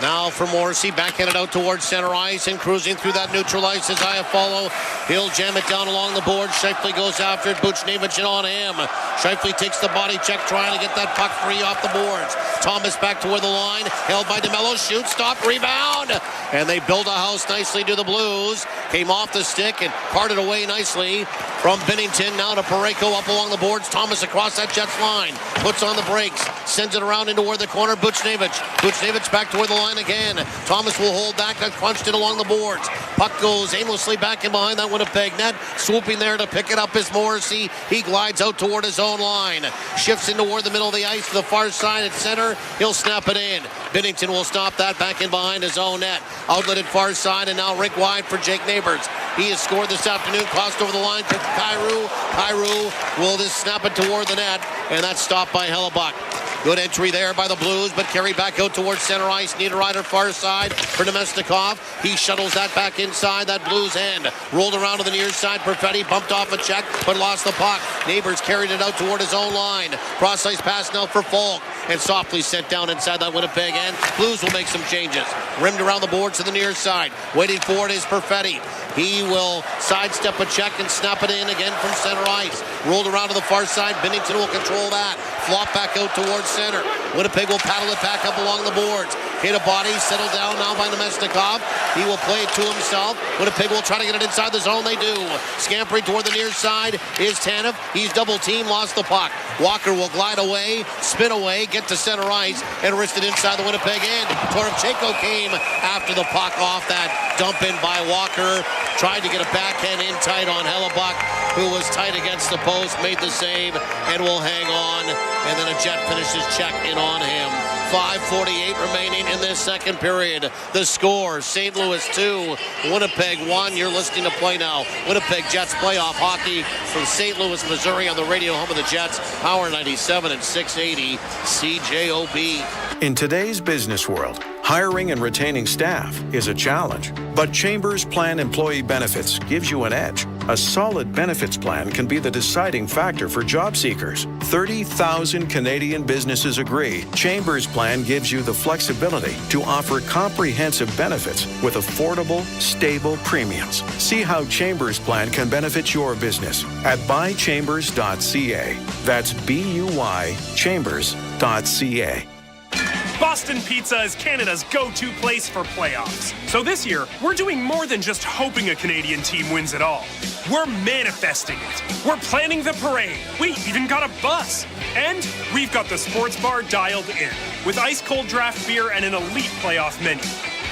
now for Morrissey. Backhanded out towards center ice and cruising through that neutral ice as Iafallo. He'll jam it down along the board. Scheifele goes after it. Buchnevich on him. Scheifele takes the body check, trying to get that puck free off the boards. Thomas back toward the line. Held by DeMello. Shoot, stop, rebound. And they build a house nicely to the Blues. Came off the stick and parted away nicely from Binnington. Now to Parayko up along the boards. Thomas across that Jets line. Puts on the brakes. Sends it around into the corner. Buchnevich. Buchnevich back toward the line again. Thomas will hold back. Crunched it along the boards. Puck goes aimlessly back in behind that Winnipeg net. Swooping there to pick it up is Morrissey. He glides out toward his own line. Shifts in toward the middle of the ice to the far side at center. He'll snap it in. Binnington will stop that back in behind his own net. Outlet at far side, and now Rick wide for Jake Neighbors. He has scored this afternoon. Crossed over the line to Kyrou. Kyrou will just snap it toward the net, and that's stopped by Hellebuck. Good entry there by the Blues, but carried back out towards center ice. Niederreiter far side for Nemesnikov. He shuttles that back inside that Blues end. Rolled around to the near side. Perfetti bumped off a check, but lost the puck. Neighbors carried it out toward his own line. Cross ice pass now for Falk, and softly sent down inside that Winnipeg end. Blues will make some changes. Rimmed around the boards to the near side. Waiting for it is Perfetti. He will sidestep a check and snap it in again from center ice. Rolled around to the far side. Binnington will control that. Flop back out towards center. Winnipeg will paddle it back up along the boards. Hit a body, settled down now by Nemesnikov. He will play it to himself. Winnipeg will try to get it inside the zone. They do. Scampering toward the near side is Tanev. He's double teamed, lost the puck. Walker will glide away, spin away, get to center ice, and wrist it inside the Winnipeg end. Toropchenko came after the puck off that dump in by Walker. Tried to get it back backhand in tight on Hellebuck, who was tight against the post, made the save, and will hang on. And then a Jet finishes check in on him. 5:48 remaining in this second period. The score, St. Louis 2, Winnipeg 1. You're listening to Play Now. Winnipeg Jets playoff hockey from St. Louis, Missouri on the radio home of the Jets. Power 97 and 680 CJOB. In today's business world, hiring and retaining staff is a challenge. But Chambers Plan Employee Benefits gives you an edge. A solid benefits plan can be the deciding factor for job seekers. 30,000 Canadian businesses agree. Chambers Plan gives you the flexibility to offer comprehensive benefits with affordable, stable premiums. See how Chambers Plan can benefit your business at buychambers.ca. That's BUY chambers.ca. Boston Pizza is Canada's go-to place for playoffs. So this year, we're doing more than just hoping a Canadian team wins it all. We're manifesting it. We're planning the parade. We even got a bus. And we've got the sports bar dialed in with ice-cold draft beer and an elite playoff menu.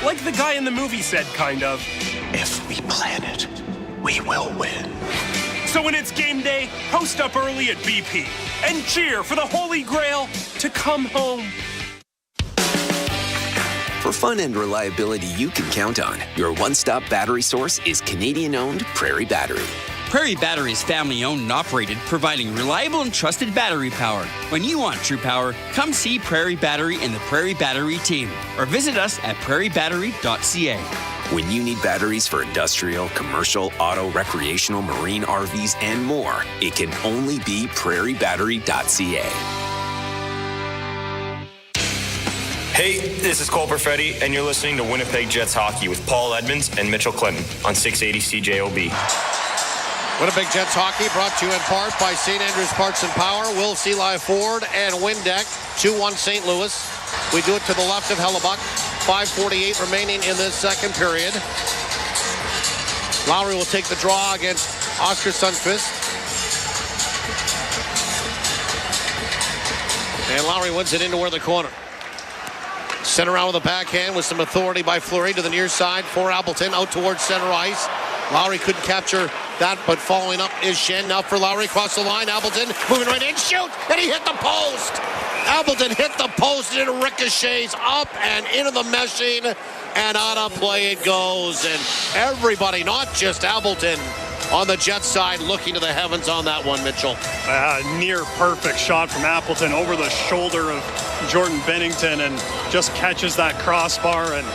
Like the guy in the movie said, kind of. If we plan it, we will win. So when it's game day, post up early at BP and cheer for the Holy Grail to come home. For fun and reliability you can count on, your one-stop battery source is Canadian-owned Prairie Battery. Prairie Battery is family-owned and operated, providing reliable and trusted battery power. When you want true power, come see Prairie Battery and the Prairie Battery team, or visit us at prairiebattery.ca. When you need batteries for industrial, commercial, auto, recreational, marine RVs, and more, it can only be prairiebattery.ca. Hey, this is Cole Perfetti, and you're listening to Winnipeg Jets Hockey with Paul Edmonds and Mitchell Clinton on 680 CJOB. Winnipeg Jets Hockey brought to you in part by St. Andrews Parts and Power, Will Seelye Ford, and Windeck. 2-1 St. Louis. We do it to the left of Hellebuck. 5:48 remaining in this second period. Lowry will take the draw against Oscar Sundqvist. And Lowry wins it into the corner. Sent around with a backhand with some authority by Fleury to the near side for Appleton, out towards center ice. Lowry couldn't capture that, but following up is Shen. Now for Lowry, across the line. Appleton moving right in, shoot, and he hit the post. Appleton hit the post, and it ricochets up and into the meshing, and out of play it goes. And everybody, not just Appleton, on the Jets side, looking to the heavens on that one, Mitchell. Near perfect shot from Appleton over the shoulder of Jordan Bennington, and just catches that crossbar and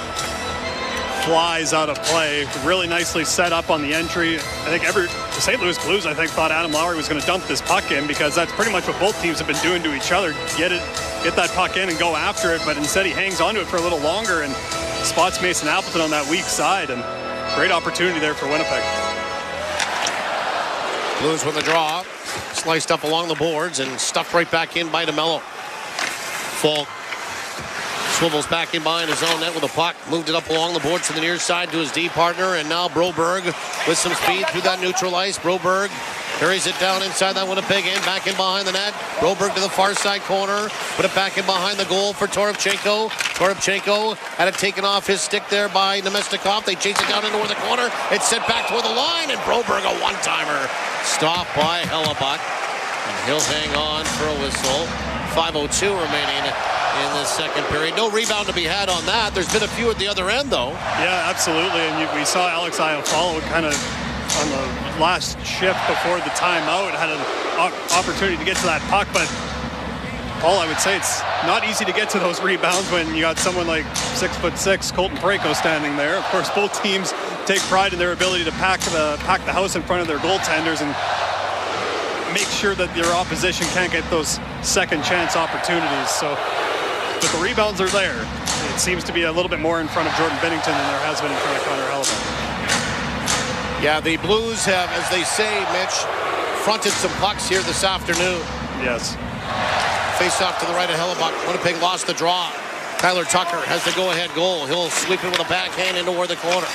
flies out of play. Really nicely set up on the entry. I think the St. Louis Blues, thought Adam Lowry was going to dump this puck in, because that's pretty much what both teams have been doing to each other. Get that puck in and go after it, but instead he hangs onto it for a little longer and spots Mason Appleton on that weak side, and great opportunity there for Winnipeg. Blues with the draw. Sliced up along the boards and stuffed right back in by DeMello. Falk swivels back in behind his own net with a puck. Moved it up along the boards to the near side to his D partner. And now Broberg with some speed through that neutral ice. Broberg carries it down inside that Winnipeg end. Back in behind the net. Broberg to the far side corner. Put it back in behind the goal for Toropchenko. Toropchenko had it taken off his stick there by Nemestikov. They chase it down into the corner. It's sent back toward the line. And Broberg, a one-timer. Stopped by Hellebuck. And he'll hang on for a whistle. 5:02 remaining in this second period. No rebound to be had on that. There's been a few at the other end, though. Yeah, absolutely. And we saw Alex Iafallo kind of on the last shift before the timeout had an opportunity to get to that puck, but all I would say, it's not easy to get to those rebounds when you got someone like 6'6" Colton Parayko standing there. Of course, both teams take pride in their ability to pack the house in front of their goaltenders and make sure that your opposition can't get those second chance opportunities. So, but the rebounds are there. It seems to be a little bit more in front of Jordan Bennington than there has been in front of Connor Hellebuck. Yeah, the Blues have, as they say, Mitch, fronted some pucks here this afternoon. Yes. Face off to the right of Hellebuck. Winnipeg lost the draw. Tyler Tucker has the go-ahead goal. He'll sweep it with a backhand into the corner.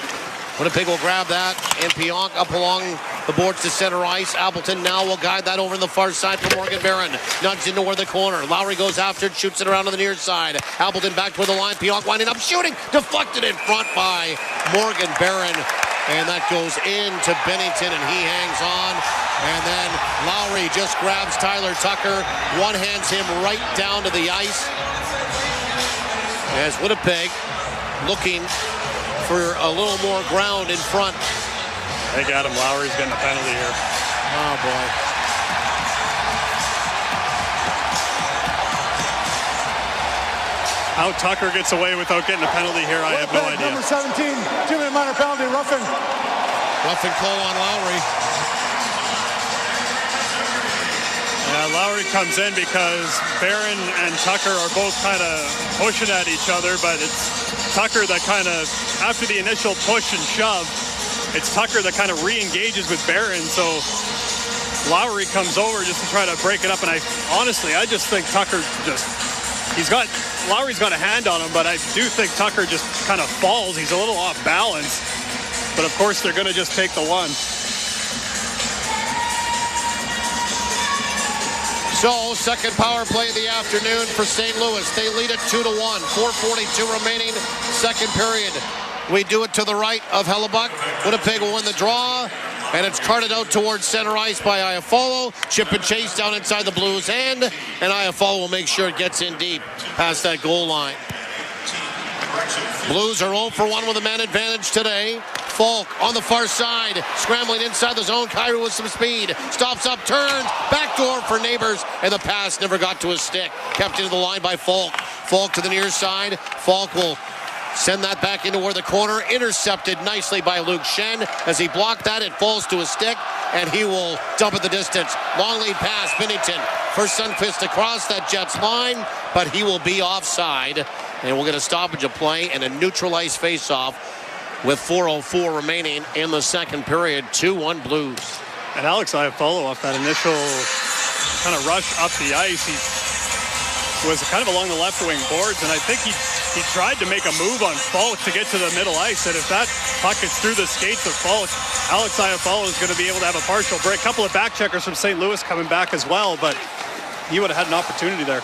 Winnipeg will grab that, and Pionk up along the boards to center ice. Appleton now will guide that over in the far side for Morgan Barron. Nudged into the corner. Lowry goes after it, shoots it around to the near side. Appleton back toward the line. Pionk winding up, shooting. Deflected in front by Morgan Barron. And that goes into Bennington, and he hangs on. And then Lowry just grabs Tyler Tucker, one-hands him right down to the ice. As Winnipeg looking for a little more ground in front. I think Adam Lowry's getting a penalty here. Oh, boy. How Tucker gets away without getting a penalty here, I have no idea. Number 17, 2-minute minor penalty, roughing. Roughing call on Lowry. Yeah, Lowry comes in because Barron and Tucker are both kind of pushing at each other, but it's Tucker that kind of, after the initial push and shove, it's Tucker that kind of re-engages with Barron, so Lowry comes over just to try to break it up, and I just think Tucker Lowry's got a hand on him, but I do think Tucker just kind of falls. He's a little off balance. But, of course, they're going to just take the one. So, second power play of the afternoon for St. Louis. They lead it 2-1. 4:42 remaining, second period. We do it to the right of Hellebuck. Winnipeg will win the draw. And it's carted out towards center ice by Iafallo. Chip and chase down inside the Blues' end. And Iafallo will make sure it gets in deep past that goal line. Blues are 0 for 1 with a man advantage today. Falk on the far side, scrambling inside the zone. Kyrou with some speed. Stops up, turns, backdoor for Neighbors. And the pass never got to his stick. Kept into the line by Falk. Falk to the near side. Falk will send that back into where the corner. Intercepted nicely by Luke Shen. As he blocked that, it falls to his stick, and he will dump it the distance. Long lead pass, Binnington. First Sundqvist across that Jets line, but he will be offside. And we'll get a stoppage of play and a neutralized faceoff with 4:04 remaining in the second period. 2-1 Blues. And Alex Iafallo, off that initial kind of rush up the ice, he was kind of along the left wing boards, and I think he tried to make a move on Falk to get to the middle ice, and if that puck is through the skates of Falk, Alex Iafallo is going to be able to have a partial break. A couple of back checkers from St. Louis coming back as well, but he would have had an opportunity there.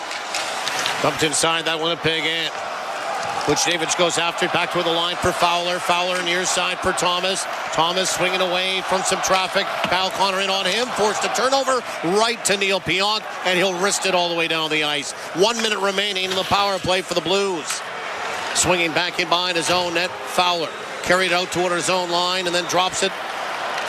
Dumped inside that Winnipeg end. Buchnevich goes after it, back toward the line for Fowler. Fowler near side for Thomas. Thomas swinging away from some traffic. Kyle Connor in on him, forced a turnover right to Neil Pionk, and he'll wrist it all the way down the ice. 1 minute remaining in the power play for the Blues. Swinging back in behind his own net, Fowler. Carried out toward his own line and then drops it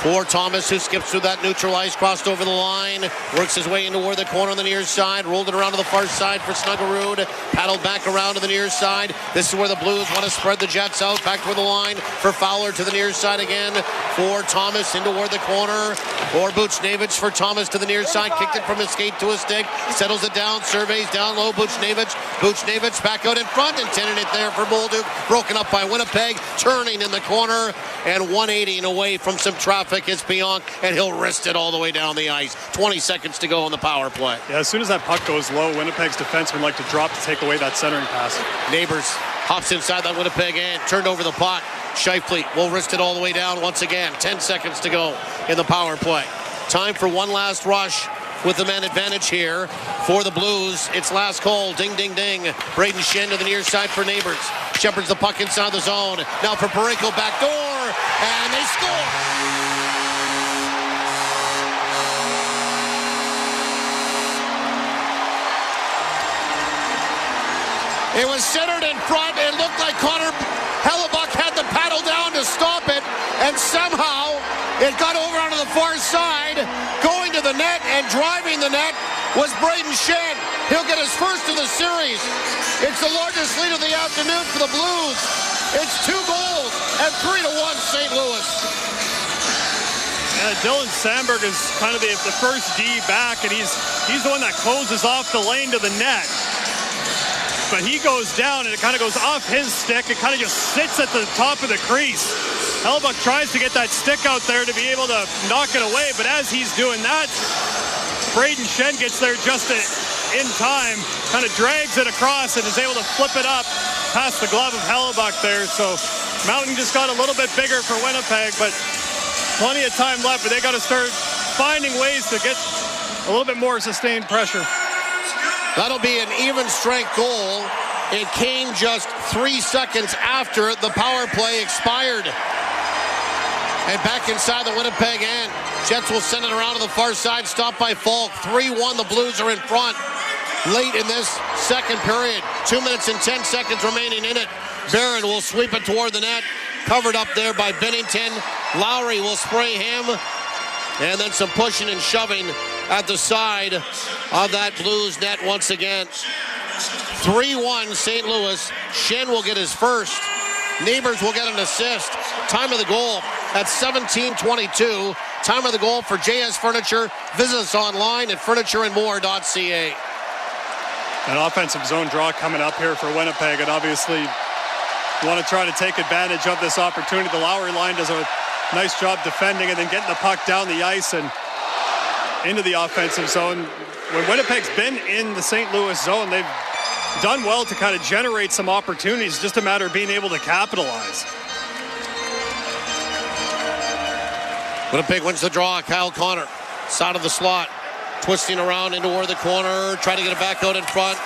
for Thomas, who skips through that neutralized, crossed over the line, works his way into where the corner on the near side, rolled it around to the far side for Snuggerud, paddled back around to the near side. This is where the Blues want to spread the Jets out, back toward the line for Fowler to the near side again for Thomas into where the corner, or Buchnevich for Thomas to the near side, kicked it from his skate to his stick, settles it down, surveys down low, Buchnevich back out in front, intended it there for Bolduc, broken up by Winnipeg, turning in the corner, and 180 away from some traffic is Pionk, and he'll wrist it all the way down the ice. 20 seconds to go on the power play. Yeah, as soon as that puck goes low, Winnipeg's defensemen like to drop to take away that centering pass. Neighbors hops inside that Winnipeg end, turned over the puck. Scheifele will wrist it all the way down once again. 10 seconds to go in the power play. Time for one last rush with the man advantage here for the Blues. It's last call. Ding, ding, ding. Braden Shen to the near side for Neighbors. Shepherds the puck inside the zone. Now for Parayko back door, and they score. It was centered in front. It looked like Connor Hellebuck had the paddle down to stop it, and somehow it got over onto the far side. Going to the net and driving the net was Braden Shen. He'll get his first of the series. It's the largest lead of the afternoon for the Blues. It's 2 goals and 3-1 St. Louis. Dylan Sandberg is kind of the first D back, and he's the one that closes off the lane to the net. But he goes down, and it kind of goes off his stick. It kind of just sits at the top of the crease. Hellebuck tries to get that stick out there to be able to knock it away, but as he's doing that, Braden Shen gets there just in time, kind of drags it across and is able to flip it up past the glove of Hellebuck there. So Mountain just got a little bit bigger for Winnipeg, but plenty of time left, but they got to start finding ways to get a little bit more sustained pressure. That'll be an even strength goal. It came just 3 seconds after the power play expired. And back inside the Winnipeg end. Jets will send it around to the far side. Stopped by Falk. 3-1. The Blues are in front. Late in this second period. 2 minutes and 10 seconds remaining in it. Barron will sweep it toward the net. Covered up there by Bennington. Lowry will spray him. And then some pushing and shoving at the side of that Blues net once again. 3-1 St. Louis. Schenn will get his first. Neighbors will get an assist. Time of the goal at 17:22. Time of the goal for JS Furniture. Visit us online at furnitureandmore.ca. An offensive zone draw coming up here for Winnipeg, and obviously you want to try to take advantage of this opportunity. The Lowry line does a nice job defending and then getting the puck down the ice and into the offensive zone. When Winnipeg's been in the St. Louis zone, they've done well to kind of generate some opportunities. Just a matter of being able to capitalize. Winnipeg wins the draw. Kyle Connor, side of the slot, twisting around into where the corner, trying to get it back out in front.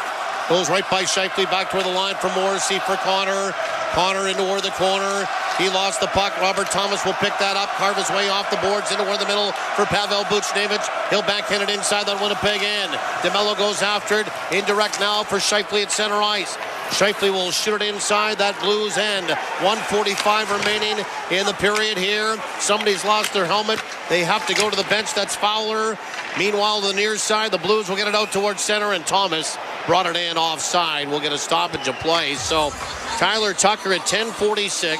Goes right by Scheifele, back toward the line for Morrissey for Connor. Connor into where the corner. He lost the puck. Robert Thomas will pick that up, carve his way off the boards into where the middle for Pavel Buchnevich. He'll backhand it inside that Winnipeg end. DeMello goes after it. Indirect now for Scheifele at center ice. Scheifele will shoot it inside that Blues end. 1:45 remaining in the period here. Somebody's lost their helmet. They have to go to the bench. That's Fowler. Meanwhile, to the near side, the Blues will get it out towards center, and Thomas brought it in offside. We'll get a stoppage of play. So Tyler Tucker at 10:46.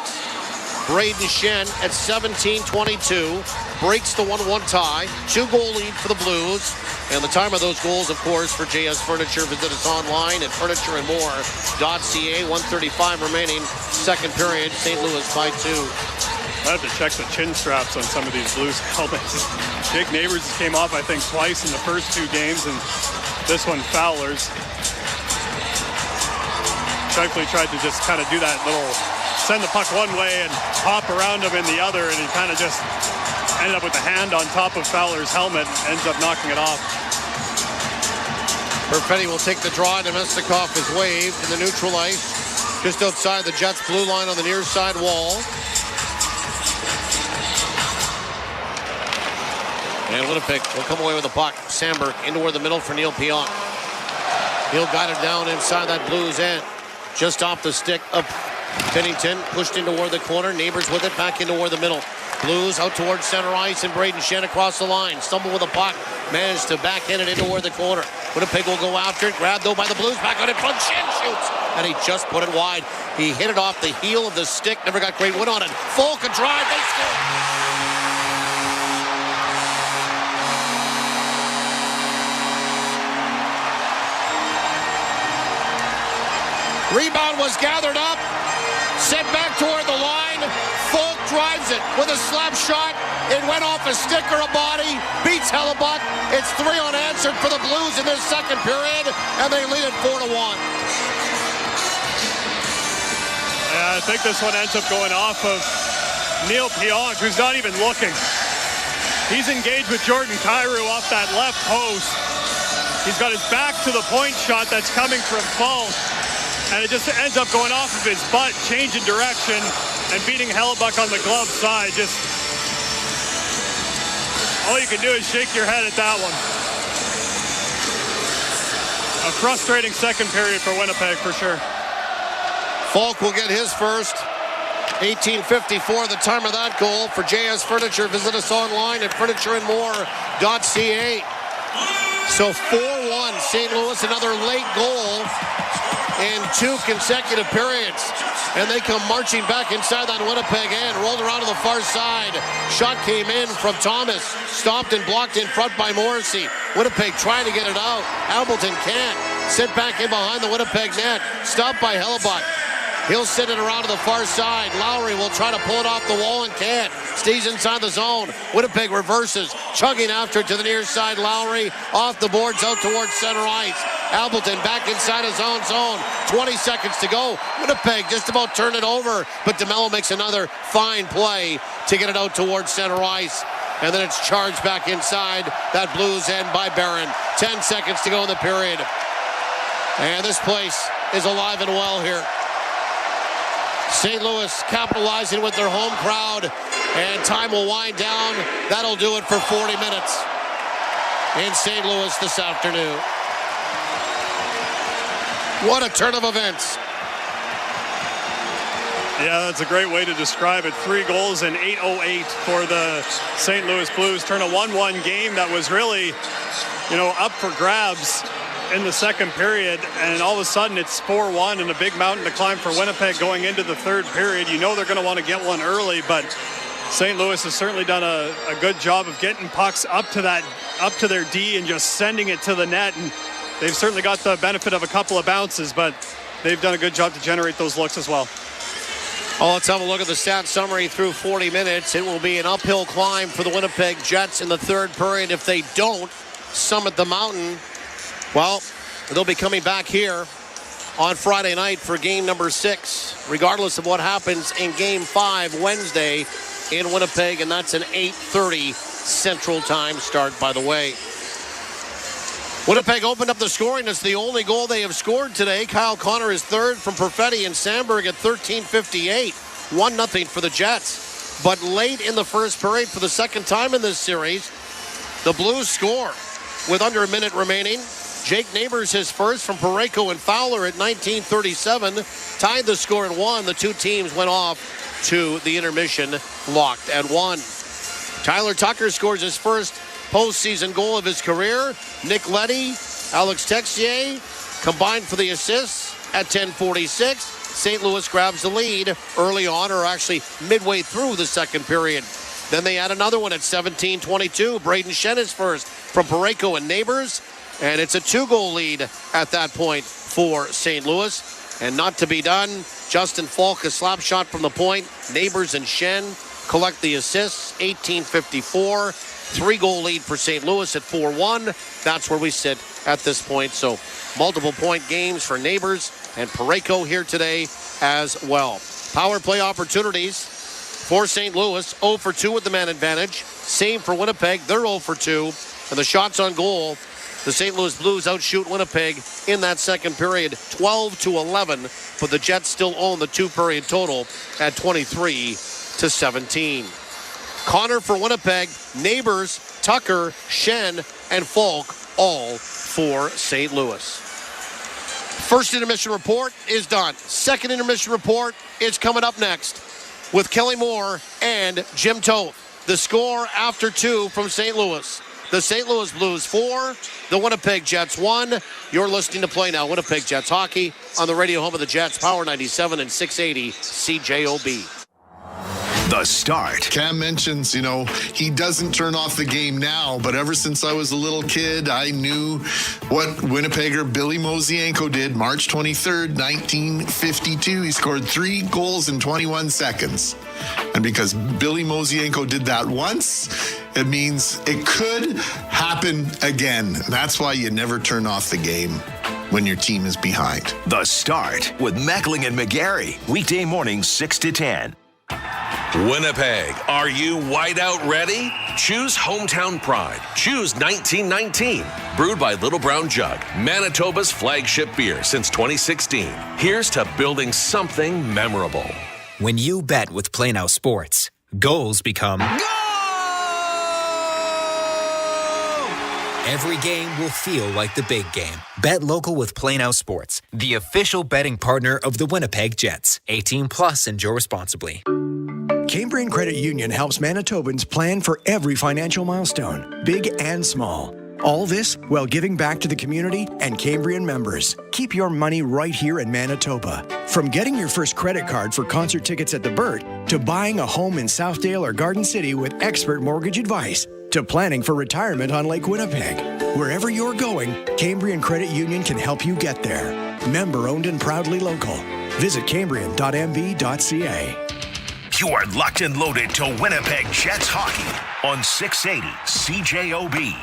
Braden Schenn at 17:22 breaks the 1-1 tie. 2-goal lead for the Blues. And the time of those goals, of course, for JS Furniture. Visit us online at furnitureandmore.ca. 1:35 remaining. Second period. St. Louis by 2. I have to check the chin straps on some of these Blues helmets. Jake Neighbors came off, I think, twice in the first two games, and this one Fowler's. Scheifele tried to just kind of do that little send the puck one way and hop around him in the other, and he kind of just ended up with the hand on top of Fowler's helmet, ends up knocking it off. Perfetti will take the draw. Nemestikov is waved in the neutral ice, just outside the Jets' blue line on the near side wall. And Winnipeg will come away with the puck. Sandberg into where the middle for Neil Pionk. He'll guide it down inside that Blues end. Just off the stick of Bennington, pushed into where the corner. Neighbors with it, back into where the middle. Blues out towards center ice, and Braden Schenn across the line. Stumble with the puck. Managed to backhand it into where the corner. Winnipeg will go after it. Grabbed though by the Blues. Back on it front. Schenn shoots. And he just put it wide. He hit it off the heel of the stick. Never got great wood on it. Falk a drive. They score. Rebound was gathered up, sent back toward the line. Falk drives it with a slap shot. It went off a stick or a body, beats Hellebuck. It's 3 unanswered for the Blues in this second period, and they lead it 4-1. I think this one ends up going off of Neil Pionk, who's not even looking. He's engaged with Jordan Kyrou off that left post. He's got his back to the point shot that's coming from Falk. And it just ends up going off of his butt, changing direction, and beating Hellebuck on the glove side. Just all you can do is shake your head at that one. A frustrating second period for Winnipeg for sure. Falk will get his first. 18:54, the time of that goal for JS Furniture. Visit us online at furnitureandmore.ca. So 4-1, St. Louis, another late goal in 2 consecutive periods. And they come marching back inside that Winnipeg end. Rolled around to the far side. Shot came in from Thomas. Stopped and blocked in front by Morrissey. Winnipeg trying to get it out. Appleton can't. Sit back in behind the Winnipeg net. Stopped by Hellebuck. He'll send it around to the far side. Lowry will try to pull it off the wall and can't. Stays inside the zone. Winnipeg reverses. Chugging after it to the near side. Lowry off the boards out towards center ice. Appleton back inside his own zone. 20 seconds to go. Winnipeg just about turned it over, but DeMello makes another fine play to get it out towards center ice. And then it's charged back inside that Blues end by Barron. 10 seconds to go in the period. And this place is alive and well here. St. Louis capitalizing with their home crowd, and time will wind down. That'll do it for 40 minutes in St. Louis this afternoon. What a turn of events. Yeah, that's a great way to describe it. 3 goals in 8:08 for the St. Louis Blues. Turn a 1-1 game that was really, up for grabs in the second period, and all of a sudden it's 4-1 and a big mountain to climb for Winnipeg going into the third period. You know they're going to want to get one early, but St. Louis has certainly done a good job of getting pucks up to their D and just sending it to the net, and they've certainly got the benefit of a couple of bounces, but they've done a good job to generate those looks as well. Well, let's have a look at the stat summary through 40 minutes. It will be an uphill climb for the Winnipeg Jets in the third period. If they don't summit the mountain, well, they'll be coming back here on Friday night for game number 6, regardless of what happens in game 5 Wednesday in Winnipeg, and that's an 8:30 Central Time start, by the way. Winnipeg opened up the scoring. It's the only goal they have scored today. Kyle Connor is third from Perfetti and Sandberg at 13:58. 1-0 for the Jets. But late in the first period, for the second time in this series, the Blues score with under a minute remaining. Jake Neighbors his first from Parayko and Fowler at 19:37. Tied the score at 1. The two teams went off to the intermission locked at 1. Tyler Tucker scores his first postseason goal of his career. Nick Leddy, Alex Texier combined for the assists at 10:46. St. Louis grabs the lead early on, or actually midway through the second period. Then they add another one at 17:22. Braden Shen is first from Parayko and Neighbors, and it's a 2-goal lead at that point for St. Louis. And not to be done, Justin Falk, a slap shot from the point. Neighbors and Shen collect the assists, 18:54. 3-goal lead for St. Louis at 4-1. That's where we sit at this point. So multiple point games for Neighbors and Parayko here today as well. Power play opportunities for St. Louis. 0 for 2 with the man advantage. Same for Winnipeg. They're 0 for 2. And the shots on goal, the St. Louis Blues outshoot Winnipeg in that second period 12-11. But the Jets still own the 2-period total at 23-17. Connor for Winnipeg, Neighbors, Tucker, Shen, and Falk all for St. Louis. First intermission report is done. Second intermission report is coming up next with Kelly Moore and Jim Toth. The score after 2 from St. Louis. The St. Louis Blues 4, the Winnipeg Jets 1. You're listening to Play Now, Winnipeg Jets Hockey on the radio home of the Jets, Power 97 and 680 CJOB. The start. Cam mentions, he doesn't turn off the game now, but ever since I was a little kid, I knew what Winnipegger Billy Mosienko did March 23rd, 1952. He scored 3 goals in 21 seconds. And because Billy Mosienko did that once, it means it could happen again. That's why you never turn off the game when your team is behind. The start with Meckling and McGarry. Weekday mornings 6 to 10. Winnipeg, are you whiteout ready? Choose Hometown Pride. Choose 1919. Brewed by Little Brown Jug, Manitoba's flagship beer since 2016. Here's to building something memorable. When you bet with Play Now Sports, goals become... Every game will feel like the big game. Bet local with Play Now Sports, the official betting partner of the Winnipeg Jets. 18 plus, enjoy responsibly. Cambrian Credit Union helps Manitobans plan for every financial milestone, big and small. All this while giving back to the community and Cambrian members. Keep your money right here in Manitoba. From getting your first credit card for concert tickets at the Burt, to buying a home in Southdale or Garden City with expert mortgage advice, to planning for retirement on Lake Winnipeg. Wherever you're going, Cambrian Credit Union can help you get there. Member owned and proudly local. Visit cambrian.mb.ca. You are locked and loaded to Winnipeg Jets hockey on 680 CJOB.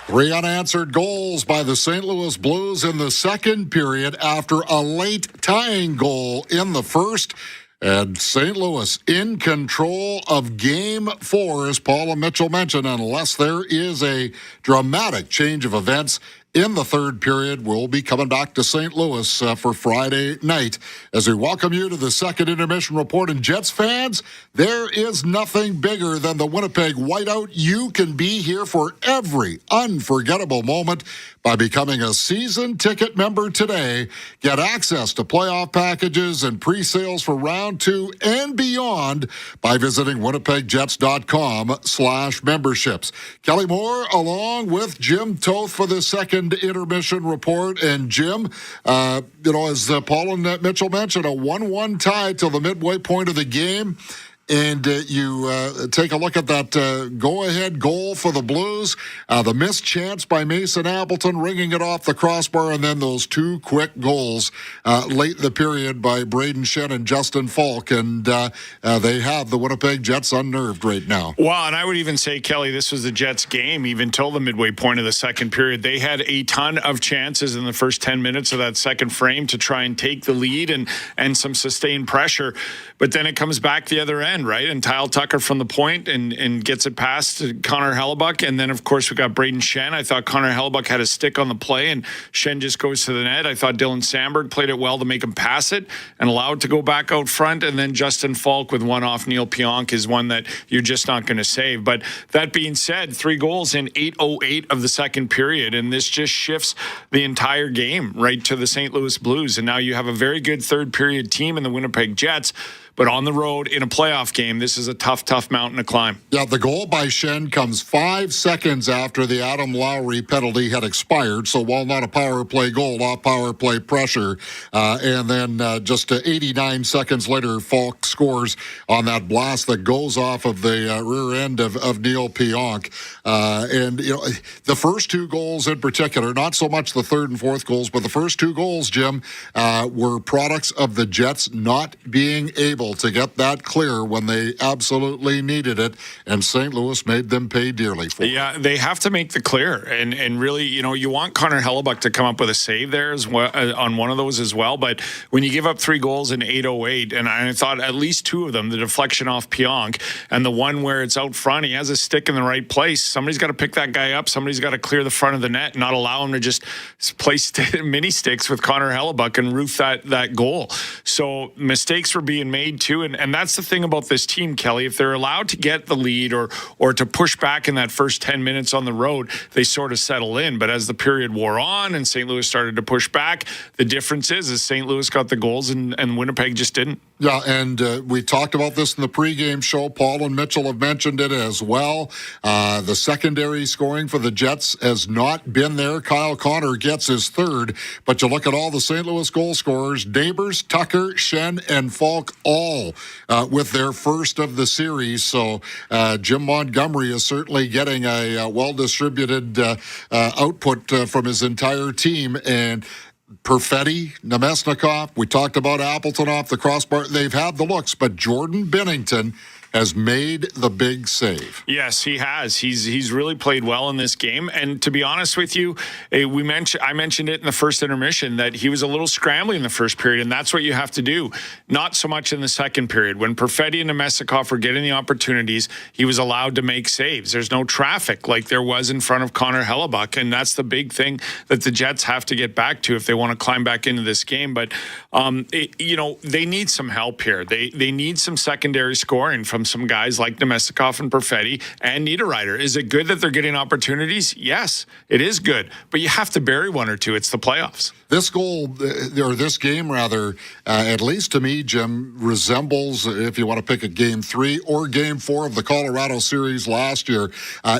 3 unanswered goals by the St. Louis Blues in the second period after a late tying goal in the first. And St. Louis in control of Game 4, as Paula Mitchell mentioned, unless there is a dramatic change of events in the third period. We'll be coming back to St. Louis for Friday night as we welcome you to the second intermission report. And Jets fans, there is nothing bigger than the Winnipeg Whiteout. You can be here for every unforgettable moment by becoming a season ticket member today. Get access to playoff packages and pre-sales for round 2 and beyond by visiting winnipegjets.com/memberships. Kelly Moore along with Jim Toth for the second intermission report. And Jim, as Paul and Mitchell mentioned, a 1-1 tie till the midway point of the game. And you take a look at that go-ahead goal for the Blues, the missed chance by Mason Appleton, ringing it off the crossbar, and then those 2 quick goals late in the period by Braden Shen and Justin Falk. And they have the Winnipeg Jets unnerved right now. Well, and I would even say, Kelly, this was the Jets' game even till the midway point of the second period. They had a ton of chances in the first 10 minutes of that second frame to try and take the lead and some sustained pressure. But then it comes back the other end, right? And Kyle Tucker from the point and gets it past to Connor Hellebuck. And then, of course, we got Braden Shen. I thought Connor Hellebuck had a stick on the play, and Shen just goes to the net. I thought Dylan Sandberg played it well to make him pass it and allow it to go back out front. And then Justin Falk with one off Neil Pionk is one that you're just not going to save. But that being said, 3 goals in 8:08 of the second period, and this just shifts the entire game right to the St. Louis Blues. And now you have a very good third period team in the Winnipeg Jets. But on the road in a playoff game, this is a tough mountain to climb. Yeah, the goal by Shen comes 5 seconds after the Adam Lowry penalty had expired. So while not a power play goal, off power play pressure. And then just 89 seconds later, Falk scores on that blast that goes off of the rear end of Neil Pionk. And the first 2 goals in particular, not so much the third and fourth goals, but the first 2 goals, Jim, were products of the Jets not being able to get that clear when they absolutely needed it, and St. Louis made them pay dearly for it. Yeah, they have to make the clear, and really, you want Connor Hellebuck to come up with a save there as well, on one of those as well, but when you give up 3 goals in 8:08, and I thought at least 2 of them, the deflection off Pionk, and the one where it's out front, he has a stick in the right place. Somebody's got to pick that guy up. Somebody's got to clear the front of the net and not allow him to just place mini sticks with Connor Hellebuck and roof that goal. So mistakes were being made too, and that's the thing about this team, Kelly. If they're allowed to get the lead or to push back in that first 10 minutes on the road, they sort of settle in. But as the period wore on and St. Louis started to push back, the difference is St. Louis got the goals and Winnipeg just didn't. Yeah, and we talked about this in the pregame show. Paul and Mitchell have mentioned it as well. The secondary scoring for the Jets has not been there. Kyle Connor gets his 3rd, but you look at all the St. Louis goal scorers, Neighbors, Tucker, Shen, and Falk, all with their first of the series. So Jim Montgomery is certainly getting a well-distributed output from his entire team. And Perfetti, Nemesnikov, we talked about Appleton off the crossbar. They've had the looks, but Jordan Binnington has made the big save. Yes, he has. He's really played well in this game. And to be honest with you, I mentioned it in the first intermission that he was a little scrambly in the first period, and that's what you have to do. Not so much in the second period. When Perfetti and Nemesnikov were getting the opportunities, he was allowed to make saves. There's no traffic like there was in front of Connor Hellebuck, and that's the big thing that the Jets have to get back to if they want to climb back into this game. But they need some help here. They need some secondary scoring from some guys like Nemesnikov and Perfetti and Niederreiter. Is it good that they're getting opportunities? Yes, it is good. But you have to bury 1 or 2. It's the playoffs. This goal, or this game rather, at least to me, Jim, resembles, if you want to pick a Game 3 or Game 4 of the Colorado series last year.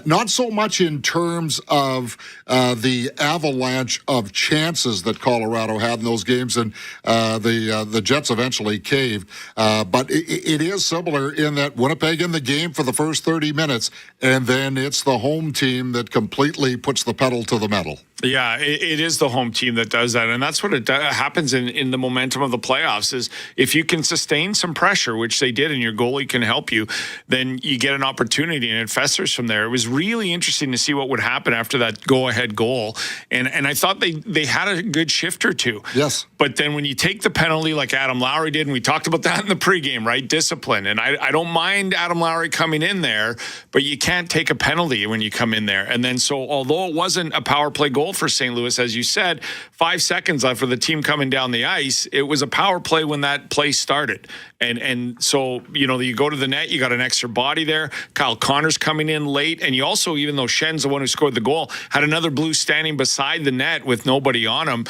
Not so much in terms of the avalanche of chances that Colorado had in those games, and the Jets eventually caved. But it is similar in that Winnipeg in the game for the first 30 minutes, and then it's the home team that completely puts the pedal to the metal. Yeah, it is the home team that does that, and that's what happens in the momentum of the playoffs is if you can sustain some pressure, which they did, and your goalie can help you, then you get an opportunity, and it festers from there. It was really interesting to see what would happen after that go-ahead goal, and I thought they had a good shift or two. Yes. But then when you take the penalty like Adam Lowry did, and we talked about that in the pregame, right? Discipline, and I don't mind Adam Lowry coming in there, but you can't take a penalty when you come in there. And then so although it wasn't a power play goal for St. Louis, as you said, 5 seconds left for the team coming down the ice, it was a power play when that play started. And so, you go to the net, you got an extra body there. Kyle Connor's coming in late. And you also, even though Schen's the one who scored the goal, had another Blue standing beside the net with nobody on him.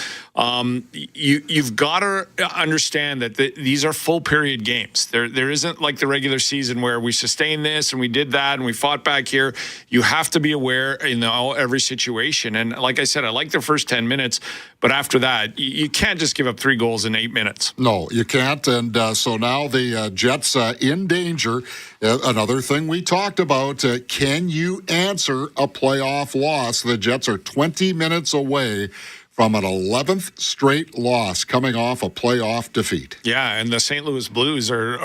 You've got to understand that these are full period games. There isn't like the regular season where we sustained this and we did that and we fought back here. You have to be aware in every situation. And like I said, I like the first 10 minutes, but after that, you can't just give up 3 goals in 8 minutes. No, you can't. And so now the Jets in danger. Another thing we talked about, can you answer a playoff loss? The Jets are 20 minutes away from an 11th straight loss coming off a playoff defeat. Yeah, and the St. Louis Blues are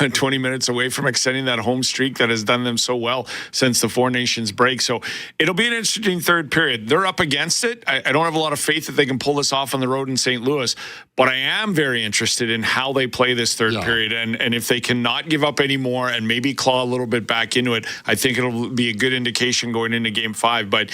20 minutes away from extending that home streak that has done them so well since the Four Nations break. So it'll be an interesting third period. They're up against it. I don't have a lot of faith that they can pull this off on the road in St. Louis, but I am very interested in how they play this third period. And if they cannot give up any more and maybe claw a little bit back into it, I think it'll be a good indication going into Game 5. But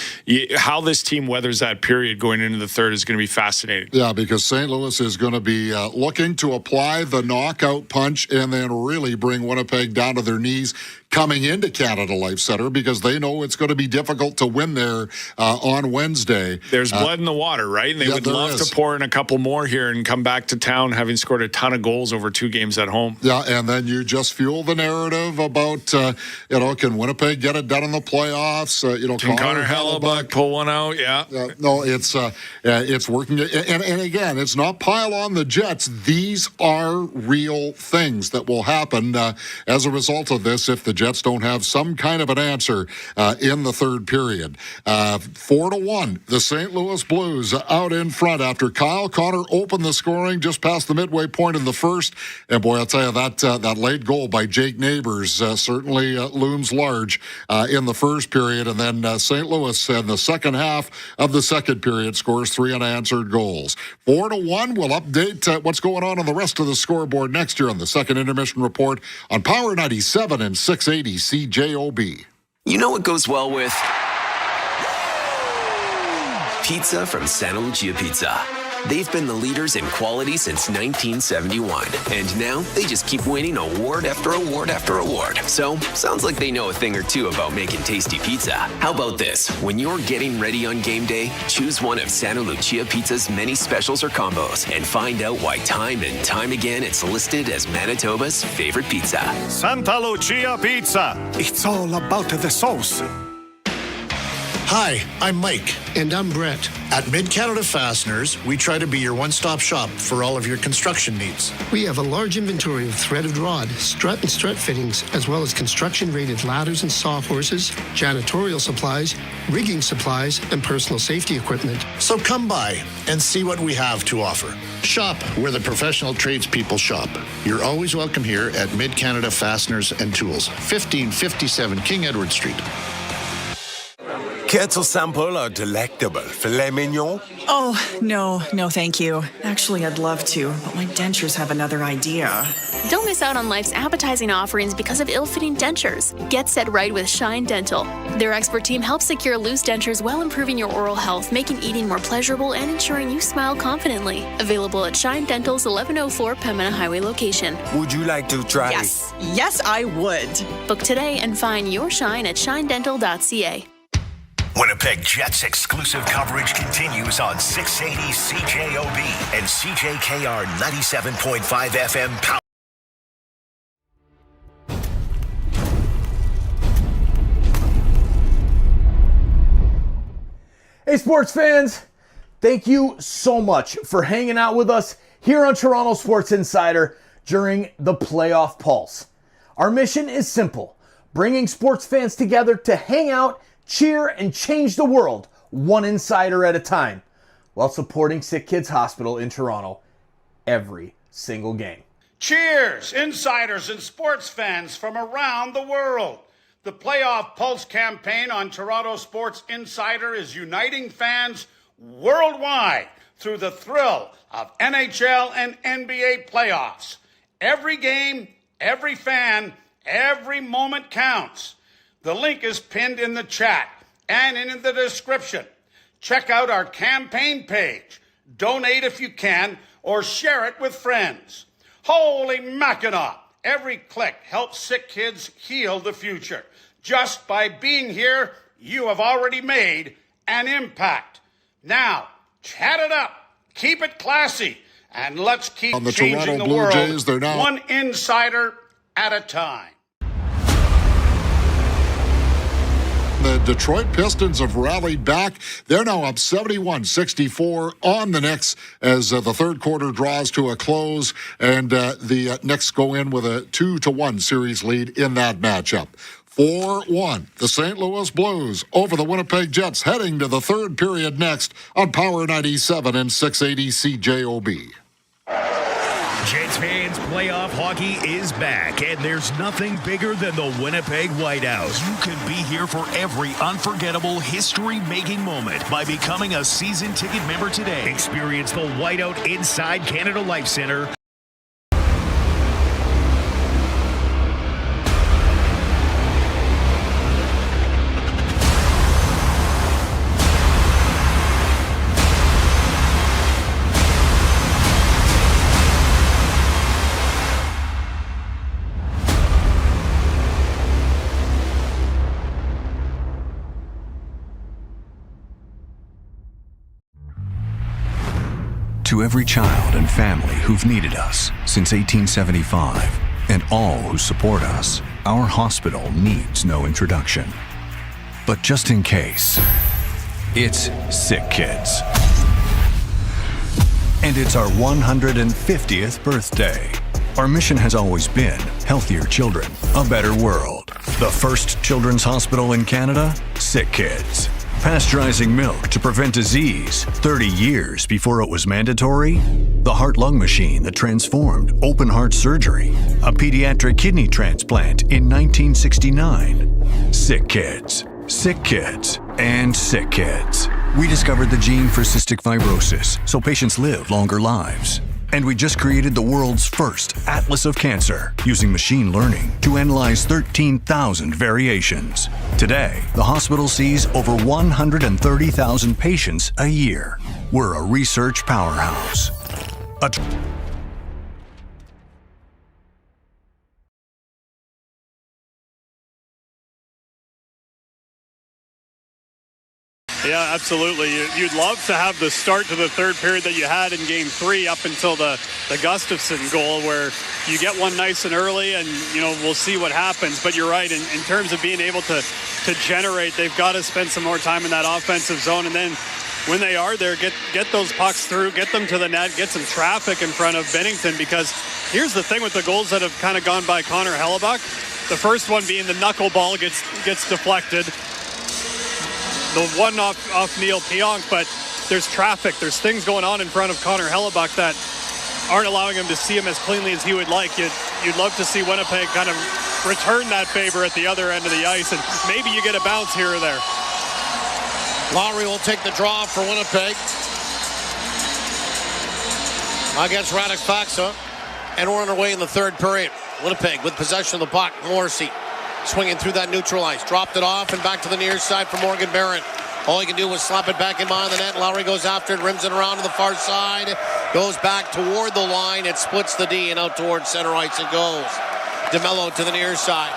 how this team weathers that period going into the third is going to be fascinating. Yeah, because St. Louis is going to be looking to apply the knockout punch and then really bring Winnipeg down to their knees coming into Canada Life Center, because they know it's going to be difficult to win there on Wednesday. There's blood in the water, right? And they would love to pour in a couple more here and come back to town having scored a ton of goals over 2 games at home. Yeah, and then you just fuel the narrative about, can Winnipeg get it done in the playoffs? Can Connor Hellebuck pull one out? Yeah. No, it's working. And again, it's not pile on the Jets. These are real things that will happen as a result of this if the Jets don't have some kind of an answer in the third period. 4-1, the St. Louis Blues out in front after Kyle Connor opened the scoring just past the midway point in the first. And boy, I'll tell you, that late goal by Jake Neighbors certainly looms large in the first period. And then St. Louis in the second half of the second period scores 3 unanswered goals. 4-1, we'll update what's going on the rest of the scoreboard next year on the second intermission report on Power 97 and 680 CJOB. You know what goes well with pizza from Santa Lucia Pizza. They've been the leaders in quality since 1971, and now they just keep winning award after award after award. So, sounds like they know a thing or two about making tasty pizza. How about this? When you're getting ready on game day, choose one of Santa Lucia Pizza's many specials or combos and find out why time and time again it's listed as Manitoba's favorite pizza. Santa Lucia Pizza. It's all about the sauce. Hi, I'm Mike. And I'm Brett. At Mid-Canada Fasteners, we try to be your one-stop shop for all of your construction needs. We have a large inventory of threaded rod, strut and strut fittings, as well as construction-rated ladders and sawhorses, janitorial supplies, rigging supplies, and personal safety equipment. So come by and see what we have to offer. Shop where the professional tradespeople shop. You're always welcome here at Mid-Canada Fasteners and Tools, 1557 King Edward Street. Care to sample our delectable filet mignon? Oh, no, thank you. Actually, I'd love to, but my dentures have another idea. Don't miss out on life's appetizing offerings because of ill-fitting dentures. Get set right with Shine Dental. Their expert team helps secure loose dentures while improving your oral health, making eating more pleasurable and ensuring you smile confidently. Available at Shine Dental's 1104 Pembina Highway location. Would you like to try? Yes, I would. Book today and find your shine at shinedental.ca. Winnipeg Jets exclusive coverage continues on 680 CJOB and CJKR 97.5 FM Power. Hey sports fans, thank you so much for hanging out with us here on Toronto Sports Insider during the Playoff Pulse. Our mission is simple, bringing sports fans together to hang out, cheer, and change the world one insider at a time while supporting SickKids Hospital in Toronto every single game. Cheers, insiders and sports fans from around the world. The Playoff Pulse campaign on Toronto Sports Insider is uniting fans worldwide through the thrill of NHL and NBA playoffs. Every game, every fan, Every moment counts. The link is pinned in the chat and in the description. Check out our campaign page. Donate if you can, or share it with friends. Holy Mackinac! Every click helps SickKids heal the future. Just by being here, you have already made an impact. Now, chat it up, keep it classy, and let's keep changing Toronto the Blue world Jays, they're now one insider at a time. The Detroit Pistons have rallied back. They're now up 71-64 on the Knicks as the third quarter draws to a close, and the Knicks go in with a 2-1 series lead in that matchup. 4-1, the St. Louis Blues over the Winnipeg Jets, heading to the third period next on Power 97 and 680 CJOB. Jets fans, playoff hockey is back, and there's nothing bigger than the Winnipeg Whitehouse. You can be here for every unforgettable history-making moment by becoming a season ticket member today. Experience the Whiteout inside Canada Life Centre. To every child and family who've needed us since 1875, and all who support us, our hospital needs no introduction. But just in case, it's SickKids. And it's our 150th birthday. Our mission has always been healthier children, a better world. The first children's hospital in Canada, SickKids. Pasteurizing milk to prevent disease 30 years before it was mandatory. The heart-lung machine that transformed open heart surgery. A pediatric kidney transplant in 1969. SickKids. SickKids. And SickKids. We discovered the gene for cystic fibrosis so patients live longer lives. And we just created the world's first Atlas of Cancer, using machine learning to analyze 13,000 variations. Today, the hospital sees over 130,000 patients a year. We're a research powerhouse. Yeah, absolutely. You'd love to have the start to the third period that you had in Game 3 up until the Gustafsson goal, where you get one nice and early and, we'll see what happens. But you're right, in terms of being able to generate, they've got to spend some more time in that offensive zone. And then when they are there, get those pucks through, get them to the net, get some traffic in front of Bennington. Because here's the thing with the goals that have kind of gone by Connor Hellebuck. The first one being the knuckleball gets deflected. The one off Neil Pionk, but there's traffic. There's things going on in front of Connor Hellebuck that aren't allowing him to see him as cleanly as he would like. You'd love to see Winnipeg kind of return that favor at the other end of the ice, and maybe you get a bounce here or there. Lowry will take the draw for Winnipeg against Radek Faksa, and we're underway in the third period. Winnipeg with possession of the puck. Morrissey swinging through that neutral ice. Dropped it off and back to the near side for Morgan Barron. All he can do was slap it back in behind the net. Lowry goes after it, rims it around to the far side. Goes back toward the line. It splits the D and out towards center ice it goes. DeMello to the near side.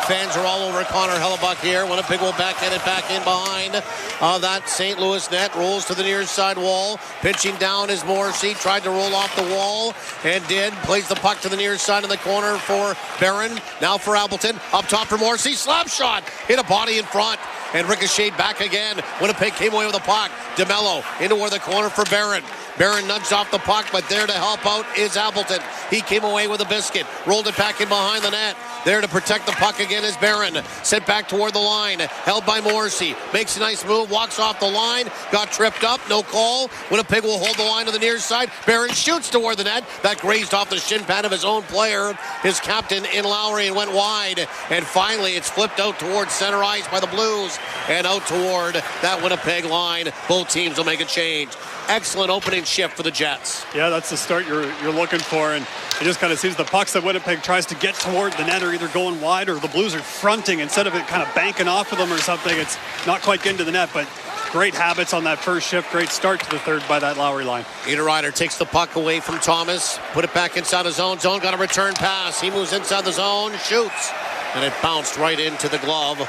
Fans are all over Connor Hellebuck here. Winnipeg will backhand it back in behind that St. Louis net. Rolls to the near side wall. Pitching down is Morrissey. Tried to roll off the wall and did. Plays the puck to the near side in the corner for Barron. Now for Appleton. Up top for Morrissey. Slap shot. Hit a body in front. And ricocheted back again. Winnipeg came away with the puck. DeMello into where the corner for Barron. Barron nudged off the puck, but there to help out is Appleton. He came away with a biscuit. Rolled it back in behind the net. There to protect the puck again is Barron. Sent back toward the line. Held by Morrissey. Makes a nice move. Walks off the line. Got tripped up. No call. Winnipeg will hold the line to the near side. Barron shoots toward the net. That grazed off the shin pad of his own player, his captain in Lowry, and went wide. And finally, it's flipped out towards center ice by the Blues. and out toward that Winnipeg line. Both teams will make a change. Excellent opening shift for the Jets. Yeah, that's the start you're looking for, and it just kind of sees the pucks that Winnipeg tries to get toward the net are either going wide or the Blues are fronting instead of it kind of banking off of them or something. It's not quite getting to the net, but great habits on that first shift. Great start to the third by that Lowry line. Niederreiter takes the puck away from Thomas, put it back inside his own zone, got a return pass. He moves inside the zone, shoots, and it bounced right into the glove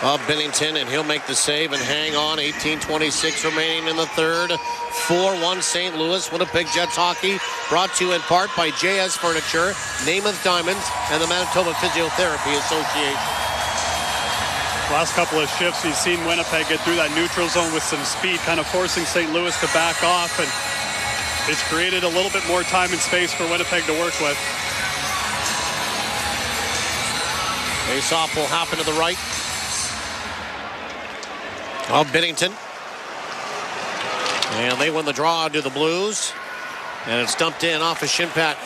of Binnington, and he'll make the save and hang on. 18:26 remaining in the third. 4-1 St. Louis. Winnipeg Jets hockey brought to you in part by JS Furniture, Namath Diamonds, and the Manitoba Physiotherapy Association. Last couple of shifts, you've seen Winnipeg get through that neutral zone with some speed, kind of forcing St. Louis to back off, and it's created a little bit more time and space for Winnipeg to work with. Face-off will happen to the right of Binnington. And they win the draw to the Blues. And it's dumped in off of shin pad.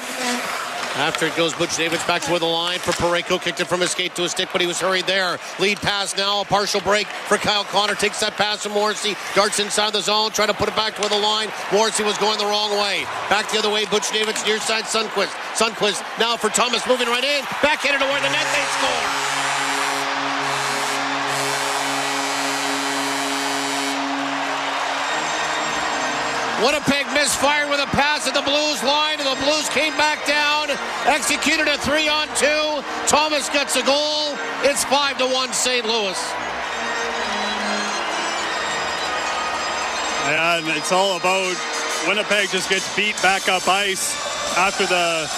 After it goes, Buchnevich back toward the line for Parayko. Kicked it from his skate to his stick, but he was hurried there. Lead pass now, a partial break for Kyle Connor. Takes that pass from Morrissey. Darts inside the zone, trying to put it back toward the line. Morrissey was going the wrong way. Back the other way, Buchnevich near side, Sundqvist. Sundqvist now for Thomas, moving right in. Backhanded toward the net, they score. Winnipeg misfired with a pass at the Blues line, and the Blues came back down, executed a 3-on-2. Thomas gets a goal. It's 5-1 St. Louis. And it's all about Winnipeg just gets beat back up ice after the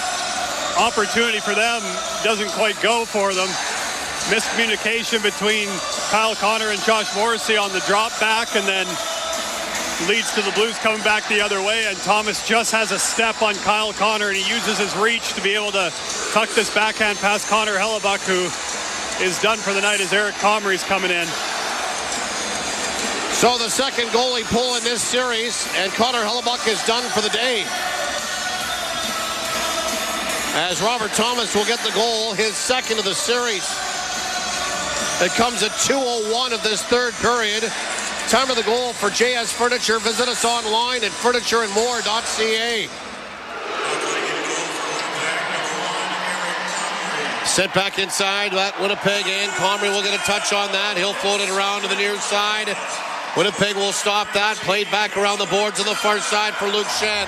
opportunity for them doesn't quite go for them. Miscommunication between Kyle Connor and Josh Morrissey on the drop back, and then leads to the Blues coming back the other way, and Thomas just has a step on Kyle Connor, and he uses his reach to be able to tuck this backhand past Connor Hellebuck, who is done for the night as Eric Comrie's coming in. So the second goalie pull in this series, and Connor Hellebuck is done for the day. As Robert Thomas will get the goal, his second of the series. It comes at 2:01 of this third period. Time of the goal for JS Furniture. Visit us online at furnitureandmore.ca. Set back inside that Winnipeg end. Comrie will get a touch on that. He'll float it around to the near side. Winnipeg will stop that. Played back around the boards on the far side for Luke Shen.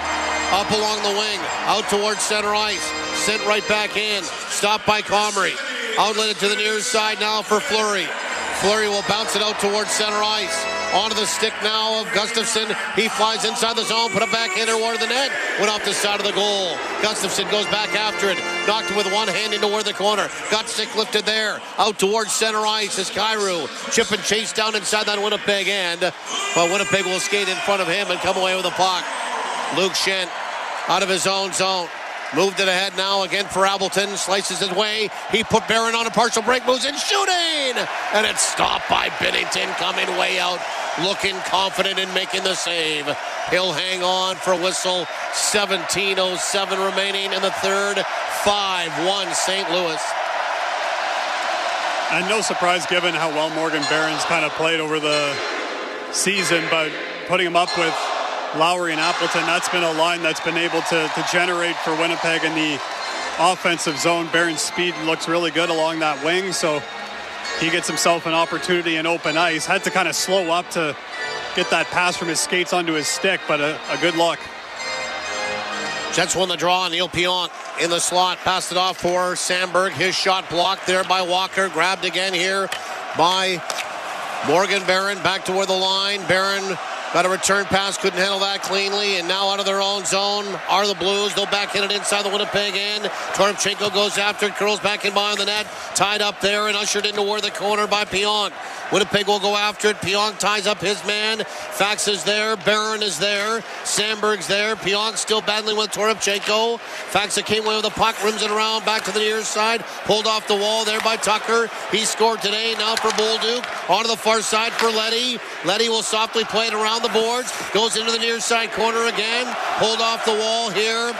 Up along the wing. Out towards center ice. Sent right back in. Stopped by Comrie. Outlet it to the near side now for Fleury. Fleury will bounce it out towards center ice. Onto the stick now of Gustafsson. He flies inside the zone, put it back in toward the net. Went off the side of the goal. Gustafsson goes back after it. Knocked it with one hand into toward the corner. Got stick lifted there. Out towards center ice is Kyrou. Chip and chase down inside that Winnipeg end. But Winnipeg will skate in front of him and come away with a puck. Luke Shen out of his own zone. Moved it ahead now again for Appleton. Slices his way. He put Barron on a partial break. Moves in shooting. And it's stopped by Binnington coming way out. Looking confident in making the save. He'll hang on for a whistle. 17:07 remaining in the third. 5-1 St. Louis. And no surprise given how well Morgan Barron's kind of played over the season, but putting him up with Lowry and Appleton, that's been a line that's been able to generate for Winnipeg in the offensive zone. Barron's speed looks really good along that wing, so he gets himself an opportunity in open ice. Had to kind of slow up to get that pass from his skates onto his stick, but a good look. Jets won the draw. Neil Pionk in the slot. Passed it off for Sandberg. His shot blocked there by Walker. Grabbed again here by Morgan Barron. Back toward the line. Barron got a return pass. Couldn't handle that cleanly. And now out of their own zone are the Blues. They'll backhand it inside the Winnipeg end. Toropchenko goes after it. Curls back in behind the net. Tied up there and ushered in toward the corner by Pionk. Winnipeg will go after it. Pionk ties up his man. Fax is there. Barron is there. Sandberg's there. Pionk still battling with Toropchenko. Fax came away with the puck. Rims it around back to the near side. Pulled off the wall there by Tucker. He scored today. Now for Bolduc. Onto the far side for Leddy. Leddy will softly play it around the boards. Goes into the near side corner again. Pulled off the wall here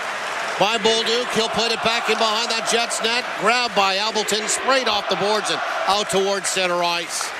by Bolduc. He'll put it back in behind that Jets net. Grabbed by Appleton. Sprayed off the boards and out towards center ice.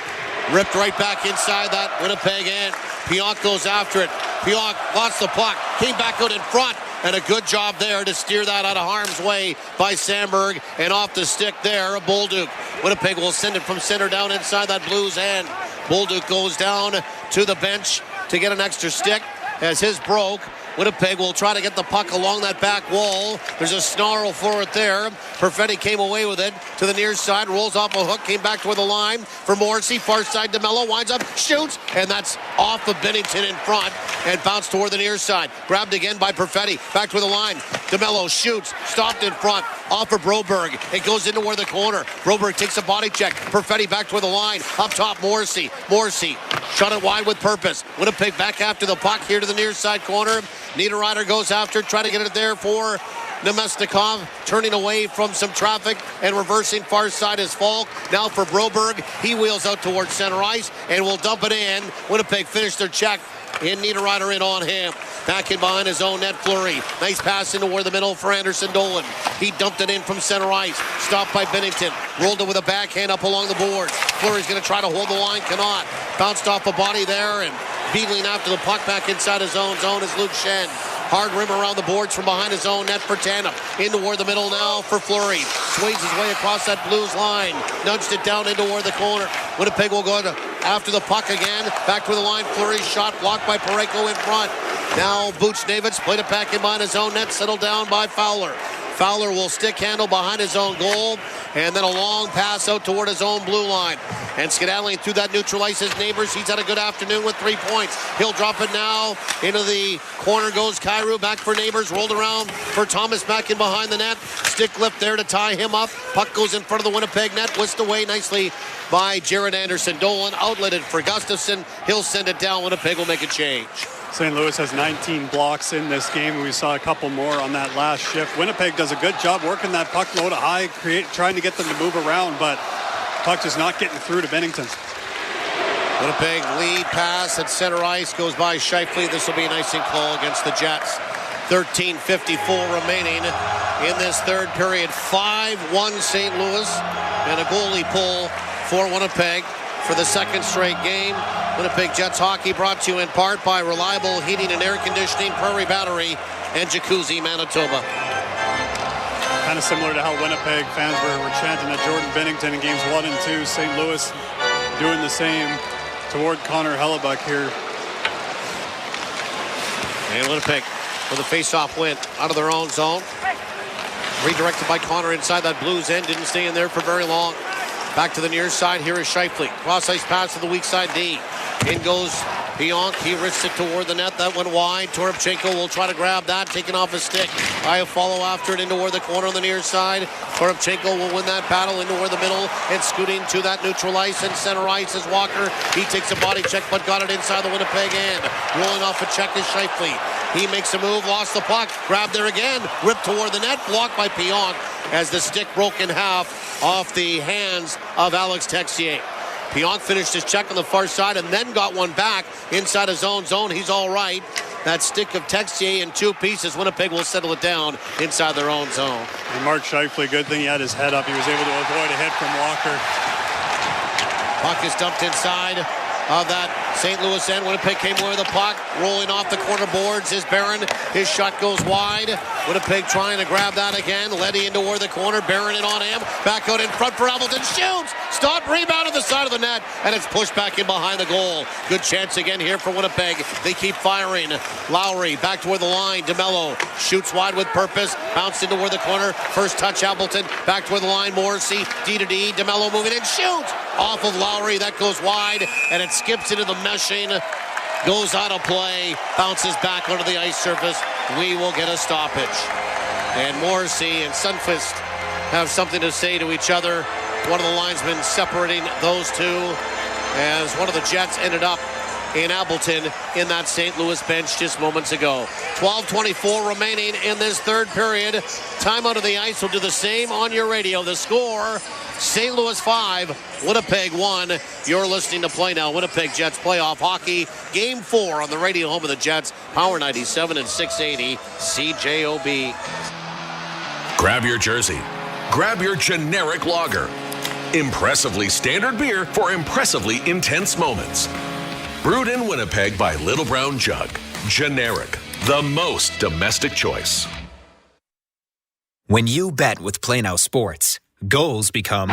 Ripped right back inside that Winnipeg end. Pionk goes after it. Pionk lost the puck. Came back out in front. And a good job there to steer that out of harm's way by Sandberg. And off the stick there, Bolduc. Winnipeg will send it from center down inside that Blues end. Bolduc goes down to the bench to get an extra stick as his broke. Winnipeg will try to get the puck along that back wall. There's a snarl for it there. Perfetti came away with it to the near side, rolls off a hook, came back toward the line for Morrissey. Far side, DeMello winds up, shoots, and that's off of Bennington in front and bounced toward the near side. Grabbed again by Perfetti, back toward the line. DeMello shoots, stopped in front, off of Broberg. It goes into where the corner. Broberg takes a body check. Perfetti back toward the line. Up top, Morrissey. Morrissey shot it wide with purpose. Winnipeg back after the puck here to the near side corner. Niederreiter goes after, trying to get it there for Nemesnikov, turning away from some traffic and reversing far side is Falk. Now for Broberg, he wheels out towards center ice and will dump it in. Winnipeg finished their check. In Niederreiter in on him. Back in behind his own net, Fleury. Nice pass into where the middle for Anderson Dolan. He dumped it in from center ice. Stopped by Bennington. Rolled it with a backhand up along the boards. Fleury's going to try to hold the line. Cannot. Bounced off a body there and beetling after the puck back inside his own zone is Luke Shen. Hard rim around the boards from behind his own net for Tanev. Into where the middle now for Fleury. Sways his way across that Blues line. Nudged it down into where the corner. Winnipeg will go after the puck again. Back to the line. Fleury shot blocked by Parayko in front. Now Buchnevich played it back in behind his own net. Settled down by Fowler. Fowler will stick handle behind his own goal. And then a long pass out toward his own blue line. And skedaddling through that neutral ice his neighbors. He's had a good afternoon with 3 points. He'll drop it now. Into the corner goes Kyrou. Back for neighbors. Rolled around for Thomas back in behind the net. Stick lift there to tie him up. Puck goes in front of the Winnipeg net. Whisked away nicely by Jared Anderson. Dolan outletted for Gustafsson. He'll send it down. Winnipeg will make a change. St. Louis has 19 blocks in this game. We saw a couple more on that last shift. Winnipeg does a good job working that puck low to high, trying to get them to move around, but puck just not getting through to Bennington. Winnipeg lead pass at center ice goes by Scheifele. This will be an icing call against the Jets. 13:54 remaining in this third period. 5-1 St. Louis and a goalie pull for Winnipeg for the second straight game. Winnipeg Jets hockey brought to you in part by Reliable Heating and Air Conditioning, Prairie Battery, and Jacuzzi, Manitoba. Kind of similar to how Winnipeg fans were chanting at Jordan Bennington in games 1 and 2. St. Louis doing the same toward Connor Hellebuck here. And Winnipeg with a face-off win out of their own zone. Redirected by Connor inside that Blues end. Didn't stay in there for very long. Back to the near side. Here is Scheifele. Cross-ice pass to the weak side D. In goes Pionk. He risks it toward the net. That went wide. Toropchenko will try to grab that. Taken off his stick. I follow after it into where the corner on the near side. Toropchenko will win that battle into where the middle and scooting to that neutral ice and center ice is Walker. He takes a body check but got it inside the Winnipeg end. Rolling off a check is Scheifele. He makes a move, lost the puck, grabbed there again, ripped toward the net, blocked by Pionk as the stick broke in half off the hands of Alex Texier. Pionk finished his check on the far side and then got one back inside his own zone. He's all right. That stick of Texier in 2 pieces. Winnipeg will settle it down inside their own zone. And Mark Scheifele, good thing he had his head up. He was able to avoid a hit from Walker. Puck is dumped inside of that St. Louis end. Winnipeg came away with the puck. Rolling off the corner boards is Barron. His shot goes wide. Winnipeg trying to grab that again. Leddy into where the corner. Barron in on him. Back out in front for Appleton. Shoots! Stop, rebound at the side of the net. And it's pushed back in behind the goal. Good chance again here for Winnipeg. They keep firing. Lowry back toward the line. DeMello shoots wide with purpose. Bounced into where the corner. First touch Appleton. Back toward the line. Morrissey. D to D. DeMello moving in. Shoots! Off of Lowry. That goes wide. And it skips into the meshing. Goes out of play. Bounces back onto the ice surface. We will get a stoppage. And Morrissey and Sundqvist have something to say to each other. One of the linesmen separating those two as one of the Jets ended up in Appleton in that St. Louis bench just moments ago. 12:24 remaining in this third period. Time out of the ice. We'll do the same on your radio. The score, St. Louis 5, Winnipeg 1. You're listening to Play Now, Winnipeg Jets playoff hockey. Game 4 on the radio home of the Jets. Power 97 and 680 CJOB. Grab your jersey. Grab your generic lager. Impressively standard beer for impressively intense moments. Brewed in Winnipeg by Little Brown Jug. Generic, the most domestic choice. When you bet with Play Now Sports, goals become...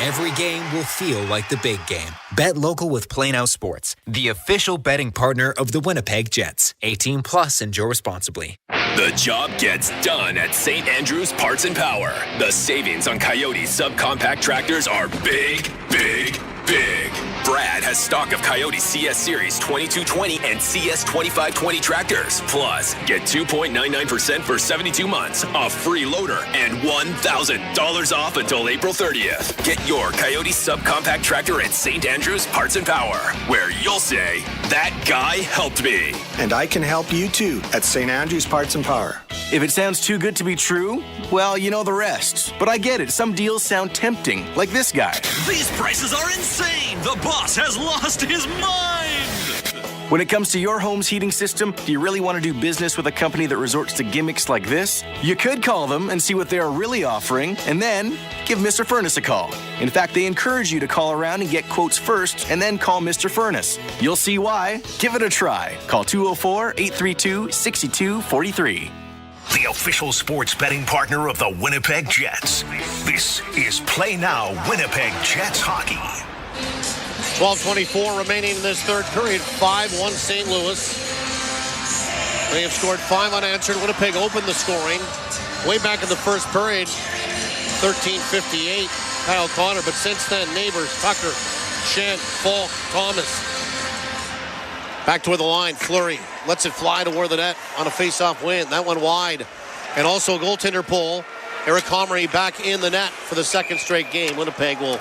Every game will feel like the big game. Bet local with Play Now Sports, the official betting partner of the Winnipeg Jets. 18 plus, enjoy responsibly. The job gets done at St. Andrew's Parts and Power. The savings on Coyote subcompact tractors are big, big, big. Brad has stock of Coyote CS Series 2220 and CS 2520 tractors. Plus, get 2.99% for 72 months, a free loader, and $1,000 off until April 30th. Get your Coyote subcompact tractor at St. Andrew's Parts and Power, where you'll say, that guy helped me. And I can help you too at St. Andrew's Parts and Power. If it sounds too good to be true, well, you know the rest. But I get it. Some deals sound tempting, like this guy. These prices are insane! The boss has lost his mind! When it comes to your home's heating system, do you really want to do business with a company that resorts to gimmicks like this? You could call them and see what they're really offering, and then give Mr. Furnace a call. In fact, they encourage you to call around and get quotes first, and then call Mr. Furnace. You'll see why. Give it a try. Call 204-832-6243. The official sports betting partner of the Winnipeg Jets. This is Play Now Winnipeg Jets Hockey. 12:24 remaining in this third period. 5-1 St. Louis. They have scored 5 unanswered. Winnipeg opened the scoring way back in the first period. 13:58. Kyle Connor. But since then, Neighbors, Tucker, Shen, Falk, Thomas. Back toward the line. Fleury lets it fly toward the net on a face-off win. That one wide. And also a goaltender pull. Eric Comrie back in the net for the second straight game. Winnipeg will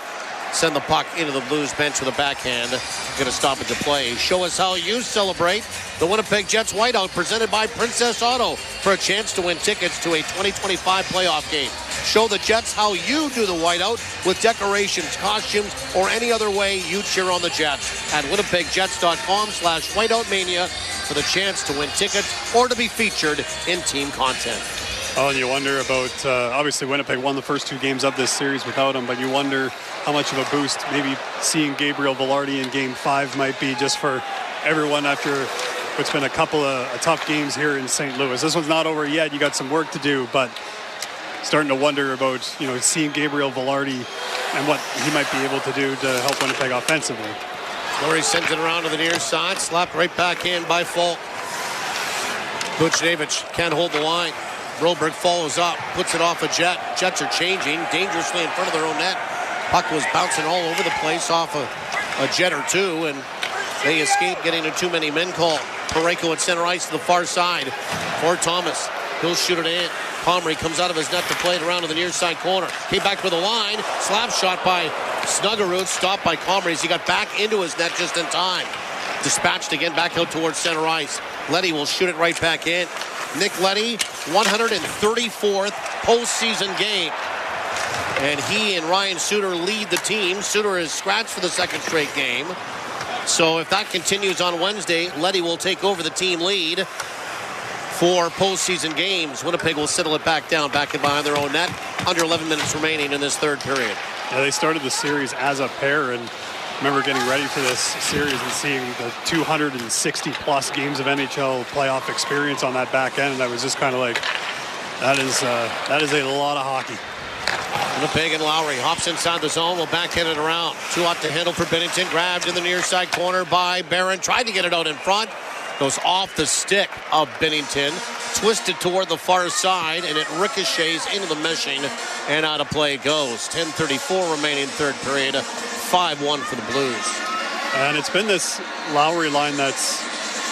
send the puck into the Blues bench with a backhand. Going to stop it to play. Show us how you celebrate the Winnipeg Jets whiteout, presented by Princess Auto, for a chance to win tickets to a 2025 playoff game. Show the Jets how you do the whiteout with decorations, costumes, or any other way you cheer on the Jets at winnipegjets.com/whiteoutmania for the chance to win tickets or to be featured in team content. Oh, and you wonder about, obviously Winnipeg won the first 2 games of this series without him, but you wonder how much of a boost maybe seeing Gabriel Velarde in Game 5 might be just for everyone after what's been a couple of tough games here in St. Louis. This one's not over yet. You got some work to do, but starting to wonder about, seeing Gabriel Velarde and what he might be able to do to help Winnipeg offensively. Fleury sends it around to the near side, slapped right back in by Falk. Buchnevich can't hold the line. Broberg follows up, puts it off a Jet. Jets are changing dangerously in front of their own net. Puck was bouncing all over the place off a Jet or two, and they escape getting a too many men call. Parayko at center ice to the far side for Thomas. He'll shoot it in. Comrie comes out of his net to play it around to the near side corner. Came back with a line. Slap shot by Snuggerud, stopped by Comrie as he got back into his net just in time. Dispatched again back out towards center ice. Leddy will shoot it right back in. Nick Leddy, 134th postseason game. And he and Ryan Suter lead the team. Suter is scratched for the second straight game. So if that continues on Wednesday, Leddy will take over the team lead for postseason games. Winnipeg will settle it back down, back in behind their own net. Under 11 minutes remaining in this third period. Yeah, they started the series as a pair, and I remember getting ready for this series and seeing the 260-plus games of NHL playoff experience on that back end, and I was just kind of like, that is a lot of hockey. Winnipeg and Lowry hops inside the zone, will backhand it around. Too hot to handle for Binnington, grabbed in the near side corner by Barron. Tried to get it out in front. Goes off the stick of Binnington. Twisted toward the far side, and it ricochets into the meshing, and out of play it goes. 10:34 remaining third period. 5-1 for the Blues. And it's been this Lowry line that's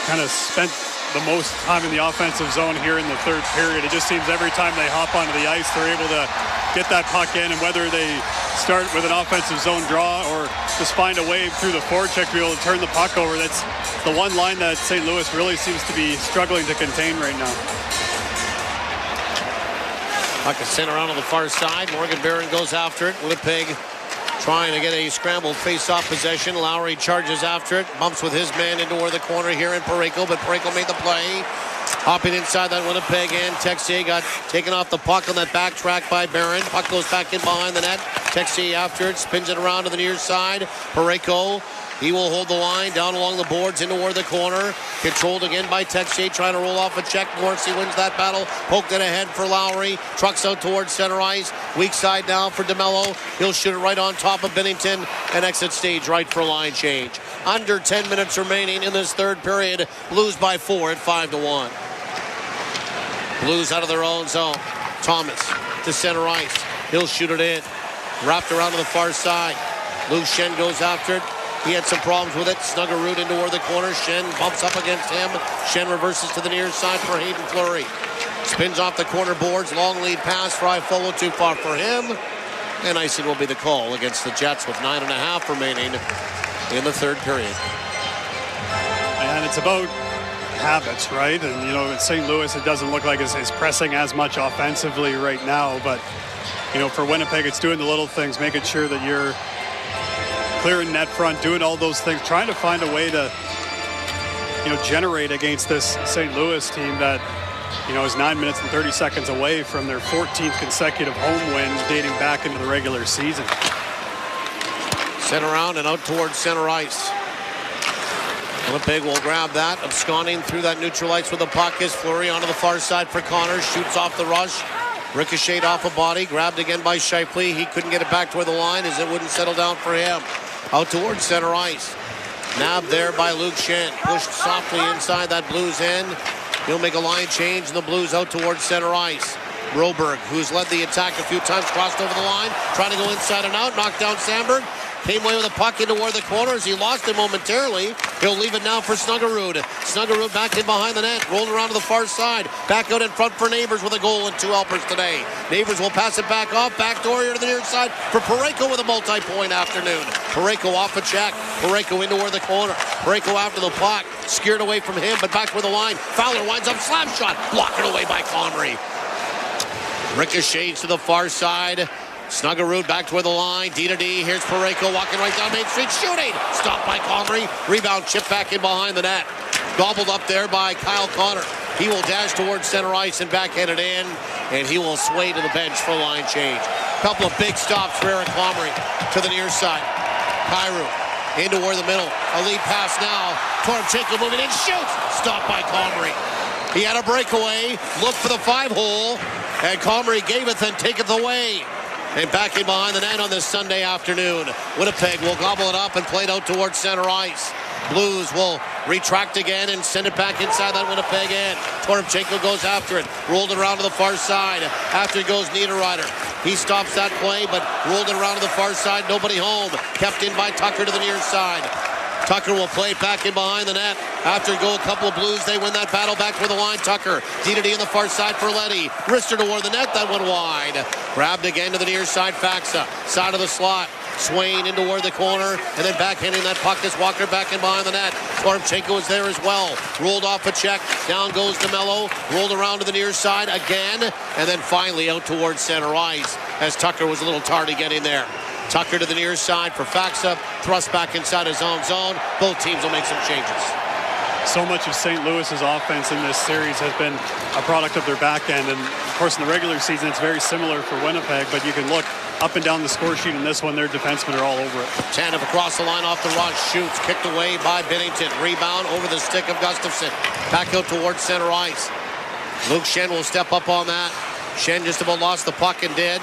kind of spent the most time in the offensive zone here in the third period. It just seems every time they hop onto the ice, they're able to get that puck in, and whether they start with an offensive zone draw or just find a way through the forecheck to be able to turn the puck over, that's the one line that St. Louis really seems to be struggling to contain right now. Puck is sent around on the far side. Morgan Barron goes after it. Winnipeg trying to get a scrambled face-off possession. Lowry charges after it. Bumps with his man into the corner here in Parayko, but Parayko made the play. Hopping inside that Winnipeg end. Texier got taken off the puck on that backtrack by Barron. Puck goes back in behind the net. Texier after it, spins it around to the near side. Parayko, he will hold the line down along the boards in toward the corner. Controlled again by Texier, trying to roll off a check. Morrissey wins that battle. Poked it ahead for Lowry. Trucks out towards center ice. Weak side now for DeMello. He'll shoot it right on top of Bennington and exit stage right for line change. Under 10 minutes remaining in this third period. Blues by 4 at 5-1. Blues out of their own zone. Thomas to center ice. He'll shoot it in. Wrapped around to the far side. Luke Schenn goes after it. He had some problems with it. Snuggerud into toward the corner. Schenn bumps up against him. Schenn reverses to the near side for Hayden Fleury. Spins off the corner boards. Long lead pass. Fry follow too far for him. And icing will be the call against the Jets with 9.5 remaining in the third period. And it's about habits, right? And, in St. Louis, it doesn't look like it's pressing as much offensively right now. But, for Winnipeg, it's doing the little things, making sure that you're clearing net front, doing all those things, trying to find a way to, generate against this St. Louis team that, is 9 minutes and 30 seconds away from their 14th consecutive home win dating back into the regular season. Sent around and out towards center ice. Winnipeg will grab that. Absconding through that neutral ice with the puck is Fleury onto the far side for Connors. Shoots off the rush. Ricocheted off a body. Grabbed again by Shifley. He couldn't get it back toward the line as it wouldn't settle down for him. Out towards center ice. Nabbed there by Luke Schenn. Pushed softly inside that Blues end. He'll make a line change and the Blues out towards center ice. Broberg, who's led the attack a few times, crossed over the line. Trying to go inside and out. Knocked down Sandberg. Came away with a puck into toward the corners. He lost it momentarily. He'll leave it now for Snuggerud. Snuggerud back in behind the net. Rolled around to the far side. Back out in front for Neighbors with a goal and 2 helpers today. Neighbors will pass it back off. Backdoor here to the near side for Parayko with a multi-point afternoon. Parayko off a check. Parayko into toward the corner. Parayko after the puck. Scared away from him, but back toward the line. Fowler winds up. Slap shot. Blocked away by Connery. Ricochets to the far side. Snuggerud back toward the line. D-to-D. Here's Parayko walking right down Main Street. Shooting. Stopped by Connery. Rebound chip back in behind the net. Gobbled up there by Kyle Connor. He will dash towards center ice and backhand it in. And he will sway to the bench for line change. Couple of big stops for Eric Comrie to the near side. Kyrou into toward the middle. A lead pass now. Toropchenko moving in. Shoots. Stopped by Comrie. He had a breakaway. Looked for the 5-hole. And Comrie gave it, then taketh away. And back in behind the net on this Sunday afternoon. Winnipeg will gobble it up and play it out towards center ice. Blues will retract again and send it back inside that Winnipeg end. Toropchenko goes after it. Rolled it around to the far side. After it goes Niederreiter. He stops that play, but rolled it around to the far side. Nobody home. Kept in by Tucker to the near side. Tucker will play it back in behind the net. After it go a couple of Blues, they win that battle back for the line. Tucker, D-to-D on the far side for Leddy. Wrister toward the net, that went wide. Grabbed again to the near side, Faxa. Side of the slot. Swain into toward the corner, and then backhanding that puck is Walker back in behind the net. Toropchenko is there as well. Rolled off a check. Down goes DeMello. Rolled around to the near side again, and then finally out towards center ice as Tucker was a little tardy getting there. Tucker to the near side for Faxa. Thrust back inside his own zone. Both teams will make some changes. So much of St. Louis's offense in this series has been a product of their back end. And, of course, in the regular season, it's very similar for Winnipeg. But you can look up and down the score sheet in this one. Their defensemen are all over it. Tanev across the line off the rush. Shoots. Kicked away by Bennington. Rebound over the stick of Gustafsson. Back out towards center ice. Luke Schenn will step up on that. Schenn just about lost the puck and did.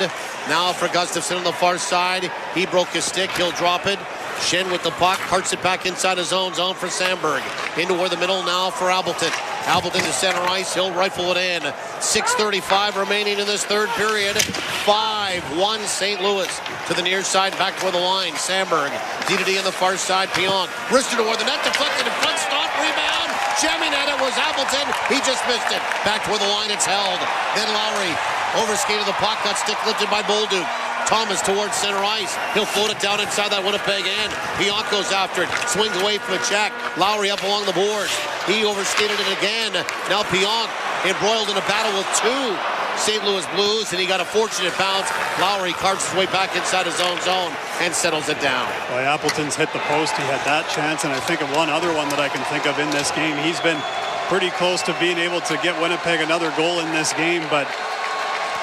Now for Gustafsson on the far side. He broke his stick. He'll drop it. Schenn with the puck. Carts it back inside his own zone for Sandberg. Into where the middle now for Appleton. Appleton to center ice. He'll rifle it in. 6:35 remaining in this third period. 5-1 St. Louis to the near side. Back toward the line. Sandberg. D-to-D on the far side. Pionk. Wrister toward the net. Deflected in front. Stop. Rebound. Jamming at it was Appleton. He just missed it. Back toward the line. It's held. Then Lowry overskated the puck. Got stick lifted by Bolduc. Thomas towards center ice. He'll float it down inside that Winnipeg end. Pionk goes after it. Swings away from a check. Lowry up along the boards. He overskated it again. Now Pionk embroiled in a battle with 2 St. Louis Blues, and he got a fortunate bounce. Lowry carts his way back inside his own zone and settles it down. Boy, Appleton's hit the post. He had that chance, and I think of one other one that I can think of in this game. He's been pretty close to being able to get Winnipeg another goal in this game, but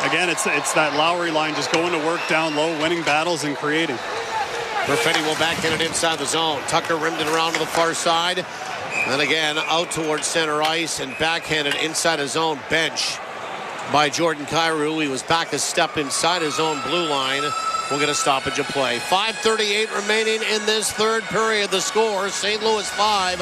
again, it's that Lowry line just going to work down low, winning battles and creating. Perfetti will backhand it inside the zone. Tucker rimmed it around to the far side. Then again, out towards center ice and backhanded inside his own bench by Jordan Kyrou. He was back a step inside his own blue line. We'll get a stoppage of play. 5:38 remaining in this third period. The score, St. Louis 5,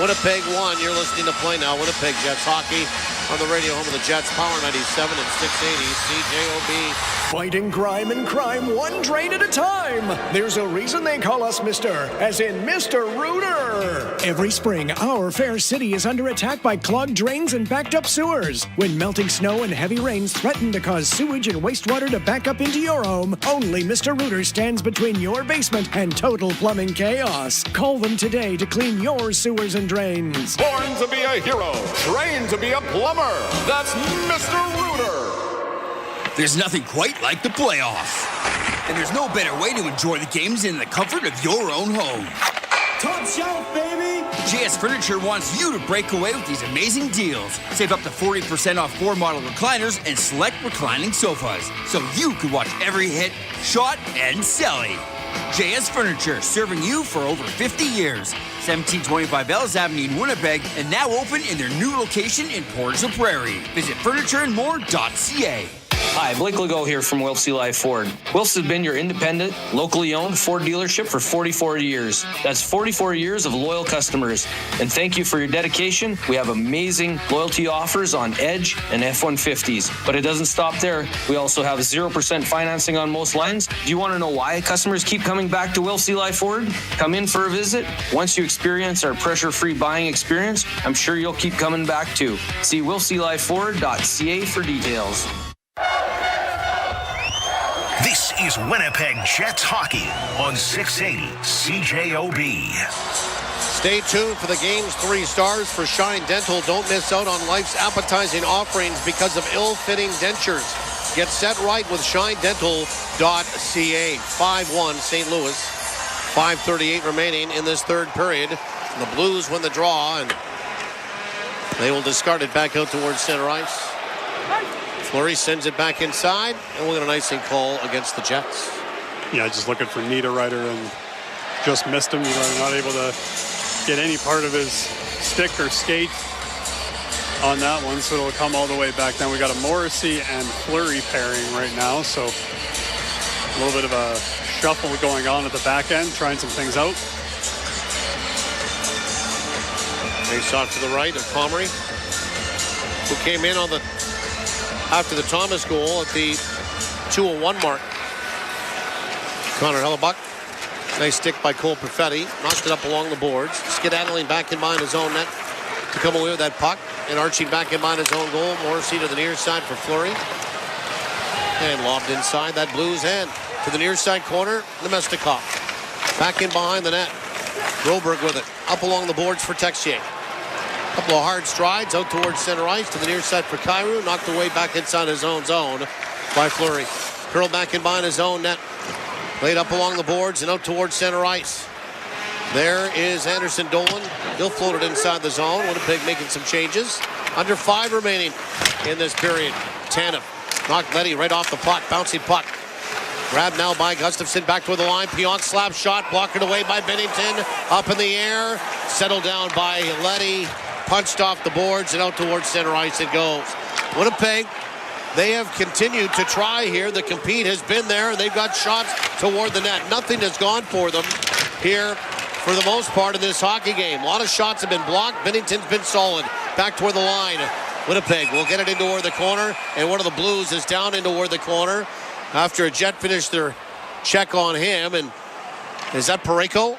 Winnipeg 1. You're listening to Play Now. Winnipeg Jets hockey on the radio home of the Jets. Power 97 and 680 CJOB. Fighting crime and crime one drain at a time. There's a reason they call us Mr. as in Mr. Rooter. Every spring, our fair city is under attack by clogged drains and backed up sewers. When melting snow and heavy rains threaten to cause sewage and wastewater to back up into your home, only Mr. Rooter stands between your basement and total plumbing chaos. Call them today to clean your sewers and drains. Born to be a hero, trained to be a plumber. That's Mr. Rooter. There's nothing quite like the playoffs. And there's no better way to enjoy the games in the comfort of your own home. Top shelf, baby! JS Furniture wants you to break away with these amazing deals. Save up to 40% off 4 model recliners and select reclining sofas, so you can watch every hit, shot, and celly. JS Furniture, serving you for over 50 years. 1725 Ellis Avenue in Winnipeg, and now open in their new location in Portage la Prairie. Visit furnitureandmore.ca. Hi, Blake Legault here from Wilfs Eli Ford. Wilfs has been your independent, locally owned Ford dealership for 44 years. That's 44 years of loyal customers. And thank you for your dedication. We have amazing loyalty offers on Edge and F-150s. But it doesn't stop there. We also have 0% financing on most lines. Do you want to know why customers keep coming back to Wilfs Eli Ford? Come in for a visit. Once you experience our pressure-free buying experience, I'm sure you'll keep coming back too. See wilfseliford.ca for details. This is Winnipeg Jets hockey on 680 CJOB. Stay tuned for the game's 3 stars for Shine Dental. Don't miss out on life's appetizing offerings because of ill-fitting dentures. Get set right with shinedental.ca. 5-1 St. Louis. 5:38 remaining in this third period. And the Blues win the draw, and they will discard it back out towards center ice. Fleury sends it back inside, and we'll get an icing call against the Jets. Yeah, just looking for Niederreiter and just missed him. Not able to get any part of his stick or skate on that one, so it'll come all the way back down. We got a Morrissey and Fleury pairing right now, so a little bit of a shuffle going on at the back end, trying some things out. Face off to the right of Comrie, who came in on the after the Thomas goal at the 2:01 mark. Connor Hellebuck. Nice stick by Cole Perfetti. Knocked it up along the boards. Skedaddling back in behind his own net to come away with that puck. And arching back in behind his own goal. Morrissey to the near side for Fleury. And lobbed inside that Blues end. To the near side corner, Nemestikov. Back in behind the net. Broberg with it. Up along the boards for Texier. Couple of hard strides out towards center ice to the near side for Kyrou. Knocked away back inside his own zone by Fleury. Curled back in behind his own net. Laid up along the boards and out towards center ice. There is Anderson Dolan. He'll float it inside the zone. Winnipeg making some changes. Under 5 remaining in this period. Tanev knocked Letty right off the puck. Bouncy puck. Grabbed now by Gustafsson back toward the line. Pion slap shot. Blocked it away by Bennington. Up in the air. Settled down by Letty. Punched off the boards and out towards center ice it goes. Winnipeg, they have continued to try here. The compete has been there, and they've got shots toward the net. Nothing has gone for them here for the most part in this hockey game. A lot of shots have been blocked. Bennington's been solid. Back toward the line. Winnipeg will get it into toward the corner, and one of the Blues is down into toward the corner after a Jet finished their check on him. And is that Parayko?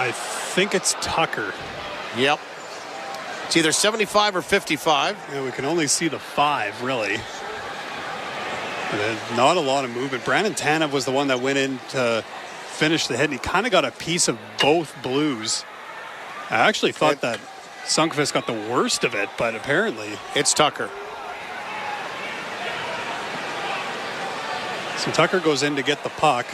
I think it's Tucker. Yep. It's either 75 or 55. Yeah, we can only see the 5, really. Not a lot of movement. Brandon Tanev was the one that went in to finish the hit, and he kind of got a piece of both Blues. I actually thought that Sundqvist got the worst of it, but apparently it's Tucker. So Tucker goes in to get the puck,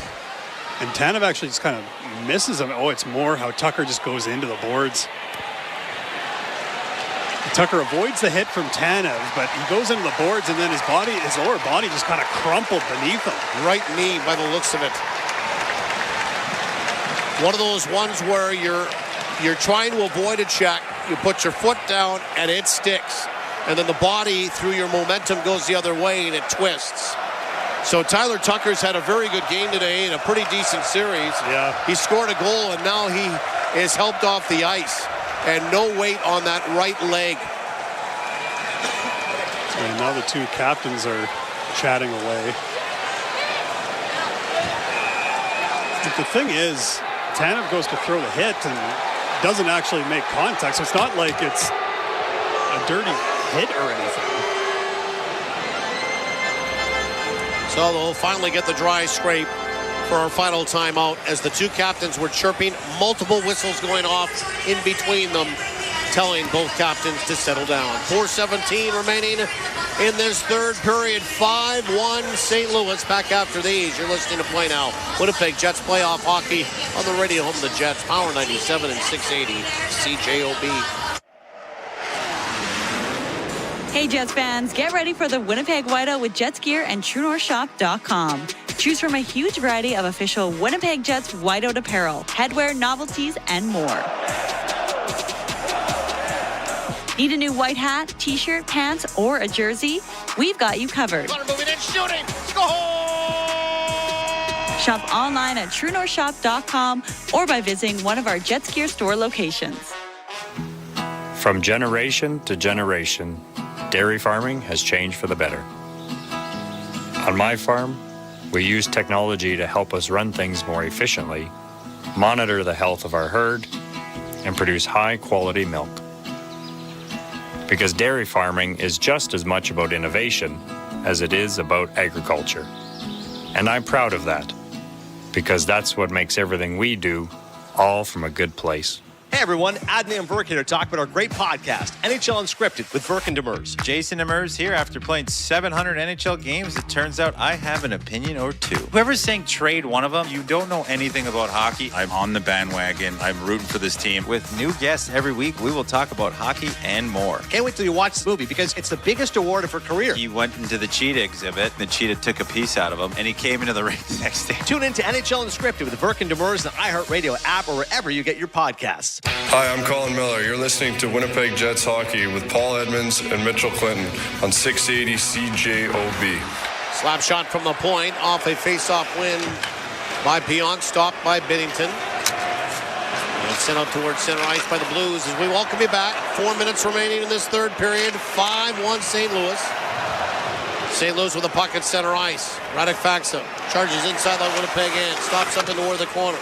and Tanev actually just kind of misses him. Oh, it's more how Tucker just goes into the boards. Tucker avoids the hit from Tanev, but he goes into the boards, and then his lower body just kind of crumpled beneath him. Right knee by the looks of it. One of those ones where you're trying to avoid a check, you put your foot down, and it sticks. And then the body, through your momentum, goes the other way, and it twists. So Tyler Tucker's had a very good game today in a pretty decent series. Yeah. He scored a goal, and now he is helped off the ice. And no weight on that right leg. And now the two captains are chatting away. But the thing is, Tanev goes to throw the hit and doesn't actually make contact. So it's not like it's a dirty hit or anything. So they'll finally get the dry scrape for our final timeout as the two captains were chirping, multiple whistles going off in between them, telling both captains to settle down. 4:17 remaining in this third period. 5-1 St. Louis. Back after these. You're listening to Play Now. Winnipeg Jets playoff hockey on the radio home of the Jets. Power 97 and 680 CJOB. Hey Jets fans, get ready for the Winnipeg Whiteout with Jets gear and TrueNorthShop.com. Choose from a huge variety of official Winnipeg Jets Whiteout apparel, headwear, novelties, and more. Need a new white hat, t-shirt, pants, or a jersey? We've got you covered. Moving in, shooting, score! Shop online at TrueNorthShop.com or by visiting one of our Jets gear store locations. From generation to generation, dairy farming has changed for the better. On my farm, we use technology to help us run things more efficiently, monitor the health of our herd, and produce high-quality milk. Because dairy farming is just as much about innovation as it is about agriculture. And I'm proud of that, because that's what makes everything we do all from a good place. Hey everyone, Adney and Verk here to talk about our great podcast, NHL Unscripted with Verk and Demers. Jason Demers here. After playing 700 NHL games, it turns out I have an opinion or two. Whoever's saying trade one of them, you don't know anything about hockey. I'm on the bandwagon. I'm rooting for this team. With new guests every week, we will talk about hockey and more. Can't wait till you watch the movie because it's the biggest award of her career. He went into the cheetah exhibit. The cheetah took a piece out of him, and he came into the ring the next day. Tune in to NHL Unscripted with Verk and Demers, the iHeartRadio app, or wherever you get your podcasts. Hi, I'm Colin Miller. You're listening to Winnipeg Jets Hockey with Paul Edmonds and Mitchell Clinton on 680 CJOB. Slap shot from the point off a faceoff win by Pionk, stopped by Binnington. And sent out towards center ice by the Blues as we welcome you back. 4 minutes remaining in this third period. 5-1 St. Louis. St. Louis with a puck at center ice. Radek Faksa charges inside that Winnipeg end. Stops up in toward the corner.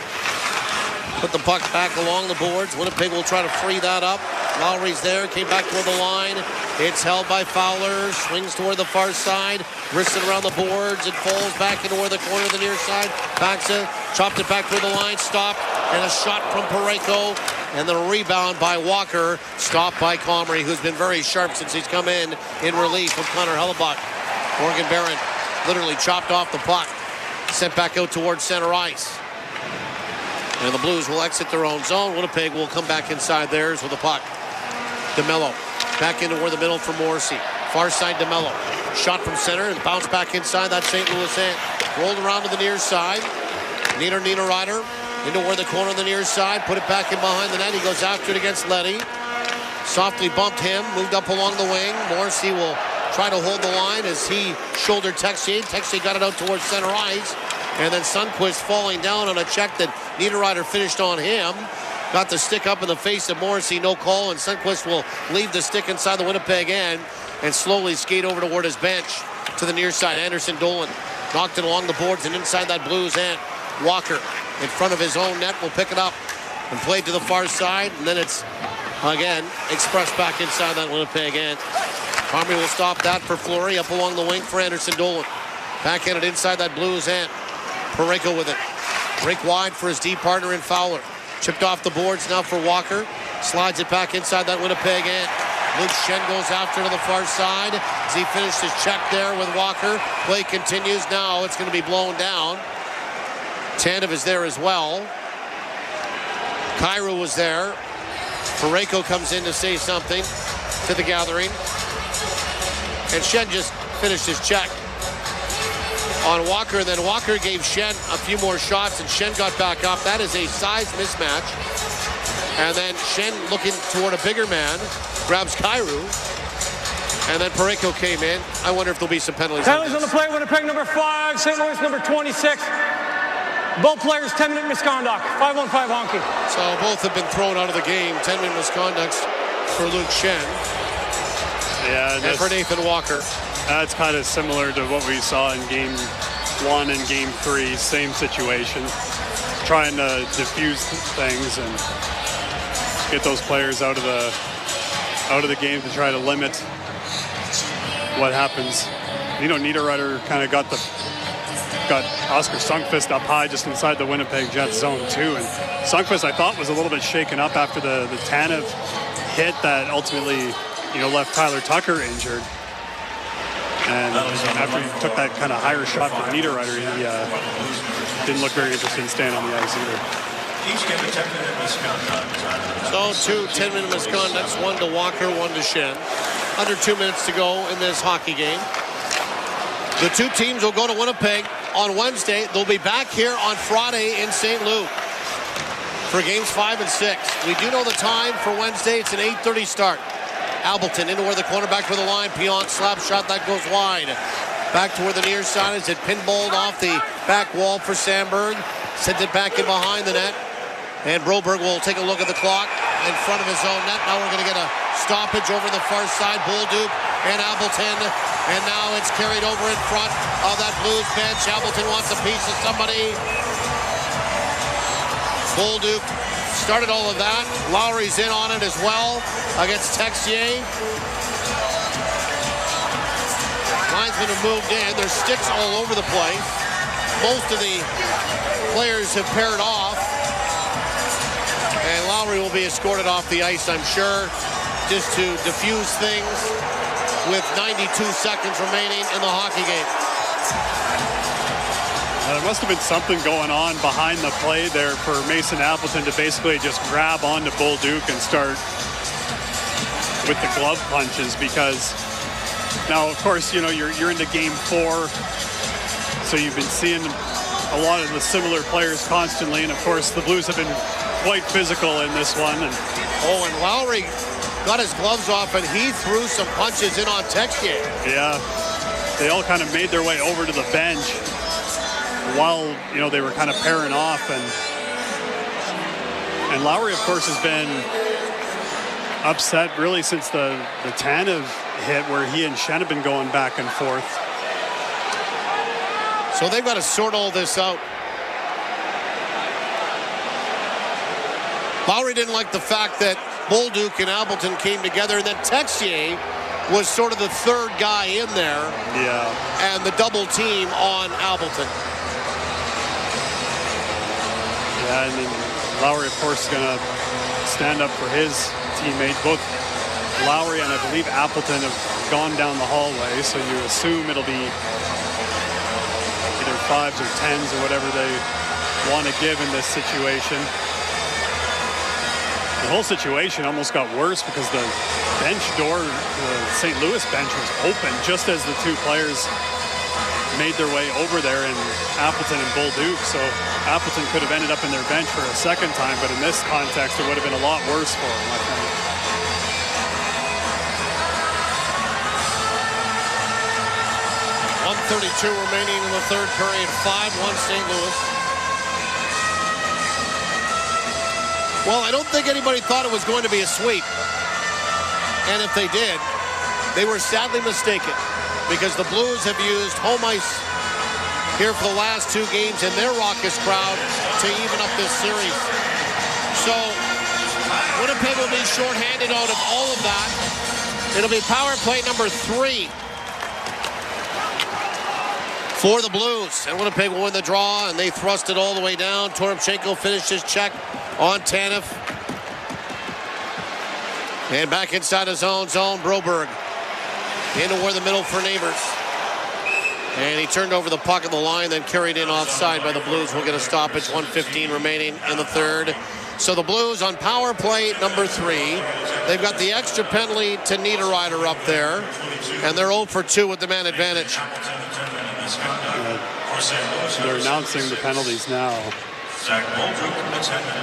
Put the puck back along the boards. Winnipeg will try to free that up. Lowry's there, came back toward the line. It's held by Fowler, swings toward the far side, wrists it around the boards. It falls back into where the corner of the near side. Faksa chopped it back toward the line, stopped, and a shot from Parayko. And the rebound by Walker, stopped by Comrie, who's been very sharp since he's come in relief of Connor Hellebuck. Morgan Barron literally chopped off the puck, sent back out towards center ice. And the Blues will exit their own zone. Winnipeg will come back inside theirs with a puck. DeMello back into where the middle for Morrissey. Far side DeMello. Shot from center and bounce back inside that St. Louis end. Rolled around to the near side. Nina Ryder into where the corner of the near side. Put it back in behind the net. He goes after it against Leddy. Softly bumped him. Moved up along the wing. Morrissey will try to hold the line as he shouldered Texier. Texier got it out towards center ice. And then Sundqvist falling down on a check that Niederreiter finished on him. Got the stick up in the face of Morrissey, no call, and Sundqvist will leave the stick inside the Winnipeg end and slowly skate over toward his bench to the near side. Anderson Dolan knocked it along the boards and inside that Blues end. Walker in front of his own net will pick it up and play to the far side, and then it's again expressed back inside that Winnipeg end. Comrie will stop that for Fleury, up along the wing for Anderson Dolan. Backhanded inside that Blues end. Parayko with it. Rink wide for his D partner in Fowler. Chipped off the boards now for Walker. Slides it back inside that Winnipeg end. Luke Schenn goes after to the far side as he finished his check there with Walker. Play continues now. It's going to be blown down. Tanev is there as well. Cairo was there. Parayko comes in to say something. to the gathering. And Shen just finished his check on Walker, and then Walker gave Shen a few more shots, and Shen got back up. That is a size mismatch. And then Shen, looking toward a bigger man, grabs Kyrou. And then Parayko came in. I wonder if there'll be some penalties. Penalties on the play. Winnipeg number 5, St. Louis number 26. Both players 10-minute misconduct. 5-on-5 honky. So both have been thrown out of the game. 10-minute misconducts for Luke Shen. Yeah, and for Nathan Walker. That's kind of similar to what we saw in Game 1 and Game 3. Same situation. Trying to diffuse things and get those players out of the game to try to limit what happens. You know, Niederreiter kind of got Oscar Sundqvist up high just inside the Winnipeg Jets zone too. And Sundqvist, I thought, was a little bit shaken up after the Tanev hit that ultimately, left Tyler Tucker injured. And after he took that kind of higher shot from Niederreiter, he didn't look very interested in staying on the ice either. Each give a 10-minute misconduct. So 2 10-minute misconducts, 1 to Walker, 1 to Shen. Under 2 minutes to go in this hockey game. The two teams will go to Winnipeg on Wednesday. They'll be back here on Friday in St. Louis for games 5 and 6. We do know the time for Wednesday. It's an 8:30 start. Albleton into where the cornerback for the line. Pion slap shot that goes wide. Back to where the near side is. It pinballed off the back wall for Sandberg. Sent it back in behind the net. And Broberg will take a look at the clock in front of his own net. Now we're going to get a stoppage over the far side. Bolduc and Albleton. And now it's carried over in front of that Blues bench. Albleton wants a piece of somebody. Bolduc started all of that. Lowry's in on it as well against Texier. Linesmen have moved in. There's sticks all over the place. Most of the players have paired off. And Lowry will be escorted off the ice, I'm sure, just to diffuse things with 92 seconds remaining in the hockey game. There must have been something going on behind the play there for Mason Appleton to basically just grab onto Bolduc and start with the glove punches, because now, of course, you're into Game 4, so you've been seeing a lot of the similar players constantly, and of course the Blues have been quite physical in this one. And Lowry got his gloves off, and he threw some punches in on Texier. Yeah, they all kind of made their way over to the bench while they were kind of pairing off, and Lowry, of course, has been upset really since the Tanev hit, where he and Shen have been going back and forth. So they've got to sort all this out. Lowry didn't like the fact that Bolduc and Albleton came together, and then Texier was sort of the third guy in there. Yeah. And the double team on Albleton. Yeah, and then Lowry, of course, is going to stand up for his teammate. Both Lowry and I believe Appleton have gone down the hallway, so you assume it'll be either 5s or 10s or whatever they want to give in this situation. The whole situation almost got worse because the bench door, the St. Louis bench, was open just as the two players made their way over there, and Appleton and Bolduc. So Appleton could have ended up in their bench for a second time, but in this context, it would have been a lot worse for him, I think. 1:32 remaining in the third period. 5-1 St. Louis. Well, I don't think anybody thought it was going to be a sweep. And if they did, they were sadly mistaken, because the Blues have used home ice here for the last two games in their raucous crowd to even up this series. So Winnipeg will be shorthanded out of all of that. It'll be power play number 3 for the Blues. And Winnipeg will win the draw, and they thrust it all the way down. Toropchenko finished his check on Tanev. And back inside his own zone, Broberg into where the middle for Neighbors. And he turned over the puck at the line, then carried in offside by the Blues. We'll get a stoppage, 1:15 remaining in the third. So the Blues on power play number 3. They've got the extra penalty to Niederreiter up there, and they're 0 for 2 with the man advantage. They're announcing the penalties now. And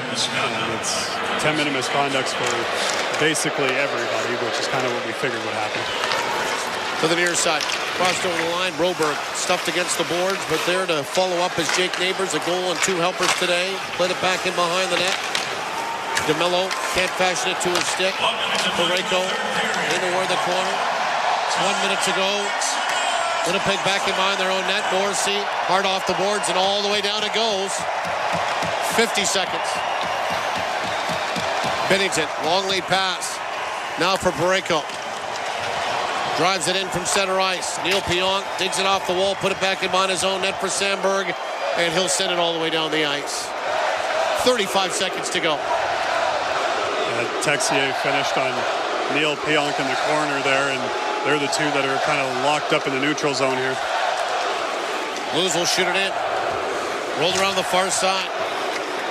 it's 10-minute misconducts for basically everybody, which is kind of what we figured would happen. To the near side. Crossed over the line. Broberg stuffed against the boards, but there to follow up is Jake Neighbors. A goal and 2 helpers today. Played it back in behind the net. DeMello can't fashion it to his stick. Pareko in toward the corner. 1 minute to go. Winnipeg back in behind their own net. Morrissey hard off the boards and all the way down it goes. 50 seconds. Binnington, long lead pass. Now for Pareko. Drives it in from center ice. Neil Pionk digs it off the wall, put it back in behind his own net for Sandberg, and he'll send it all the way down the ice. 35 seconds to go. Texier finished on Neil Pionk in the corner there, and they're the two that are kind of locked up in the neutral zone here. Blues will shoot it in. Rolled around the far side.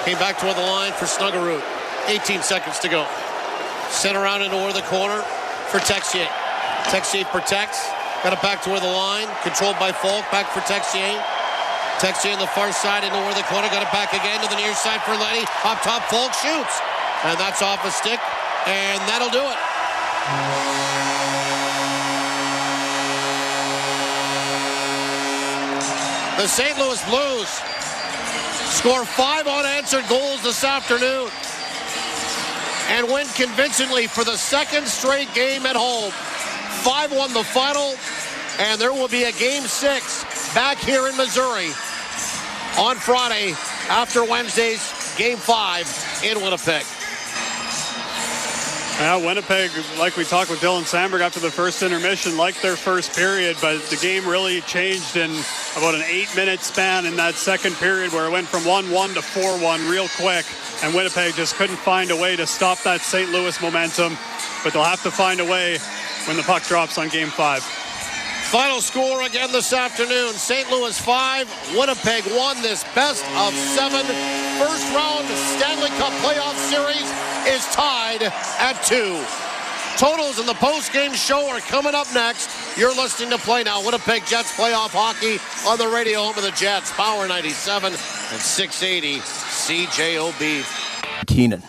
Came back toward the line for Snuggerud. 18 seconds to go. Sent around into the corner for Texier. Texier protects. Got it back toward the line. Controlled by Falk. Back for Texier. Texier in the far side into the corner. Got it back again to the near side for Letty. Up top, Falk shoots. And that's off a stick. And that'll do it. The St. Louis Blues score 5 unanswered goals this afternoon and win convincingly for the second straight game at home. 5-1 the final, and there will be a Game 6 back here in Missouri on Friday after Wednesday's Game 5 in Winnipeg. Yeah, Winnipeg, like we talked with Dylan Sandberg after the first intermission, liked their first period, but the game really changed in about an 8-minute span in that second period where it went from 1-1 to 4-1 real quick, and Winnipeg just couldn't find a way to stop that St. Louis momentum, but they'll have to find a way when the puck drops on Game 5. Final score again this afternoon. St. Louis 5, Winnipeg 1. This best of 7 first round Stanley Cup playoff series is tied at 2. Totals in the post-game show are coming up next. You're listening to Play Now. Winnipeg Jets playoff hockey on the radio home of the Jets. Power 97 and 680 CJOB. Keenan.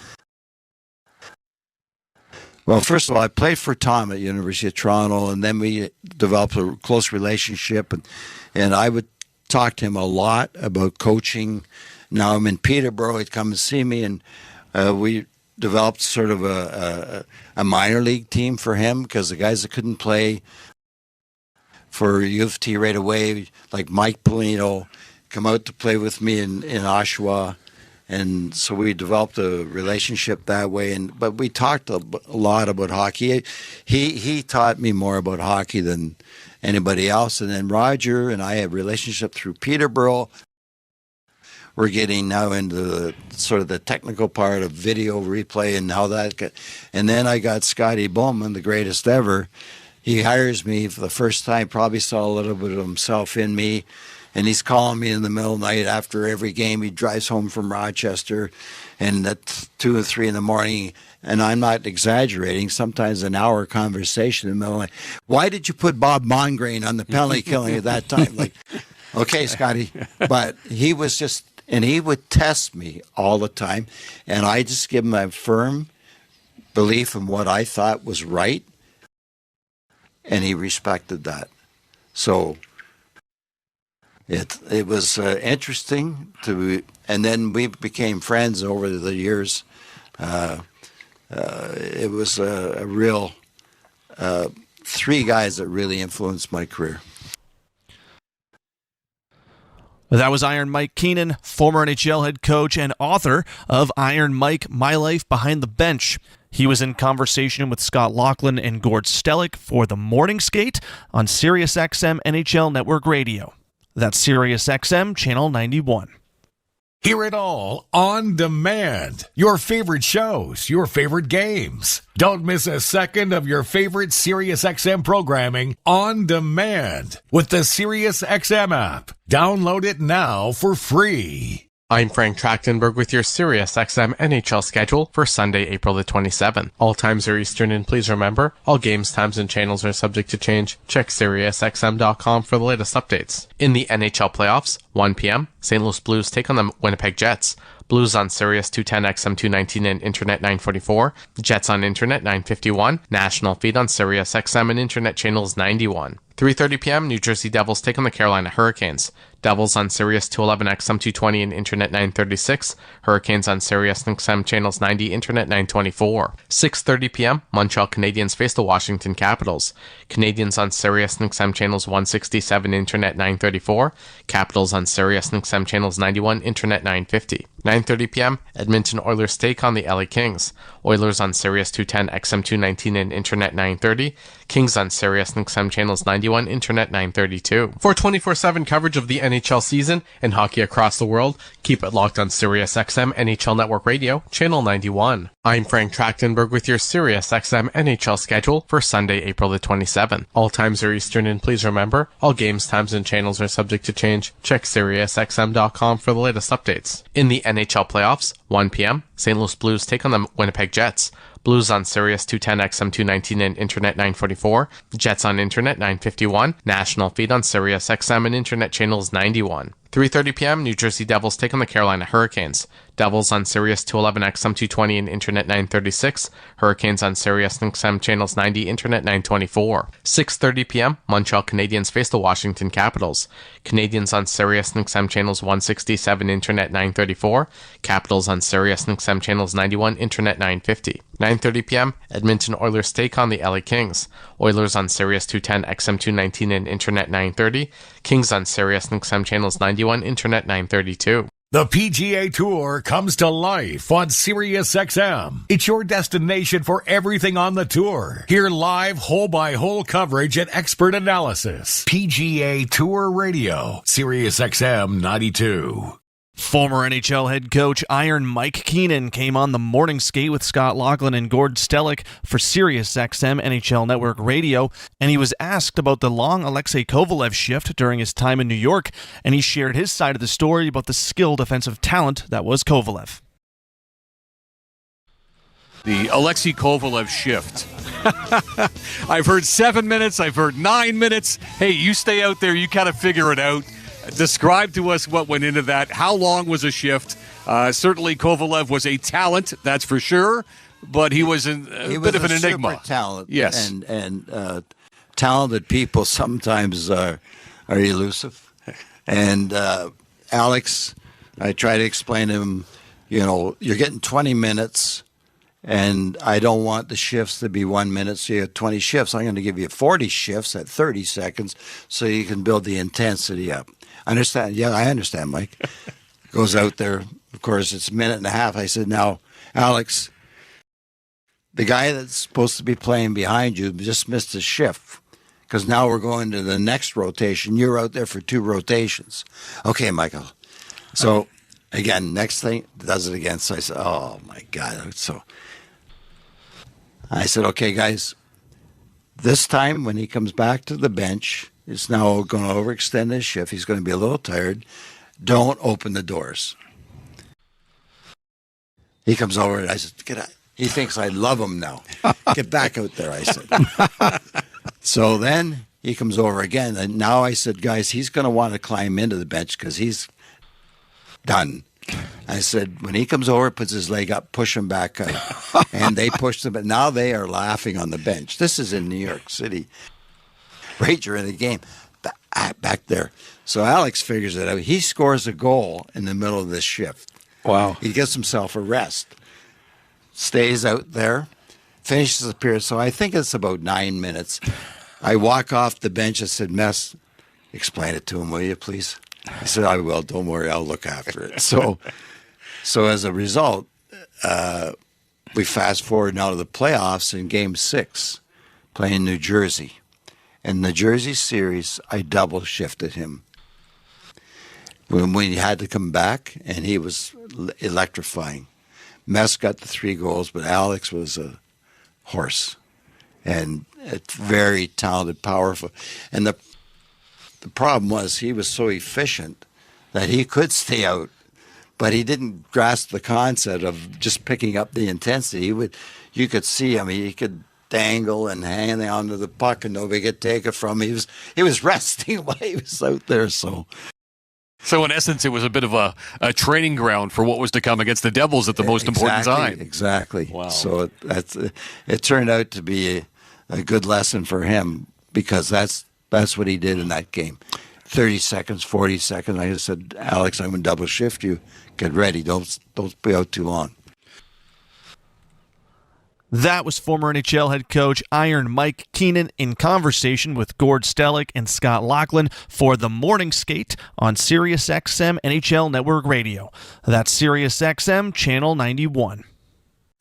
Well, first of all, I played for Tom at University of Toronto, and then we developed a close relationship, and I would talk to him a lot about coaching. Now I'm in Peterborough. He'd come and see me, and we developed sort of a minor league team for him because the guys that couldn't play for U of T right away, like Mike Polino, come out to play with me in Oshawa. And so we developed a relationship that way. But we talked a lot about hockey. He taught me more about hockey than anybody else. And then Roger and I had a relationship through Peterborough. We're getting now into sort of the technical part of video replay and how that. And then I got Scotty Bowman, the greatest ever. He hires me for the first time. Probably saw a little bit of himself in me. And he's calling me in the middle of the night after every game. He drives home from Rochester, and at 2 or 3 in the morning, and I'm not exaggerating, sometimes an hour conversation in the middle of the night. Why did you put Bob Mongrain on the penalty killing at that time? Like, okay, Scotty. But he was just, and he would test me all the time, and I just give him a firm belief in what I thought was right, and he respected that. So It was interesting and then we became friends over the years. It was a real 3 guys that really influenced my career. That was Iron Mike Keenan, former NHL head coach and author of Iron Mike, My Life Behind the Bench. He was in conversation with Scott Laughlin and Gord Stellick for The Morning Skate on SiriusXM NHL Network Radio. That's SiriusXM Channel 91. Hear it all on demand. Your favorite shows, your favorite games. Don't miss a second of your favorite SiriusXM programming on demand with the SiriusXM app. Download it now for free. I'm Frank Trachtenberg with your SiriusXM NHL schedule for Sunday, April the 27th. All times are Eastern, and please remember, all games, times, and channels are subject to change. Check SiriusXM.com for the latest updates. In the NHL playoffs, 1 p.m., St. Louis Blues take on the Winnipeg Jets. Blues on Sirius 210 XM 219 and Internet 944. Jets on Internet 951. National feed on Sirius XM and Internet channels 91. 3:30 p.m. New Jersey Devils take on the Carolina Hurricanes. Devils on Sirius 211 XM 220 and Internet 936. Hurricanes on Sirius XM channels 90, Internet 924. 6:30 p.m. Montreal Canadiens face the Washington Capitals. Canadiens on Sirius XM channels 167, Internet 934. Capitals on Sirius XM channels 91, Internet 950. 9:30 p.m. Edmonton Oilers take on the LA Kings. Oilers on Sirius 210 XM 219 and Internet 930. Kings on Sirius XM channels 91, Internet 932. For 24/7 coverage of the NHL season and hockey across the world, keep it locked on Sirius XM NHL Network Radio, channel 91. I'm Frank Trachtenberg with your Sirius XM NHL schedule for Sunday, April the 27th. All times are Eastern, and please remember, all games, times, and channels are subject to change. Check SiriusXM.com for the latest updates. In the NHL playoffs, 1 p.m., St. Louis Blues take on the Winnipeg Jets. Blues on Sirius 210 XM 219 and Internet 944. Jets on Internet 951. National feed on Sirius XM and Internet channels 91. 3:30 p.m. New Jersey Devils take on the Carolina Hurricanes. Devils on Sirius 211 XM 220 and Internet 936. Hurricanes on Sirius XM channels 90, Internet 924. 6:30 p.m. Montreal Canadiens face the Washington Capitals. Canadiens on Sirius XM channels 167, Internet 934. Capitals on Sirius XM channels 91, Internet 950. 9:30 p.m. Edmonton Oilers take on the LA Kings. Oilers on Sirius 210 XM 219 and Internet 930. Kings on Sirius XM channels 91, Internet 932. The PGA Tour comes to life on SiriusXM. It's your destination for everything on the tour. Hear live hole-by-hole coverage and expert analysis. PGA Tour Radio, SiriusXM 92. Former NHL head coach Iron Mike Keenan came on the morning skate with Scott Laughlin and Gord Stellick for SiriusXM NHL Network Radio, and he was asked about the long Alexei Kovalev shift during his time in New York, and he shared his side of the story about the skilled offensive talent that was Kovalev. The Alexei Kovalev shift. I've heard 7 minutes, I've heard 9 minutes. Hey, you stay out there, you kind of figure it out. Describe to us what went into that. How long was a shift? Certainly Kovalev was a talent, that's for sure, but he was a bit of an enigma. Super talent. Yes. And talented people sometimes are elusive. And Alex, I try to explain to him, you're getting 20 minutes, and I don't want the shifts to be 1 minute, so you have 20 shifts. I'm going to give you 40 shifts at 30 seconds so you can build the intensity up. Understand? Yeah, I understand, Mike. Goes out there. Of course, it's a minute and a half. I said, now, Alex, the guy that's supposed to be playing behind you just missed his shift because now we're going to the next rotation. You're out there for 2 rotations. Okay, Michael. So, again, next thing, does it again. So I said, oh, my God. So I said, okay, guys, this time when he comes back to the bench, it's now going to overextend his shift. He's going to be a little tired. Don't open the doors. He comes over and I said, get out. He thinks I love him now. Get back out there, I said. So then he comes over again. And now I said, guys, he's going to want to climb into the bench because he's done. I said, when he comes over, puts his leg up, push him back out. And they pushed him. But now they are laughing on the bench. This is in New York City. Right during the game, back there. So Alex figures it out. He scores a goal in the middle of this shift. Wow. He gets himself a rest. Stays out there. Finishes the period. So I think it's about 9 minutes. I walk off the bench. I said, Mess, explain it to him, will you, please? He said, I will. Don't worry. I'll look after it. So as a result, we fast forward now to the playoffs in Game 6, playing New Jersey. In the Jersey series, I double shifted him. When we had to come back, and he was electrifying. Mess got the 3 goals, but Alex was a horse. And it's very talented, powerful. And the problem was he was so efficient that he could stay out but he didn't grasp the concept of just picking up the intensity. You could see him. He could dangle and hang onto the puck, and nobody could take it from him. He was resting while he was out there. So in essence, it was a bit of a training ground for what was to come against the Devils at the most important time. Exactly. Wow. So it turned out to be a good lesson for him, because that's what he did in that game. 30 seconds, 40 seconds. I just said, Alex, I'm going to double shift you. Get ready. Don't be out too long. That was former NHL head coach Iron Mike Keenan in conversation with Gord Stellick and Scott Laughlin for the Morning Skate on SiriusXM NHL Network Radio. That's SiriusXM Channel 91.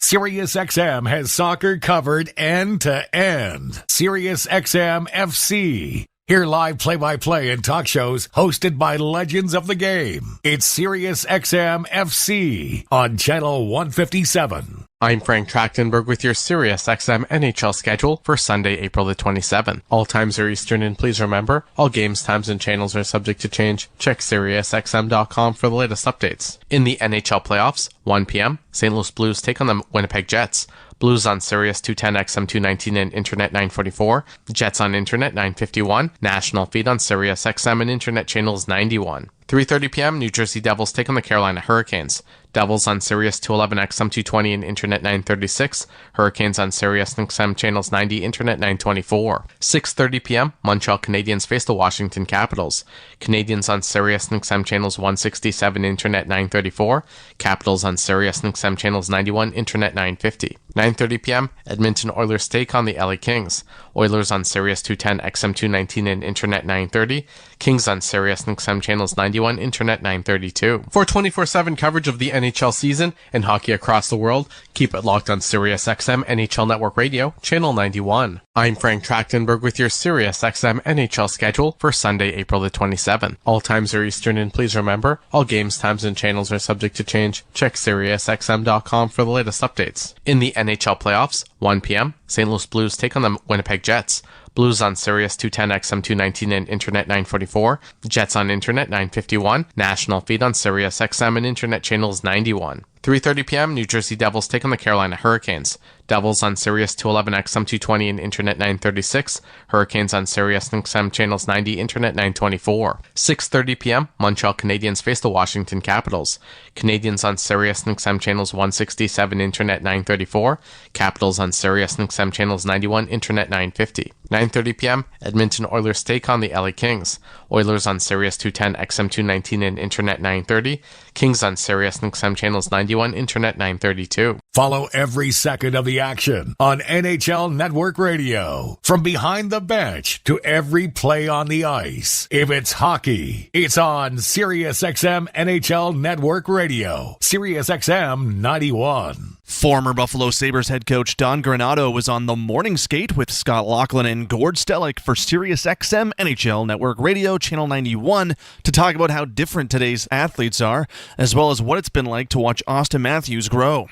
SiriusXM has soccer covered end to end. SiriusXM FC. Hear live play-by-play and talk shows hosted by legends of the game. It's SiriusXM FC on Channel 157. I'm Frank Trachtenberg with your SiriusXM NHL schedule for Sunday, April the 27th. All times are Eastern, and please remember, all games, times, and channels are subject to change. Check SiriusXM.com for the latest updates. In the NHL playoffs, 1 p.m., St. Louis Blues take on the Winnipeg Jets. Blues on Sirius 210 XM 219 and Internet 944. Jets on Internet 951. National feed on Sirius XM and Internet channels 91. 3:30 p.m. New Jersey Devils take on the Carolina Hurricanes. Devils on Sirius 211 XM 220 and Internet 936. Hurricanes on Sirius XM channels 90, Internet 924. 6:30 p.m. Montreal Canadiens face the Washington Capitals. Canadiens on Sirius XM channels 167, Internet 934. Capitals on Sirius XM channels 91, Internet 950. 9:30 p.m. Edmonton Oilers take on the LA Kings. Oilers on Sirius 210 XM 219 and Internet 930. Kings on Sirius XM channels 91, Internet 932. For 24/7 coverage of the NHL season and hockey across the world, keep it locked on Sirius XM NHL Network Radio, Channel 91. I'm Frank Trachtenberg with your Sirius XM NHL schedule for Sunday, April the 27th. All times are Eastern, and please remember, all games, times, and channels are subject to change. Check SiriusXM.com for the latest updates. In the NHL playoffs, 1 p.m., St. Louis Blues take on the Winnipeg Jets. Blues on Sirius 210 XM 219 and Internet 944. Jets on Internet 951. National feed on Sirius XM and Internet channels 91. 3:30 p.m. New Jersey Devils take on the Carolina Hurricanes. Devils on Sirius 211 XM 220 and Internet 936. Hurricanes on Sirius XM channels 90, Internet 924. 6:30 p.m. Montreal Canadiens face the Washington Capitals. Canadiens on Sirius XM channels 167, Internet 934. Capitals on Sirius XM channels 91, Internet 950. 9:30 p.m. Edmonton Oilers take on the LA Kings. Oilers on Sirius 210 XM 219 and Internet 930. Kings on Sirius XM channels 91, Internet 932. Follow every second of the action on NHL Network Radio. From behind the bench to every play on the ice. If it's hockey, it's on SiriusXM NHL Network Radio. SiriusXM 91. Former Buffalo Sabres head coach Don Granato was on the Morning Skate with Scott Laughlin and Gord Stellick for SiriusXM NHL Network Radio, Channel 91, to talk about how different today's athletes are, as well as what it's been like to watch Austin Matthews grow.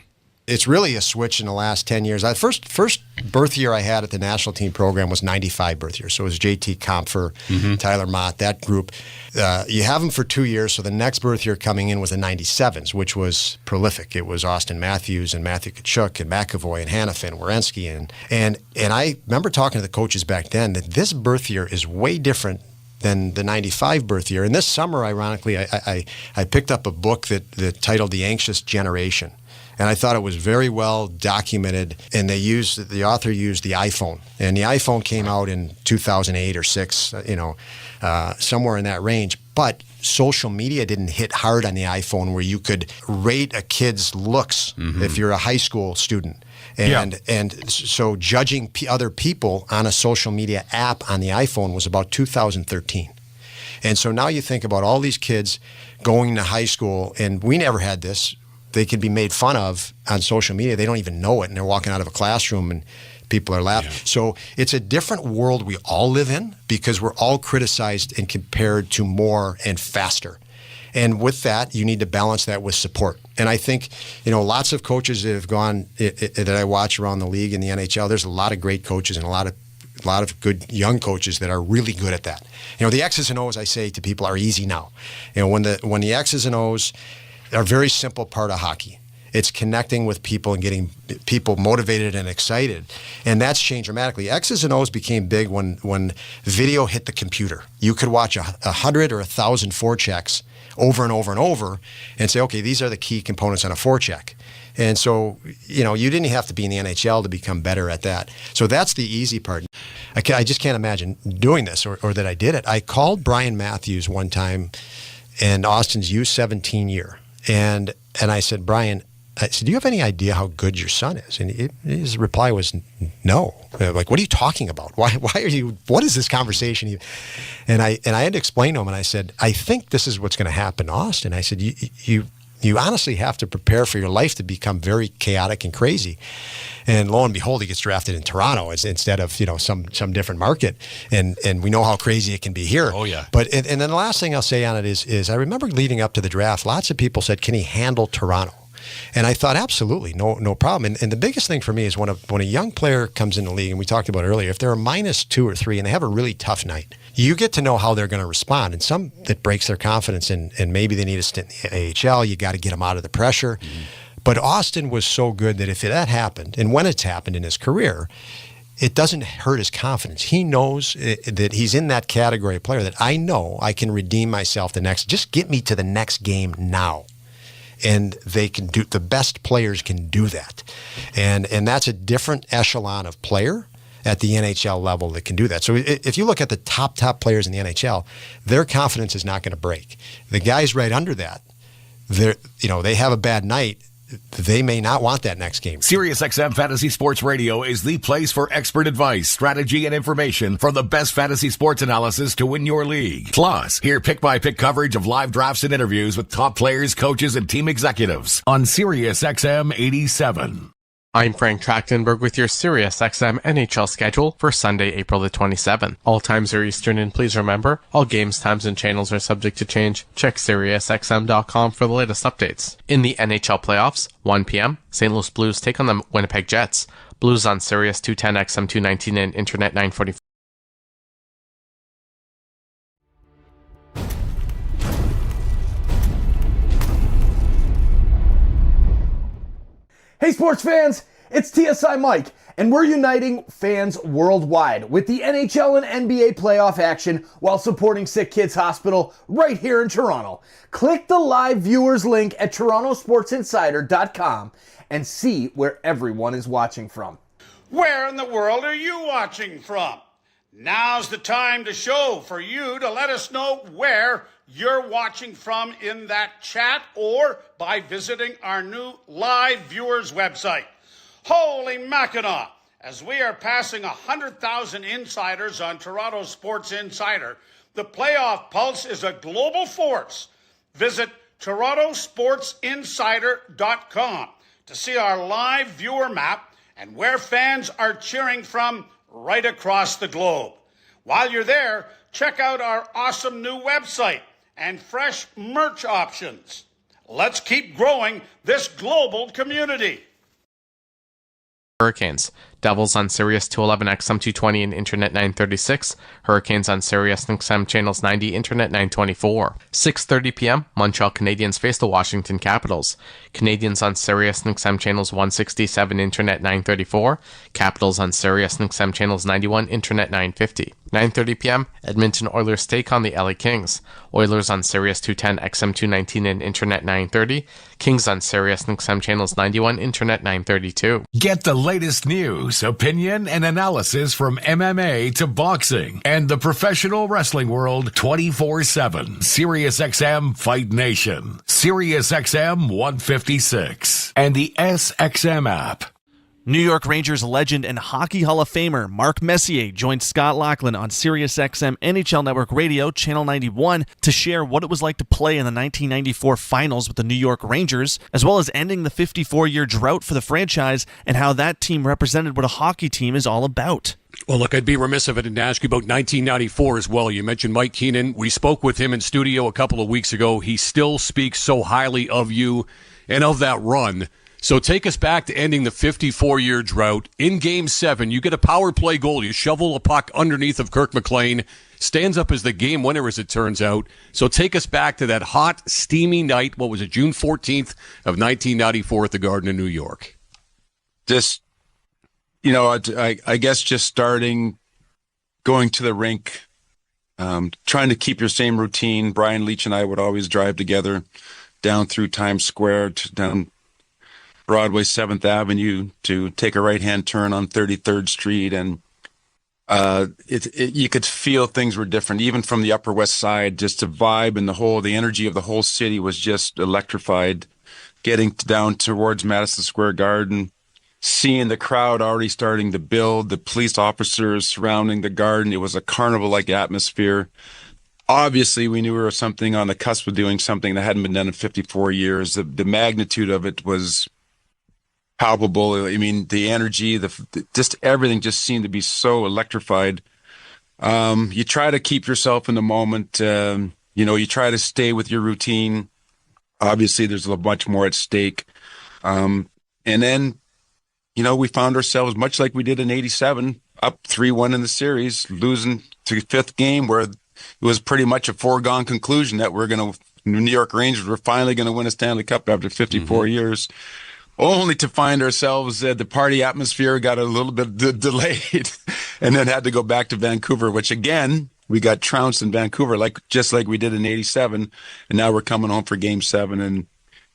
It's really a switch in the last 10 years. First birth year I had at the national team program was 95 birth year. So it was JT Compher, Tyler Mott, that group. You have them for 2 years, so the next birth year coming in was the 97s, which was prolific. It was Austin Matthews and Matthew Tkachuk and McAvoy and Hanifin and Werenski. And I remember talking to the coaches back then that this birth year is way different than the 95 birth year. And this summer, ironically, I picked up a book that titled The Anxious Generation. And I thought it was very well documented, and the author used the iPhone. And the iPhone came out in 2008 or 6, somewhere in that range. But social media didn't hit hard on the iPhone where you could rate a kid's looks if you're a high school student. And so judging other people on a social media app on the iPhone was about 2013. And so now you think about all these kids going to high school, and we never had this. They can be made fun of on social media. They don't even know it, and they're walking out of a classroom and people are laughing. Yeah. So it's a different world we all live in because we're all criticized and compared to more and faster. And with that, you need to balance that with support. And I think, lots of coaches that have gone that I watch around the league in the NHL, there's a lot of great coaches and a lot of good young coaches that are really good at that. The X's and O's, I say to people, are easy now. When the X's and O's are a very simple part of hockey. It's connecting with people and getting people motivated and excited. And that's changed dramatically. X's and O's became big when video hit the computer. You could watch 100 or 1,000 forechecks over and over and over and say, okay, these are the key components on a forecheck. And so, you didn't have to be in the NHL to become better at that. So that's the easy part. I just can't imagine doing this or that I did it. I called Brian Matthews one time in Austin's U17 year. And I said, Brian, do you have any idea how good your son is? And his reply was no. Like, what are you talking about? Why are you, what is this conversation? And I had to explain to him, and I said, I think this is what's going to happen in Austin. I said, you honestly have to prepare for your life to become very chaotic and crazy. And lo and behold, he gets drafted in Toronto instead of some different market. And we know how crazy it can be here. Oh yeah. But and then the last thing I'll say on it is I remember leading up to the draft, lots of people said, can he handle Toronto? And I thought, absolutely, no problem. And the biggest thing for me is when a young player comes in the league, and we talked about it earlier, if they're a -2 or -3 and they have a really tough night, you get to know how they're going to respond. And some that breaks their confidence, and maybe they need a stint in the AHL. You got to get them out of the pressure. Mm-hmm. But Austin was so good that if that happened, and when it's happened in his career, it doesn't hurt his confidence. He knows that he's in that category of player that I know I can redeem myself just get me to the next game now. And they can do, the best players can do that. And that's a different echelon of player at the NHL level that can do that. So if you look at the top players in the NHL, their confidence is not going to break. The guys right under that, they have a bad night. They may not want that next game. SiriusXM Fantasy Sports Radio is the place for expert advice, strategy, and information from the best fantasy sports analysis to win your league. Plus, hear pick-by-pick coverage of live drafts and interviews with top players, coaches, and team executives on SiriusXM 87. I'm Frank Trachtenberg with your SiriusXM NHL schedule for Sunday, April the 27th. All times are Eastern, and please remember, all games, times, and channels are subject to change. Check SiriusXM.com for the latest updates. In the NHL playoffs, 1 p.m., St. Louis Blues take on the Winnipeg Jets. Blues on Sirius 210, XM 219, and Internet 944. Hey sports fans, it's TSI Mike, and we're uniting fans worldwide with the NHL and NBA playoff action while supporting SickKids Hospital right here in Toronto. Click the live viewers link at torontosportsinsider.com and see where everyone is watching from. Where in the world are you watching from? Now's the time to show for you to let us know where you're watching from in that chat or by visiting our new live viewers website. Holy Mackinac! As we are passing 100,000 insiders on Toronto Sports Insider, the playoff pulse is a global force. Visit torontosportsinsider.com to see our live viewer map and where fans are cheering from right across the globe. While you're there, check out our awesome new website and fresh merch options. Let's keep growing this global community. Hurricanes. Devils on Sirius 211, XM 220, and Internet 936. Hurricanes on Sirius XM channels 90, Internet 924. 6:30 p.m. Montreal Canadiens face the Washington Capitals. Canadiens on Sirius XM channels 167, Internet 934. Capitals on Sirius XM channels 91, Internet 950. 9:30 p.m. Edmonton Oilers take on the LA Kings. Oilers on Sirius 210, XM 219, and Internet 930. Kings on Sirius XM channels 91, Internet 932. Get the latest news, opinion, and analysis from MMA to boxing and the professional wrestling world 24/7. SiriusXM Fight Nation, SiriusXM 156, and the SXM app. New York Rangers legend and Hockey Hall of Famer Mark Messier joined Scott Laughlin on SiriusXM NHL Network Radio, Channel 91, to share what it was like to play in the 1994 finals with the New York Rangers, as well as ending the 54-year drought for the franchise and how that team represented what a hockey team is all about. Well, look, I'd be remiss if I didn't ask you about 1994 as well. You mentioned Mike Keenan. We spoke with him in studio a couple of weeks ago. He still speaks so highly of you and of that run. So take us back to ending the 54-year drought. In Game 7, you get a power play goal. You shovel a puck underneath of Kirk McLean, stands up as the game winner, as it turns out. So take us back to that hot, steamy night. What was it, June 14th of 1994 at the Garden in New York? Just, I guess just starting, going to the rink, trying to keep your same routine. Brian Leach and I would always drive together down through Times Square, down Broadway 7th Avenue to take a right-hand turn on 33rd Street. And you could feel things were different, even from the Upper West Side. Just the vibe and the energy of the whole city was just electrified. Getting down towards Madison Square Garden, seeing the crowd already starting to build, the police officers surrounding the Garden. It was a carnival-like atmosphere. Obviously, we knew we were something on the cusp of doing something that hadn't been done in 54 years. The magnitude of it was palpable. I mean, the energy, just everything just seemed to be so electrified. You try to keep yourself in the moment. You try to stay with your routine. Obviously, there's much more at stake. And then, we found ourselves, much like we did in 87, up 3-1 in the series, losing to the 5th game, where it was pretty much a foregone conclusion that New York Rangers were finally going to win a Stanley Cup after 54 years. Only to find ourselves, the party atmosphere got a little bit delayed and then had to go back to Vancouver, which again, we got trounced in Vancouver, just like we did in 87. And now we're coming home for Game 7.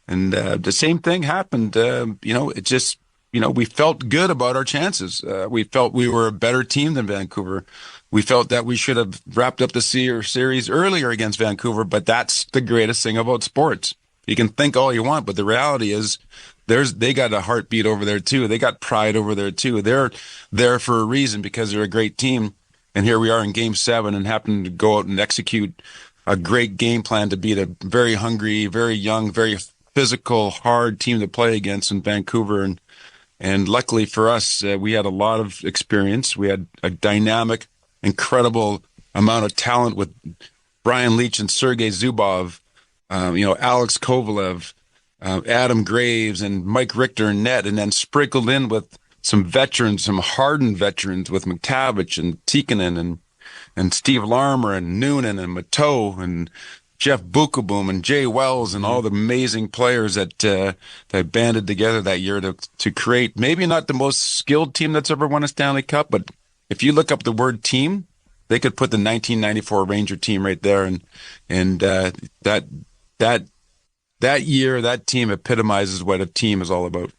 And the same thing happened. It just, we felt good about our chances. We felt we were a better team than Vancouver. We felt that we should have wrapped up the series earlier against Vancouver, but that's the greatest thing about sports. You can think all you want, but the reality is, they got a heartbeat over there too. They got pride over there too. They're there for a reason because they're a great team. And here we are in Game 7 and happen to go out and execute a great game plan to beat a very hungry, very young, very physical, hard team to play against in Vancouver. And luckily for us, we had a lot of experience. We had a dynamic, incredible amount of talent with Brian Leach and Sergei Zubov, Alex Kovalev, Adam Graves and Mike Richter and net, and then sprinkled in with some veterans, some hardened veterans with McTavish and Tikkanen and Steve Larmer and Noonan and Mateau and Jeff Bukaboom and Jay Wells and all the amazing players that banded together that year to create maybe not the most skilled team that's ever won a Stanley Cup, but if you look up the word team, they could put the 1994 Ranger team right there, and that year, that team epitomizes what a team is all about.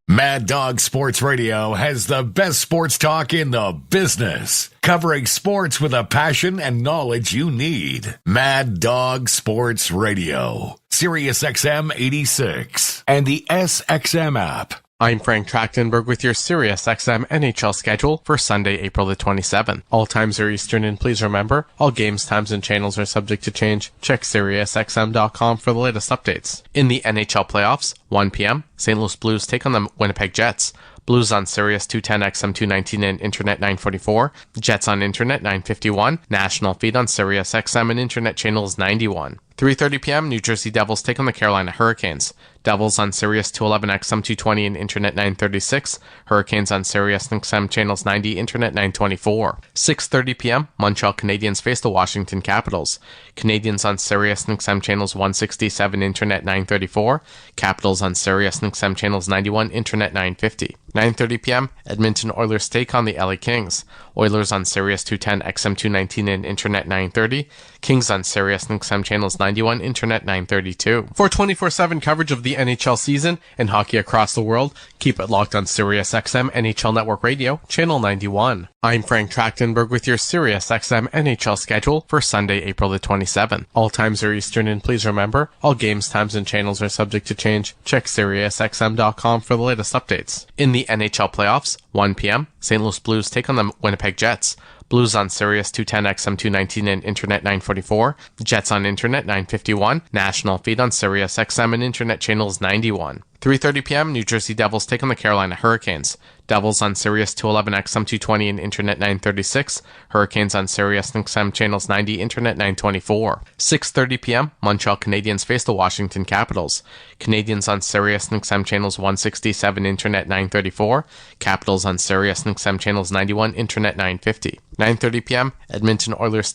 Mad Dog Sports Radio has the best sports talk in the business, covering sports with a passion and knowledge you need. Mad Dog Sports Radio, Sirius XM 86, and the SXM app. I'm Frank Trachtenberg with your Sirius XM NHL schedule for Sunday, April the 27th. All times are Eastern, and please remember, all games, times, and channels are subject to change. Check SiriusXM.com for the latest updates. In the NHL playoffs, 1 p.m., St. Louis Blues take on the Winnipeg Jets. Blues on Sirius 210 XM 219 and Internet 944. Jets on Internet 951. National feed on Sirius XM and Internet channels 91. 3:30 p.m., New Jersey Devils take on the Carolina Hurricanes. Devils on Sirius 211 XM 220 and Internet 936. Hurricanes on Sirius XM channels 90, Internet 924. 6:30 p.m., Montreal Canadiens face the Washington Capitals. Canadiens on Sirius XM channels 167, Internet 934. Capitals on Sirius XM channels 91, Internet 950. 9:30 p.m., Edmonton Oilers take on the LA Kings. Oilers on Sirius 210 XM 219 and Internet 930. Kings on Sirius XM channels 91, Internet 932. For 24/7 coverage of the NHL season and hockey across the world, keep it locked on Sirius XM NHL Network Radio, channel 91. I'm Frank Trachtenberg with your Sirius XM NHL schedule for Sunday, April the 27th. All times are Eastern, and please remember, all games, times, and channels are subject to change. Check SiriusXM.com for the latest updates. In the NHL playoffs, 1 p.m., St. Louis Blues take on the Winnipeg Jets. Blues on Sirius 210 XM 219 and Internet 944. Jets on Internet 951. National feed on Sirius XM and Internet channels 91. 3:30 p.m., New Jersey Devils take on the Carolina Hurricanes. Devils on Sirius 211 XM 220 and Internet 936. Hurricanes on Sirius XM channels 90, Internet 924. 6:30 p.m. Montreal Canadiens face the Washington Capitals. Canadiens on Sirius XM channels 167, Internet 934. Capitals on Sirius XM channels 91, Internet 950. 9:30 p.m. Edmonton Oilers